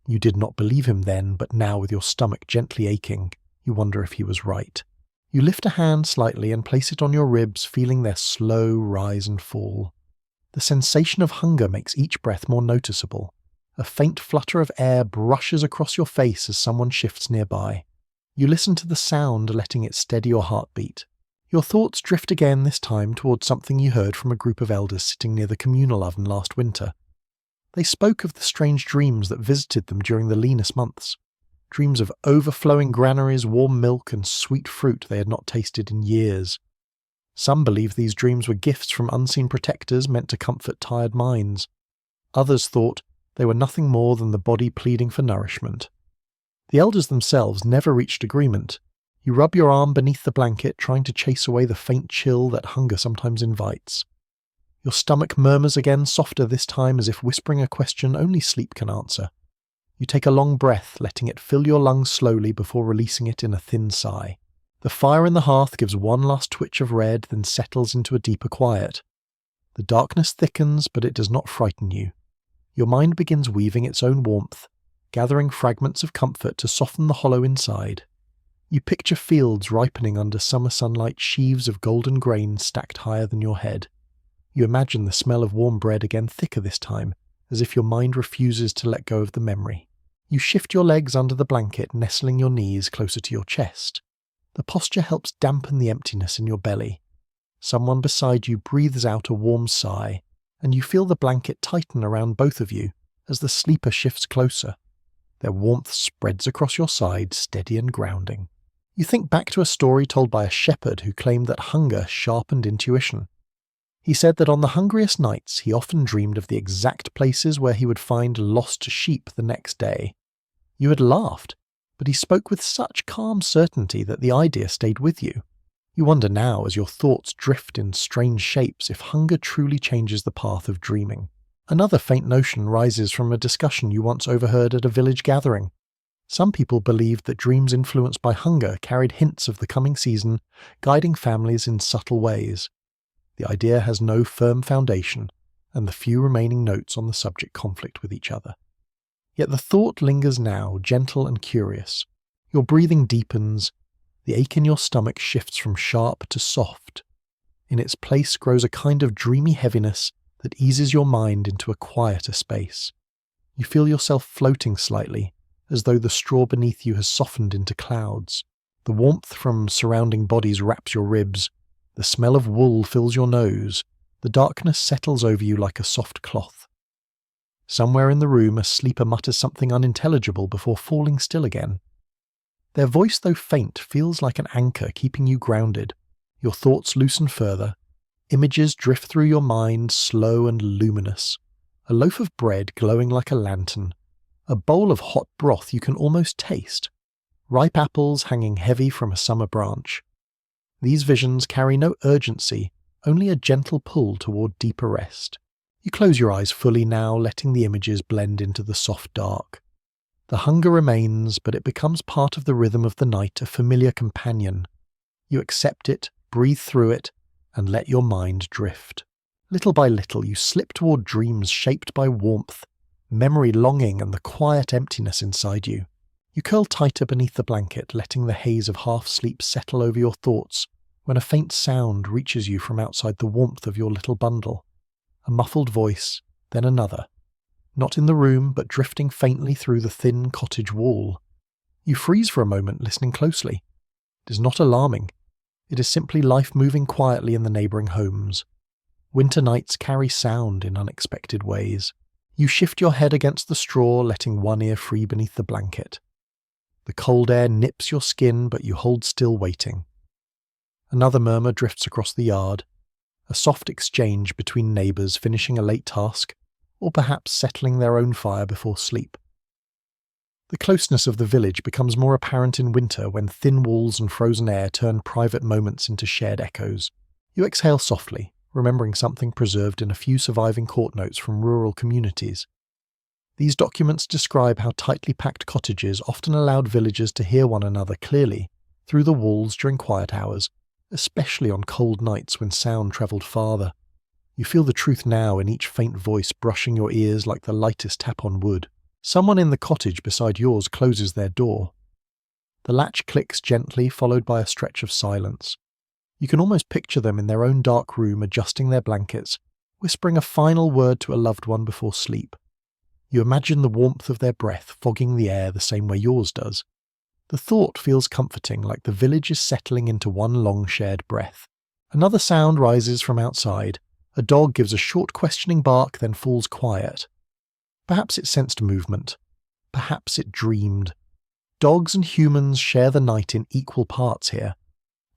You did not believe him then, but now with your stomach gently aching, you wonder if he was right. You lift a hand slightly and place it on your ribs, feeling their slow rise and fall. The sensation of hunger makes each breath more noticeable. A faint flutter of air brushes across your face as someone shifts nearby. You listen to the sound, letting it steady your heartbeat. Your thoughts drift again, this time towards something you heard from a group of elders sitting near the communal oven last winter. They spoke of the strange dreams that visited them during the leanest months. Dreams of overflowing granaries, warm milk, and sweet fruit they had not tasted in years. Some believed these dreams were gifts from unseen protectors meant to comfort tired minds. Others thought they were nothing more than the body pleading for nourishment. The elders themselves never reached agreement. You rub your arm beneath the blanket, trying to chase away the faint chill that hunger sometimes invites. Your stomach murmurs again, softer this time, as if whispering a question only sleep can answer. You take a long breath, letting it fill your lungs slowly before releasing it in a thin sigh. The fire in the hearth gives one last twitch of red, then settles into a deeper quiet. The darkness thickens, but it does not frighten you. Your mind begins weaving its own warmth, gathering fragments of comfort to soften the hollow inside. You picture fields ripening under summer sunlight, sheaves of golden grain stacked higher than your head. You imagine the smell of warm bread again, thicker this time, as if your mind refuses to let go of the memory. You shift your legs under the blanket, nestling your knees closer to your chest. The posture helps dampen the emptiness in your belly. Someone beside you breathes out a warm sigh, and you feel the blanket tighten around both of you as the sleeper shifts closer. Their warmth spreads across your side, steady and grounding. You think back to a story told by a shepherd who claimed that hunger sharpened intuition. He said that on the hungriest nights he often dreamed of the exact places where he would find lost sheep the next day. You had laughed, but he spoke with such calm certainty that the idea stayed with you. You wonder now, as your thoughts drift in strange shapes, if hunger truly changes the path of dreaming. Another faint notion rises from a discussion you once overheard at a village gathering. Some people believed that dreams influenced by hunger carried hints of the coming season, guiding families in subtle ways. The idea has no firm foundation, and the few remaining notes on the subject conflict with each other. Yet the thought lingers now, gentle and curious. Your breathing deepens, the ache in your stomach shifts from sharp to soft. In its place grows a kind of dreamy heaviness that eases your mind into a quieter space. You feel yourself floating slightly, as though the straw beneath you has softened into clouds. The warmth from surrounding bodies wraps your ribs. The smell of wool fills your nose. The darkness settles over you like a soft cloth. Somewhere in the room a sleeper mutters something unintelligible before falling still again. Their voice, though faint, feels like an anchor keeping you grounded. Your thoughts loosen further. Images drift through your mind, slow and luminous. A loaf of bread glowing like a lantern. A bowl of hot broth you can almost taste. Ripe apples hanging heavy from a summer branch. These visions carry no urgency, only a gentle pull toward deeper rest. You close your eyes fully now, letting the images blend into the soft dark. The hunger remains, but it becomes part of the rhythm of the night, a familiar companion. You accept it, breathe through it, and let your mind drift. Little by little you slip toward dreams shaped by warmth, memory, longing, and the quiet emptiness inside you. You curl tighter beneath the blanket, letting the haze of half-sleep settle over your thoughts, when a faint sound reaches you from outside the warmth of your little bundle. A muffled voice, then another. Not in the room, but drifting faintly through the thin cottage wall. You freeze for a moment, listening closely. It is not alarming. It is simply life moving quietly in the neighbouring homes. Winter nights carry sound in unexpected ways. You shift your head against the straw, letting one ear free beneath the blanket. The cold air nips your skin, but you hold still, waiting. Another murmur drifts across the yard. A soft exchange between neighbours finishing a late task, or perhaps settling their own fire before sleep. The closeness of the village becomes more apparent in winter when thin walls and frozen air turn private moments into shared echoes. You exhale softly, remembering something preserved in a few surviving court notes from rural communities. These documents describe how tightly packed cottages often allowed villagers to hear one another clearly through the walls during quiet hours, especially on cold nights when sound travelled farther. You feel the truth now in each faint voice brushing your ears like the lightest tap on wood. Someone in the cottage beside yours closes their door. The latch clicks gently, followed by a stretch of silence. You can almost picture them in their own dark room adjusting their blankets, whispering a final word to a loved one before sleep. You imagine the warmth of their breath fogging the air the same way yours does. The thought feels comforting, like the village is settling into one long shared breath. Another sound rises from outside. A dog gives a short questioning bark, then falls quiet. Perhaps it sensed movement. Perhaps it dreamed. Dogs and humans share the night in equal parts here.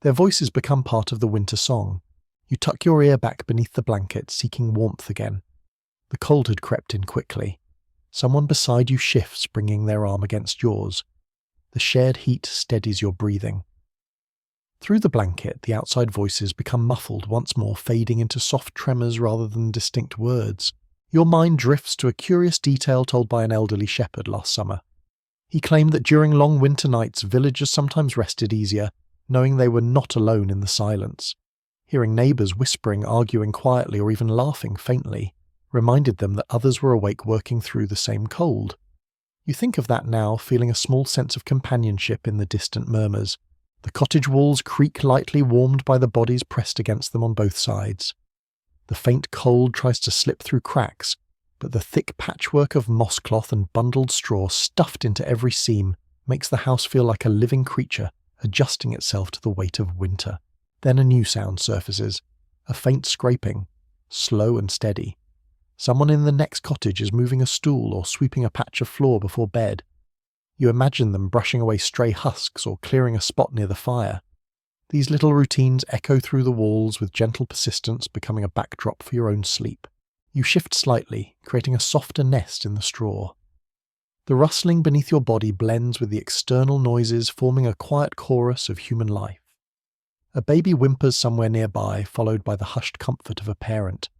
Their voices become part of the winter song. You tuck your ear back beneath the blanket, seeking warmth again. The cold had crept in quickly. Someone beside you shifts, bringing their arm against yours. The shared heat steadies your breathing. Through the blanket, the outside voices become muffled, once more fading into soft tremors rather than distinct words. Your mind drifts to a curious detail told by an elderly shepherd last summer. He claimed that during long winter nights villagers sometimes rested easier, knowing they were not alone in the silence. Hearing neighbours whispering, arguing quietly, or even laughing faintly reminded them that others were awake working through the same cold. You think of that now, feeling a small sense of companionship in the distant murmurs. The cottage walls creak lightly, warmed by the bodies pressed against them on both sides. The faint cold tries to slip through cracks, but the thick patchwork of moss cloth and bundled straw stuffed into every seam makes the house feel like a living creature adjusting itself to the weight of winter. Then a new sound surfaces, a faint scraping, slow and steady. Someone in the next cottage is moving a stool or sweeping a patch of floor before bed. You imagine them brushing away stray husks or clearing a spot near the fire. These little routines echo through the walls with gentle persistence, becoming a backdrop for your own sleep. You shift slightly, creating a softer nest in the straw. The rustling beneath your body blends with the external noises, forming a quiet chorus of human life. A baby whimpers somewhere nearby, followed by the hushed comfort of a parent.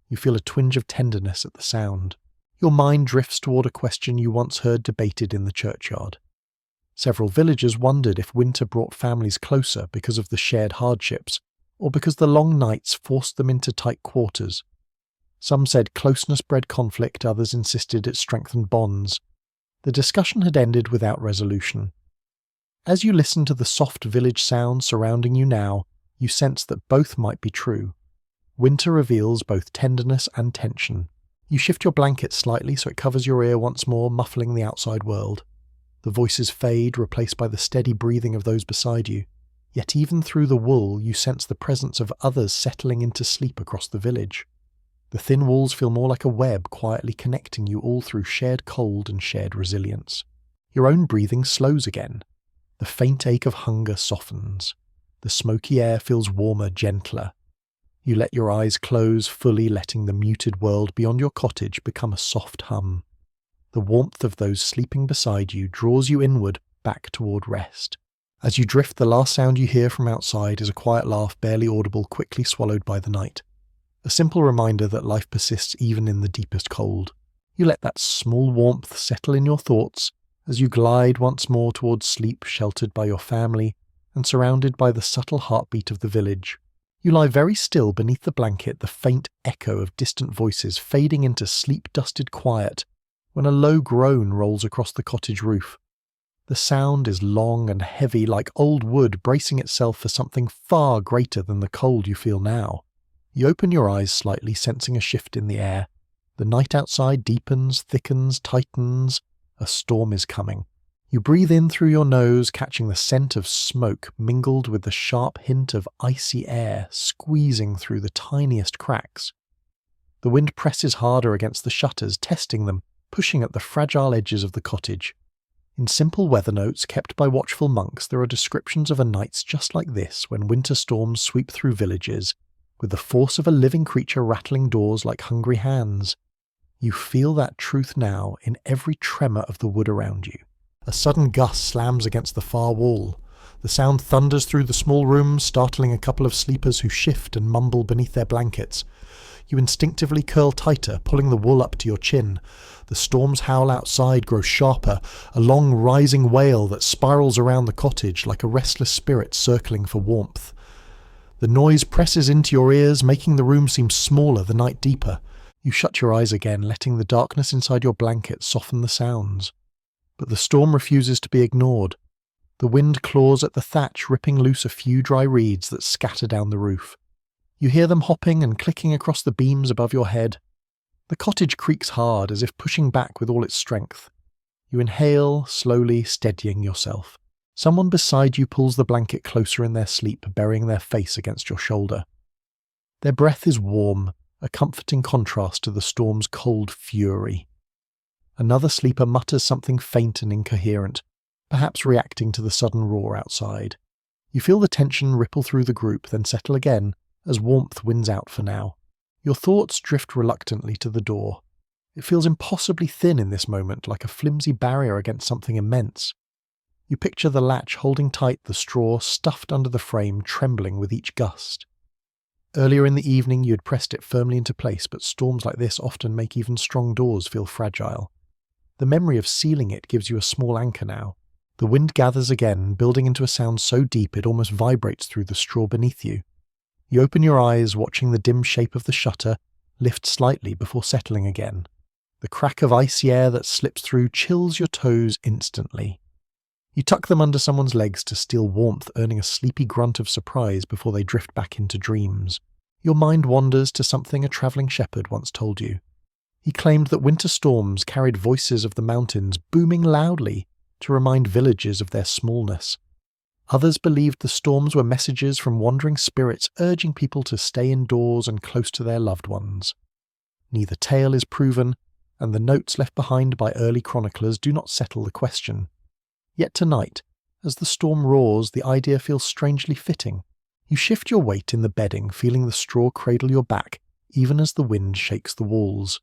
You feel a twinge of tenderness at the sound. Your mind drifts toward a question you once heard debated in the churchyard. Several villagers wondered if winter brought families closer because of the shared hardships, or because the long nights forced them into tight quarters. Some said closeness bred conflict, others insisted it strengthened bonds. The discussion had ended without resolution. As you listen to the soft village sounds surrounding you now, you sense that both might be true. Winter reveals both tenderness and tension. You shift your blanket slightly so it covers your ear once more, muffling the outside world. The voices fade, replaced by the steady breathing of those beside you. Yet even through the wool, you sense the presence of others settling into sleep across the village. The thin walls feel more like a web, quietly connecting you all through shared cold and shared resilience. Your own breathing slows again. The faint ache of hunger softens. The smoky air feels warmer, gentler. You let your eyes close, fully letting the muted world beyond your cottage become a soft hum. The warmth of those sleeping beside you draws you inward, back toward rest. As you drift, the last sound you hear from outside is a quiet laugh, barely audible, quickly swallowed by the night. A simple reminder that life persists even in the deepest cold. You let that small warmth settle in your thoughts as you glide once more towards sleep, sheltered by your family and surrounded by the subtle heartbeat of the village. You lie very still beneath the blanket, the faint echo of distant voices fading into sleep-dusted quiet, when a low groan rolls across the cottage roof. The sound is long and heavy, like old wood bracing itself for something far greater than the cold you feel now. You open your eyes slightly, sensing a shift in the air. The night outside deepens, thickens, tightens. A storm is coming. You breathe in through your nose, catching the scent of smoke mingled with the sharp hint of icy air squeezing through the tiniest cracks. The wind presses harder against the shutters, testing them, pushing at the fragile edges of the cottage. In simple weather notes kept by watchful monks, there are descriptions of nights just like this when winter storms sweep through villages, with the force of a living creature rattling doors like hungry hands. You feel that truth now in every tremor of the wood around you. A sudden gust slams against the far wall. The sound thunders through the small room, startling a couple of sleepers who shift and mumble beneath their blankets. You instinctively curl tighter, pulling the wool up to your chin. The storm's howl outside grows sharper, a long rising wail that spirals around the cottage like a restless spirit circling for warmth. The noise presses into your ears, making the room seem smaller, the night deeper. You shut your eyes again, letting the darkness inside your blanket soften the sounds. But the storm refuses to be ignored. The wind claws at the thatch, ripping loose a few dry reeds that scatter down the roof. You hear them hopping and clicking across the beams above your head. The cottage creaks hard, as if pushing back with all its strength. You inhale, slowly steadying yourself. Someone beside you pulls the blanket closer in their sleep, burying their face against your shoulder. Their breath is warm, a comforting contrast to the storm's cold fury. Another sleeper mutters something faint and incoherent, perhaps reacting to the sudden roar outside. You feel the tension ripple through the group, then settle again, as warmth wins out for now. Your thoughts drift reluctantly to the door. It feels impossibly thin in this moment, like a flimsy barrier against something immense. You picture the latch holding tight, the straw stuffed under the frame, trembling with each gust. Earlier in the evening you had pressed it firmly into place, but storms like this often make even strong doors feel fragile. The memory of sealing it gives you a small anchor now. The wind gathers again, building into a sound so deep it almost vibrates through the straw beneath you. You open your eyes, watching the dim shape of the shutter lift slightly before settling again. The crack of icy air that slips through chills your toes instantly. You tuck them under someone's legs to steal warmth, earning a sleepy grunt of surprise before they drift back into dreams. Your mind wanders to something a travelling shepherd once told you. He claimed that winter storms carried voices of the mountains booming loudly to remind villages of their smallness. Others believed the storms were messages from wandering spirits urging people to stay indoors and close to their loved ones. Neither tale is proven, and the notes left behind by early chroniclers do not settle the question. Yet tonight, as the storm roars, the idea feels strangely fitting. You shift your weight in the bedding, feeling the straw cradle your back, even as the wind shakes the walls.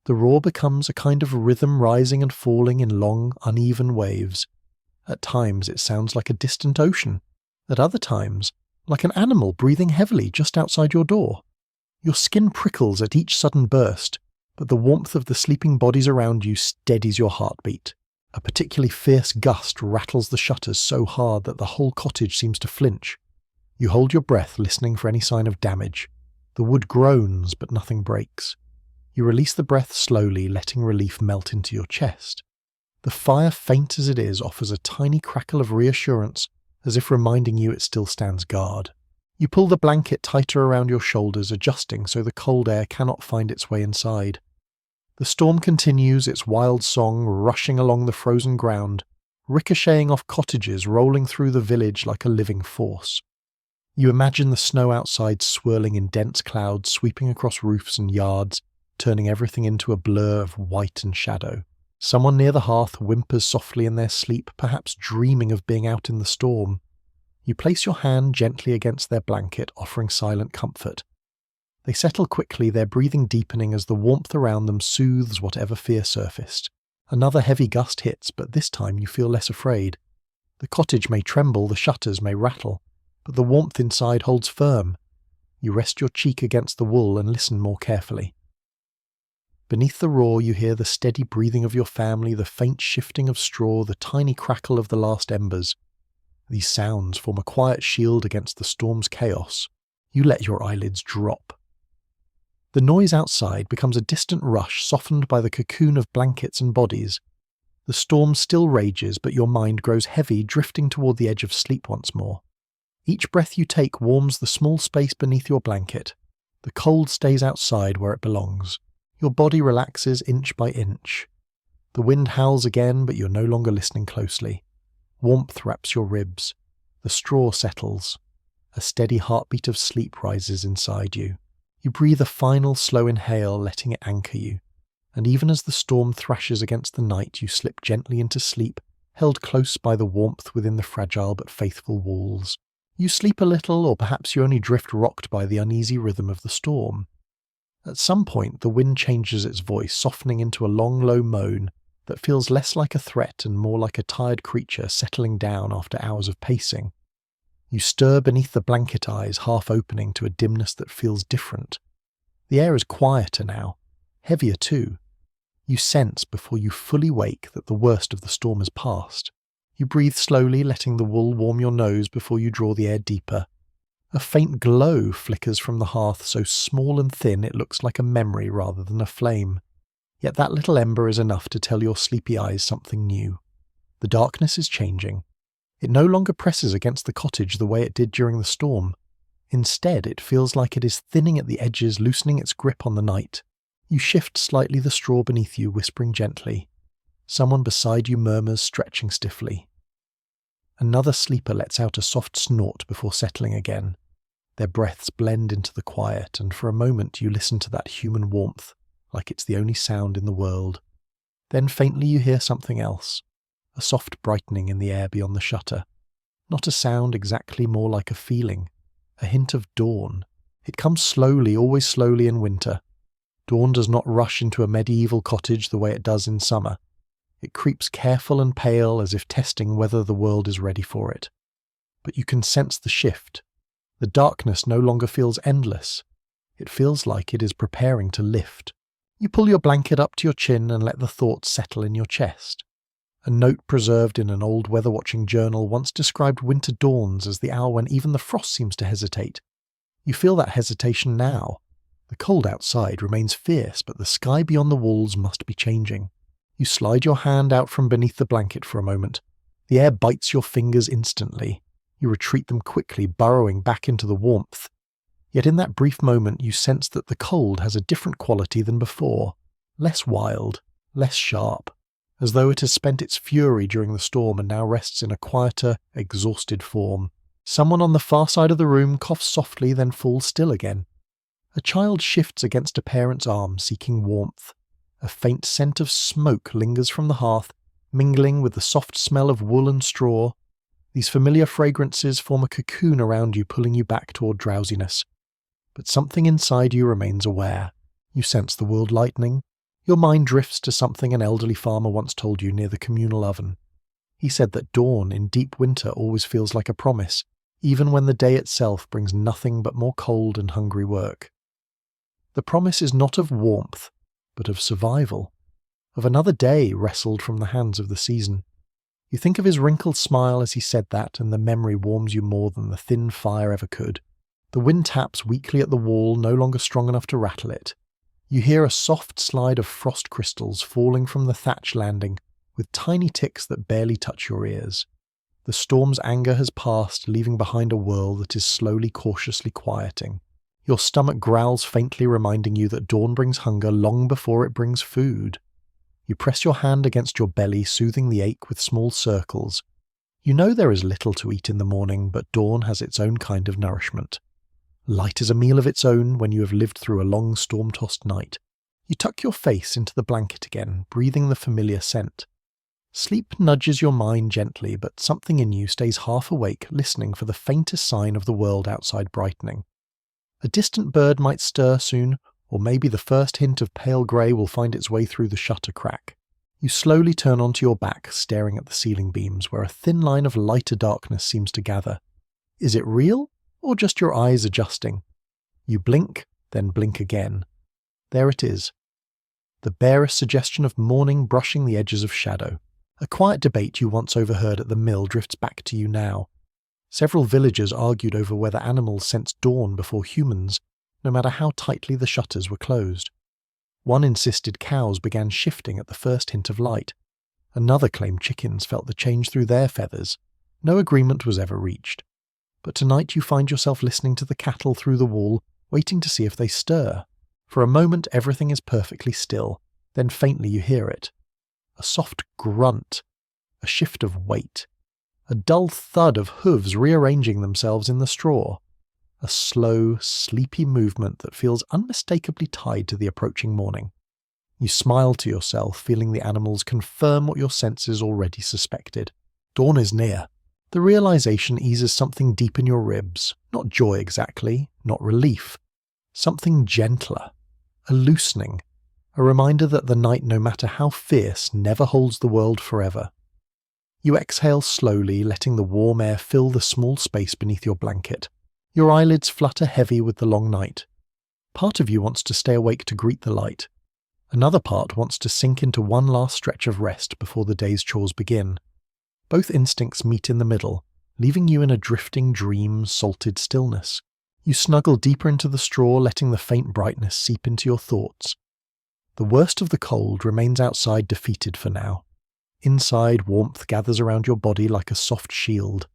The roar becomes a kind of rhythm rising and falling in long, uneven waves. At times it sounds like a distant ocean. At other times, like an animal breathing heavily just outside your door. Your skin prickles at each sudden burst, but the warmth of the sleeping bodies around you steadies your heartbeat. A particularly fierce gust rattles the shutters so hard that the whole cottage seems to flinch. You hold your breath, listening for any sign of damage. The wood groans, but nothing breaks. You release the breath slowly, letting relief melt into your chest. The fire, faint as it is, offers a tiny crackle of reassurance, as if reminding you it still stands guard. You pull the blanket tighter around your shoulders, adjusting so the cold air cannot find its way inside. The storm continues, its wild song rushing along the frozen ground, ricocheting off cottages, rolling through the village like a living force. You imagine the snow outside swirling in dense clouds, sweeping across roofs and yards, turning everything into a blur of white and shadow. Someone near the hearth whimpers softly in their sleep, perhaps dreaming of being out in the storm. You place your hand gently against their blanket, offering silent comfort. They settle quickly, their breathing deepening as the warmth around them soothes whatever fear surfaced. Another heavy gust hits, but this time you feel less afraid. The cottage may tremble, the shutters may rattle, but the warmth inside holds firm. You rest your cheek against the wool and listen more carefully. Beneath the roar you hear the steady breathing of your family, the faint shifting of straw, the tiny crackle of the last embers. These sounds form a quiet shield against the storm's chaos. You let your eyelids drop. The noise outside becomes a distant rush, softened by the cocoon of blankets and bodies. The storm still rages, but your mind grows heavy, drifting toward the edge of sleep once more. Each breath you take warms the small space beneath your blanket. The cold stays outside where it belongs. Your body relaxes inch by inch. The wind howls again, but you're no longer listening closely. Warmth wraps your ribs. The straw settles. A steady heartbeat of sleep rises inside you. You breathe a final slow inhale, letting it anchor you. And even as the storm thrashes against the night, you slip gently into sleep, held close by the warmth within the fragile but faithful walls. You sleep a little, or perhaps you only drift rocked by the uneasy rhythm of the storm. At some point, the wind changes its voice, softening into a long, low moan that feels less like a threat and more like a tired creature settling down after hours of pacing. You stir beneath the blanket eyes, half opening to a dimness that feels different. The air is quieter now, heavier too. You sense before you fully wake that the worst of the storm has passed. You breathe slowly, letting the wool warm your nose before you draw the air deeper. A faint glow flickers from the hearth, so small and thin it looks like a memory rather than a flame. Yet that little ember is enough to tell your sleepy eyes something new. The darkness is changing. It no longer presses against the cottage the way it did during the storm. Instead, it feels like it is thinning at the edges, loosening its grip on the night. You shift slightly the straw beneath you, whispering gently. Someone beside you murmurs, stretching stiffly. Another sleeper lets out a soft snort before settling again. Their breaths blend into the quiet, and for a moment you listen to that human warmth, like it's the only sound in the world. Then faintly you hear something else. A soft brightening in the air beyond the shutter. Not a sound exactly, more like a feeling. A hint of dawn. It comes slowly, always slowly in winter. Dawn does not rush into a medieval cottage the way it does in summer. It creeps careful and pale, as if testing whether the world is ready for it. But you can sense the shift. The darkness no longer feels endless. It feels like it is preparing to lift. You pull your blanket up to your chin and let the thoughts settle in your chest. A note preserved in an old weather-watching journal once described winter dawns as the hour when even the frost seems to hesitate. You feel that hesitation now. The cold outside remains fierce, but the sky beyond the walls must be changing. You slide your hand out from beneath the blanket for a moment. The air bites your fingers instantly. You retreat them quickly, burrowing back into the warmth. Yet in that brief moment you sense that the cold has a different quality than before. Less wild, less sharp. As though it has spent its fury during the storm and now rests in a quieter, exhausted form. Someone on the far side of the room coughs softly, then falls still again. A child shifts against a parent's arm, seeking warmth. A faint scent of smoke lingers from the hearth, mingling with the soft smell of wool and straw. These familiar fragrances form a cocoon around you, pulling you back toward drowsiness. But something inside you remains aware. You sense the world lightening. Your mind drifts to something an elderly farmer once told you near the communal oven. He said that dawn in deep winter always feels like a promise, even when the day itself brings nothing but more cold and hungry work. The promise is not of warmth, but of survival, of another day wrestled from the hands of the season. You think of his wrinkled smile as he said that, and the memory warms you more than the thin fire ever could. The wind taps weakly at the wall, no longer strong enough to rattle it. You hear a soft slide of frost crystals falling from the thatch landing, with tiny ticks that barely touch your ears. The storm's anger has passed, leaving behind a whirl that is slowly, cautiously quieting. Your stomach growls faintly, reminding you that dawn brings hunger long before it brings food. You press your hand against your belly, soothing the ache with small circles. You know there is little to eat in the morning, but dawn has its own kind of nourishment. Light is a meal of its own when you have lived through a long storm-tossed night. You tuck your face into the blanket again, breathing the familiar scent. Sleep nudges your mind gently, but something in you stays half awake, listening for the faintest sign of the world outside brightening. A distant bird might stir soon, or maybe the first hint of pale grey will find its way through the shutter crack. You slowly turn onto your back, staring at the ceiling beams, where a thin line of lighter darkness seems to gather. Is it real, or just your eyes adjusting? You blink, then blink again. There it is. The barest suggestion of morning brushing the edges of shadow. A quiet debate you once overheard at the mill drifts back to you now. Several villagers argued over whether animals sensed dawn before humans, no matter how tightly the shutters were closed. One insisted cows began shifting at the first hint of light. Another claimed chickens felt the change through their feathers. No agreement was ever reached. But tonight you find yourself listening to the cattle through the wall, waiting to see if they stir. For a moment everything is perfectly still, then faintly you hear it. A soft grunt, a shift of weight. A dull thud of hooves rearranging themselves in the straw. A slow, sleepy movement that feels unmistakably tied to the approaching morning. You smile to yourself, feeling the animals confirm what your senses already suspected. Dawn is near. The realization eases something deep in your ribs. Not joy exactly, not relief. Something gentler. A loosening. A reminder that the night, no matter how fierce, never holds the world forever. You exhale slowly, letting the warm air fill the small space beneath your blanket. Your eyelids flutter heavy with the long night. Part of you wants to stay awake to greet the light. Another part wants to sink into one last stretch of rest before the day's chores begin. Both instincts meet in the middle, leaving you in a drifting dream, salted stillness. You snuggle deeper into the straw, letting the faint brightness seep into your thoughts. The worst of the cold remains outside, defeated for now. Inside, warmth gathers around your body like a soft shield.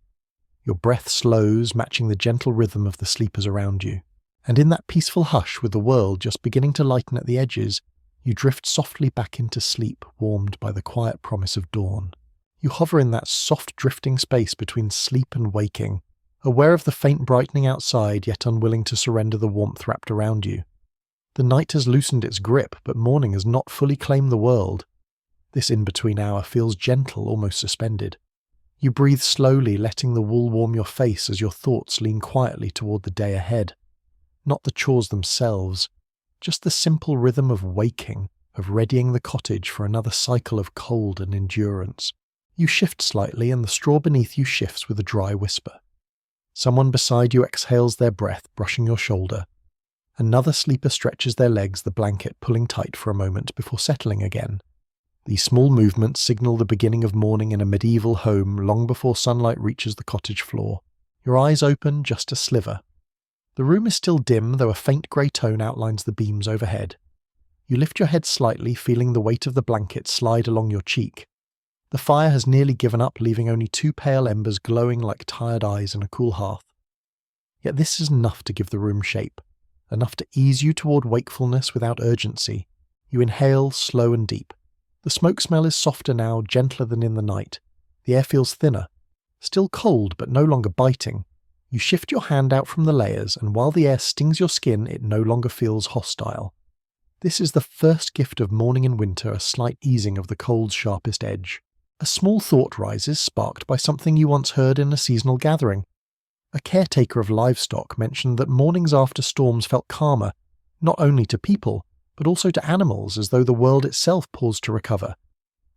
Your breath slows, matching the gentle rhythm of the sleepers around you. And in that peaceful hush, with the world just beginning to lighten at the edges, you drift softly back into sleep, warmed by the quiet promise of dawn. You hover in that soft drifting space between sleep and waking, aware of the faint brightening outside, yet unwilling to surrender the warmth wrapped around you. The night has loosened its grip, but morning has not fully claimed the world. This in-between hour feels gentle, almost suspended. You breathe slowly, letting the wool warm your face as your thoughts lean quietly toward the day ahead. Not the chores themselves, just the simple rhythm of waking, of readying the cottage for another cycle of cold and endurance. You shift slightly, and the straw beneath you shifts with a dry whisper. Someone beside you exhales their breath, brushing your shoulder. Another sleeper stretches their legs, the blanket pulling tight for a moment before settling again. These small movements signal the beginning of morning in a medieval home long before sunlight reaches the cottage floor. Your eyes open just a sliver. The room is still dim, though a faint grey tone outlines the beams overhead. You lift your head slightly, feeling the weight of the blanket slide along your cheek. The fire has nearly given up, leaving only 2 pale embers glowing like tired eyes in a cool hearth. Yet this is enough to give the room shape, enough to ease you toward wakefulness without urgency. You inhale, slow and deep. The smoke smell is softer now, gentler than in the night. The air feels thinner. Still cold, but no longer biting. You shift your hand out from the layers, and while the air stings your skin, it no longer feels hostile. This is the first gift of morning in winter, a slight easing of the cold's sharpest edge. A small thought rises, sparked by something you once heard in a seasonal gathering. A caretaker of livestock mentioned that mornings after storms felt calmer, not only to people, but also to animals, as though the world itself paused to recover.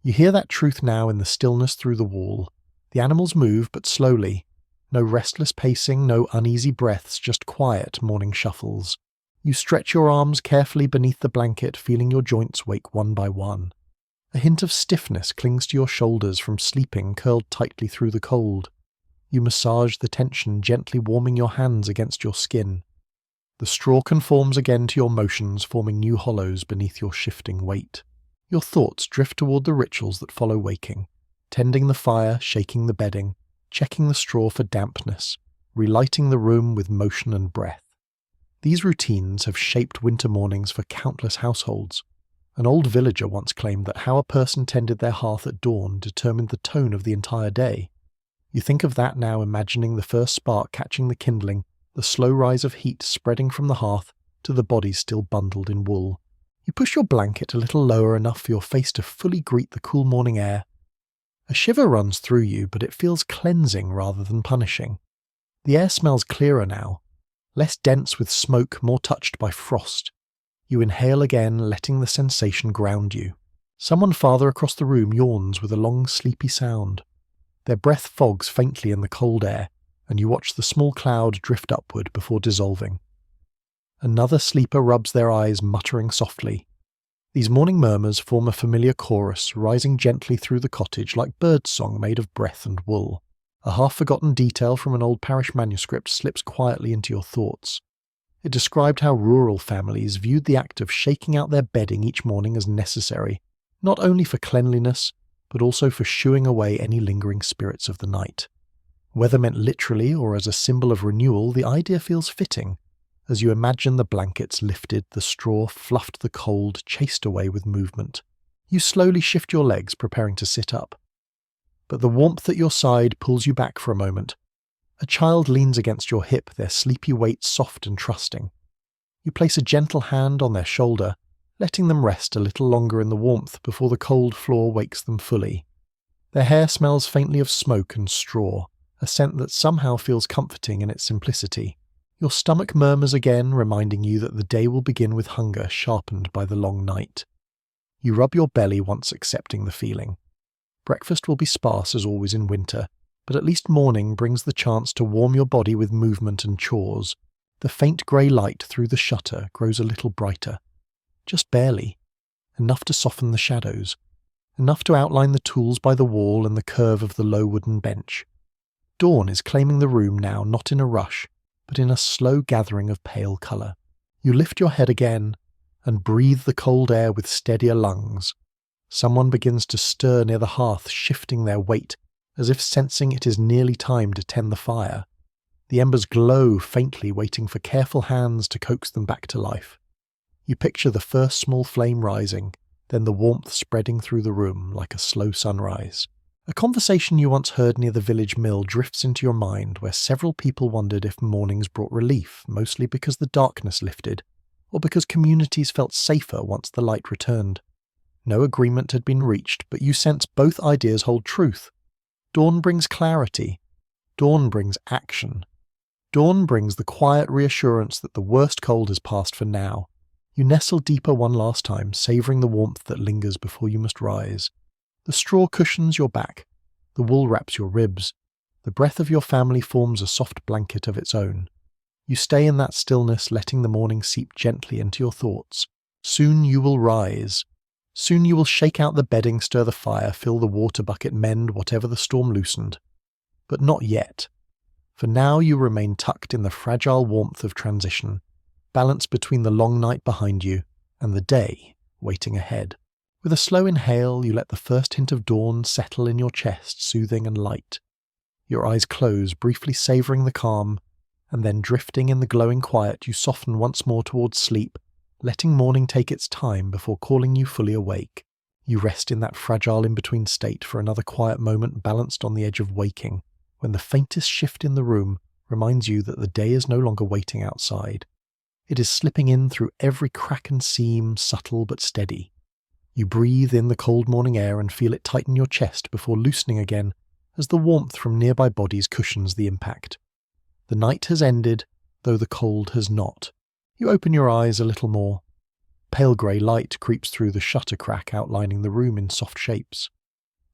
You hear that truth now in the stillness through the wall. The animals move, but slowly. No restless pacing, no uneasy breaths, just quiet morning shuffles. You stretch your arms carefully beneath the blanket, feeling your joints wake one by one. A hint of stiffness clings to your shoulders from sleeping curled tightly through the cold. You massage the tension, gently warming your hands against your skin. The straw conforms again to your motions, forming new hollows beneath your shifting weight. Your thoughts drift toward the rituals that follow waking, tending the fire, shaking the bedding, checking the straw for dampness, relighting the room with motion and breath. These routines have shaped winter mornings for countless households. An old villager once claimed that how a person tended their hearth at dawn determined the tone of the entire day. You think of that now, imagining the first spark catching the kindling, the slow rise of heat spreading from the hearth to the body still bundled in wool. You push your blanket a little lower, enough for your face to fully greet the cool morning air. A shiver runs through you, but it feels cleansing rather than punishing. The air smells clearer now, less dense with smoke, more touched by frost. You inhale again, letting the sensation ground you. Someone farther across the room yawns with a long, sleepy sound. Their breath fogs faintly in the cold air, and you watch the small cloud drift upward before dissolving. Another sleeper rubs their eyes, muttering softly. These morning murmurs form a familiar chorus, rising gently through the cottage like birdsong made of breath and wool. A half-forgotten detail from an old parish manuscript slips quietly into your thoughts. It described how rural families viewed the act of shaking out their bedding each morning as necessary, not only for cleanliness, but also for shooing away any lingering spirits of the night. Whether meant literally or as a symbol of renewal, the idea feels fitting. As you imagine the blankets lifted, the straw fluffed, the cold chased away with movement. You slowly shift your legs, preparing to sit up. But the warmth at your side pulls you back for a moment. A child leans against your hip, their sleepy weight soft and trusting. You place a gentle hand on their shoulder, letting them rest a little longer in the warmth before the cold floor wakes them fully. Their hair smells faintly of smoke and straw, a scent that somehow feels comforting in its simplicity. Your stomach murmurs again, reminding you that the day will begin with hunger sharpened by the long night. You rub your belly once accepting the feeling. Breakfast will be sparse as always in winter, but at least morning brings the chance to warm your body with movement and chores. The faint grey light through the shutter grows a little brighter. Just barely. Enough to soften the shadows. Enough to outline the tools by the wall and the curve of the low wooden bench. Dawn is claiming the room now, not in a rush, but in a slow gathering of pale colour. You lift your head again and breathe the cold air with steadier lungs. Someone begins to stir near the hearth, shifting their weight, as if sensing it is nearly time to tend the fire. The embers glow faintly, waiting for careful hands to coax them back to life. You picture the first small flame rising, then the warmth spreading through the room like a slow sunrise. A conversation you once heard near the village mill drifts into your mind, where several people wondered if mornings brought relief, mostly because the darkness lifted, or because communities felt safer once the light returned. No agreement had been reached, but you sense both ideas hold truth. Dawn brings clarity. Dawn brings action. Dawn brings the quiet reassurance that the worst cold has passed for now. You nestle deeper one last time, savouring the warmth that lingers before you must rise. The straw cushions your back. The wool wraps your ribs. The breath of your family forms a soft blanket of its own. You stay in that stillness, letting the morning seep gently into your thoughts. Soon you will rise. Soon you will shake out the bedding, stir the fire, fill the water bucket, mend whatever the storm loosened. But not yet. For now you remain tucked in the fragile warmth of transition, balanced between the long night behind you and the day waiting ahead. With a slow inhale, you let the first hint of dawn settle in your chest, soothing and light. Your eyes close, briefly savouring the calm, and then drifting in the glowing quiet, you soften once more towards sleep, letting morning take its time before calling you fully awake. You rest in that fragile in-between state for another quiet moment, balanced on the edge of waking, when the faintest shift in the room reminds you that the day is no longer waiting outside. It is slipping in through every crack and seam, subtle but steady. You breathe in the cold morning air and feel it tighten your chest before loosening again as the warmth from nearby bodies cushions the impact. The night has ended, though the cold has not. You open your eyes a little more. Pale grey light creeps through the shutter crack, outlining the room in soft shapes.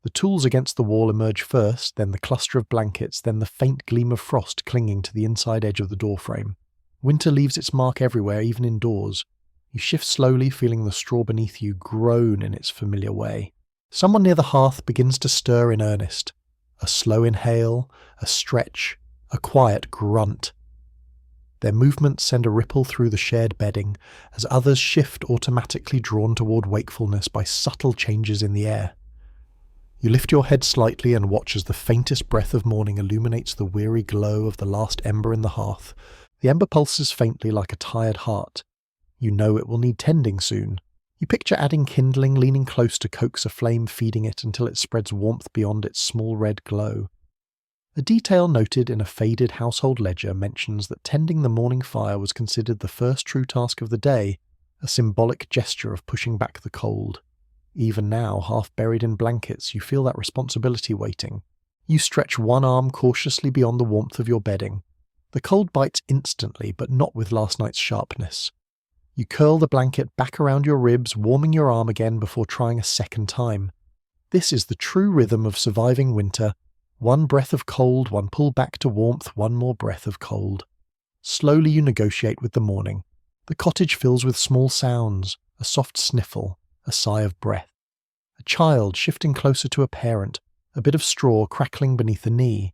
The tools against the wall emerge first, then the cluster of blankets, then the faint gleam of frost clinging to the inside edge of the doorframe. Winter leaves its mark everywhere, even indoors. You shift slowly, feeling the straw beneath you groan in its familiar way. Someone near the hearth begins to stir in earnest. A slow inhale, a stretch, a quiet grunt. Their movements send a ripple through the shared bedding, as others shift, automatically drawn toward wakefulness by subtle changes in the air. You lift your head slightly and watch as the faintest breath of morning illuminates the weary glow of the last ember in the hearth. The ember pulses faintly like a tired heart. You know it will need tending soon. You picture adding kindling, leaning close to coax a flame, feeding it until it spreads warmth beyond its small red glow. A detail noted in a faded household ledger mentions that tending the morning fire was considered the first true task of the day, a symbolic gesture of pushing back the cold. Even now, half buried in blankets, you feel that responsibility waiting. You stretch one arm cautiously beyond the warmth of your bedding. The cold bites instantly, but not with last night's sharpness. You curl the blanket back around your ribs, warming your arm again before trying a second time. This is the true rhythm of surviving winter. One breath of cold, one pull back to warmth, one more breath of cold. Slowly you negotiate with the morning. The cottage fills with small sounds, a soft sniffle, a sigh of breath. A child shifting closer to a parent, a bit of straw crackling beneath a knee.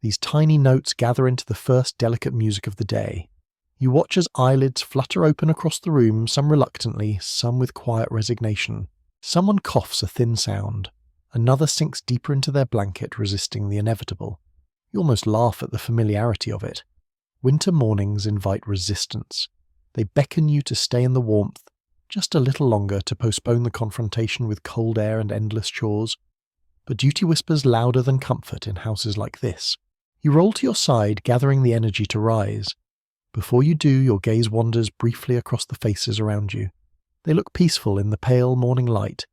These tiny notes gather into the first delicate music of the day. You watch as eyelids flutter open across the room, some reluctantly, some with quiet resignation. Someone coughs a thin sound. Another sinks deeper into their blanket, resisting the inevitable. You almost laugh at the familiarity of it. Winter mornings invite resistance. They beckon you to stay in the warmth, just a little longer, to postpone the confrontation with cold air and endless chores. But duty whispers louder than comfort in houses like this. You roll to your side, gathering the energy to rise. Before you do, your gaze wanders briefly across the faces around you. They look peaceful in the pale morning light.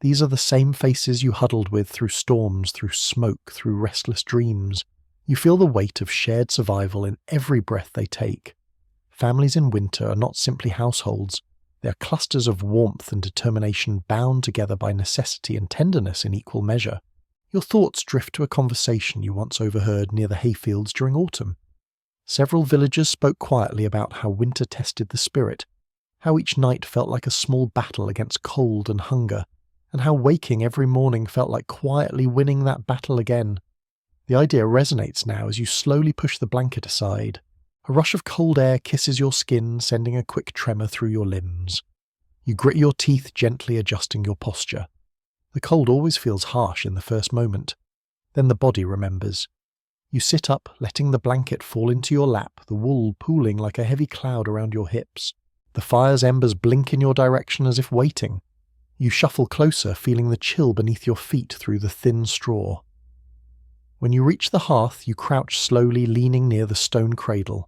These are the same faces you huddled with through storms, through smoke, through restless dreams. You feel the weight of shared survival in every breath they take. Families in winter are not simply households. They are clusters of warmth and determination bound together by necessity and tenderness in equal measure. Your thoughts drift to a conversation you once overheard near the hayfields during autumn. Several villagers spoke quietly about how winter tested the spirit, how each night felt like a small battle against cold and hunger, and how waking every morning felt like quietly winning that battle again. The idea resonates now as you slowly push the blanket aside. A rush of cold air kisses your skin, sending a quick tremor through your limbs. You grit your teeth, gently adjusting your posture. The cold always feels harsh in the first moment. Then the body remembers. You sit up, letting the blanket fall into your lap, the wool pooling like a heavy cloud around your hips. The fire's embers blink in your direction as if waiting. You shuffle closer, feeling the chill beneath your feet through the thin straw. When you reach the hearth, you crouch slowly, leaning near the stone cradle.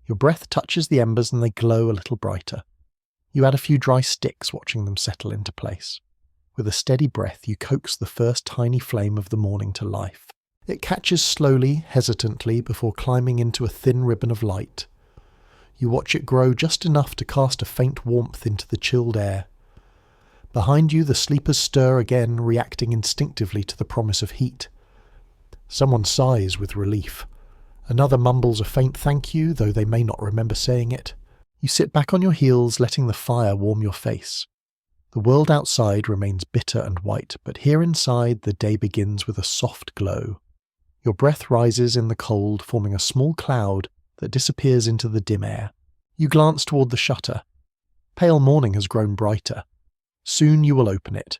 Your breath touches the embers and they glow a little brighter. You add a few dry sticks, watching them settle into place. With a steady breath, you coax the first tiny flame of the morning to life. It catches slowly, hesitantly, before climbing into a thin ribbon of light. You watch it grow just enough to cast a faint warmth into the chilled air. Behind you, the sleepers stir again, reacting instinctively to the promise of heat. Someone sighs with relief. Another mumbles a faint thank you, though they may not remember saying it. You sit back on your heels, letting the fire warm your face. The world outside remains bitter and white, but here inside the day begins with a soft glow. Your breath rises in the cold, forming a small cloud that disappears into the dim air. You glance toward the shutter. Pale morning has grown brighter. Soon you will open it.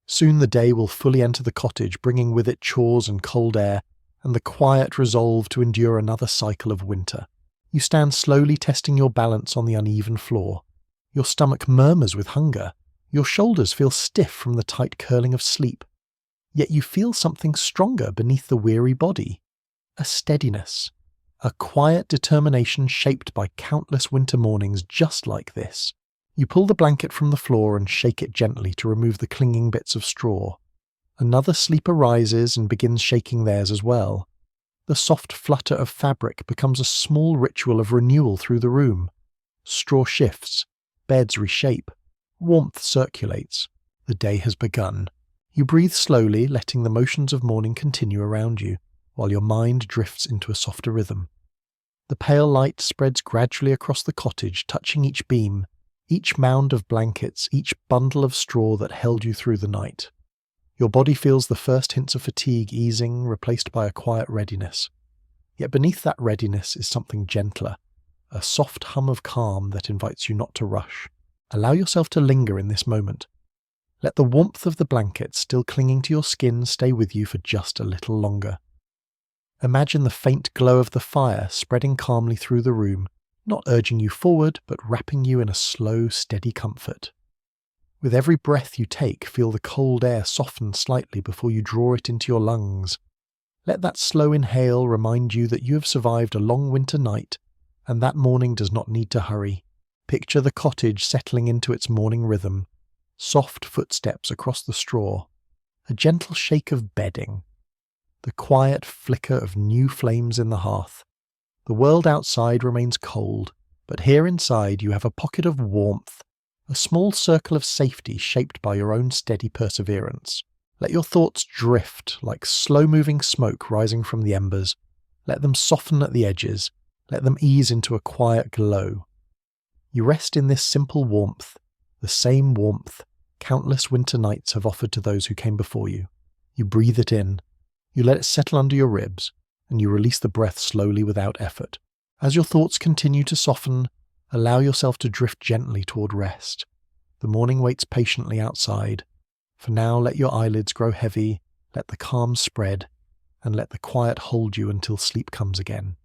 Soon the day will fully enter the cottage, bringing with it chores and cold air, and the quiet resolve to endure another cycle of winter. You stand slowly testing your balance on the uneven floor. Your stomach murmurs with hunger. Your shoulders feel stiff from the tight curling of sleep. Yet you feel something stronger beneath the weary body. A steadiness. A quiet determination shaped by countless winter mornings just like this. You pull the blanket from the floor and shake it gently to remove the clinging bits of straw. Another sleeper rises and begins shaking theirs as well. The soft flutter of fabric becomes a small ritual of renewal through the room. Straw shifts. Beds reshape. Warmth circulates. The day has begun. You breathe slowly, letting the motions of morning continue around you, while your mind drifts into a softer rhythm. The pale light spreads gradually across the cottage, touching each beam, each mound of blankets, each bundle of straw that held you through the night. Your body feels the first hints of fatigue easing, replaced by a quiet readiness. Yet beneath that readiness is something gentler, a soft hum of calm that invites you not to rush. Allow yourself to linger in this moment. Let the warmth of the blanket still clinging to your skin stay with you for just a little longer. Imagine the faint glow of the fire spreading calmly through the room, not urging you forward, but wrapping you in a slow, steady comfort. With every breath you take, feel the cold air soften slightly before you draw it into your lungs. Let that slow inhale remind you that you have survived a long winter night, and that morning does not need to hurry. Picture the cottage settling into its morning rhythm. Soft footsteps across the straw. A gentle shake of bedding. The quiet flicker of new flames in the hearth. The world outside remains cold, but here inside you have a pocket of warmth, a small circle of safety shaped by your own steady perseverance. Let your thoughts drift like slow-moving smoke rising from the embers. Let them soften at the edges. Let them ease into a quiet glow. You rest in this simple warmth, the same warmth countless winter nights have offered to those who came before you. You breathe it in. You let it settle under your ribs, and you release the breath slowly without effort. As your thoughts continue to soften, allow yourself to drift gently toward rest. The morning waits patiently outside. For now, let your eyelids grow heavy, let the calm spread, and let the quiet hold you until sleep comes again.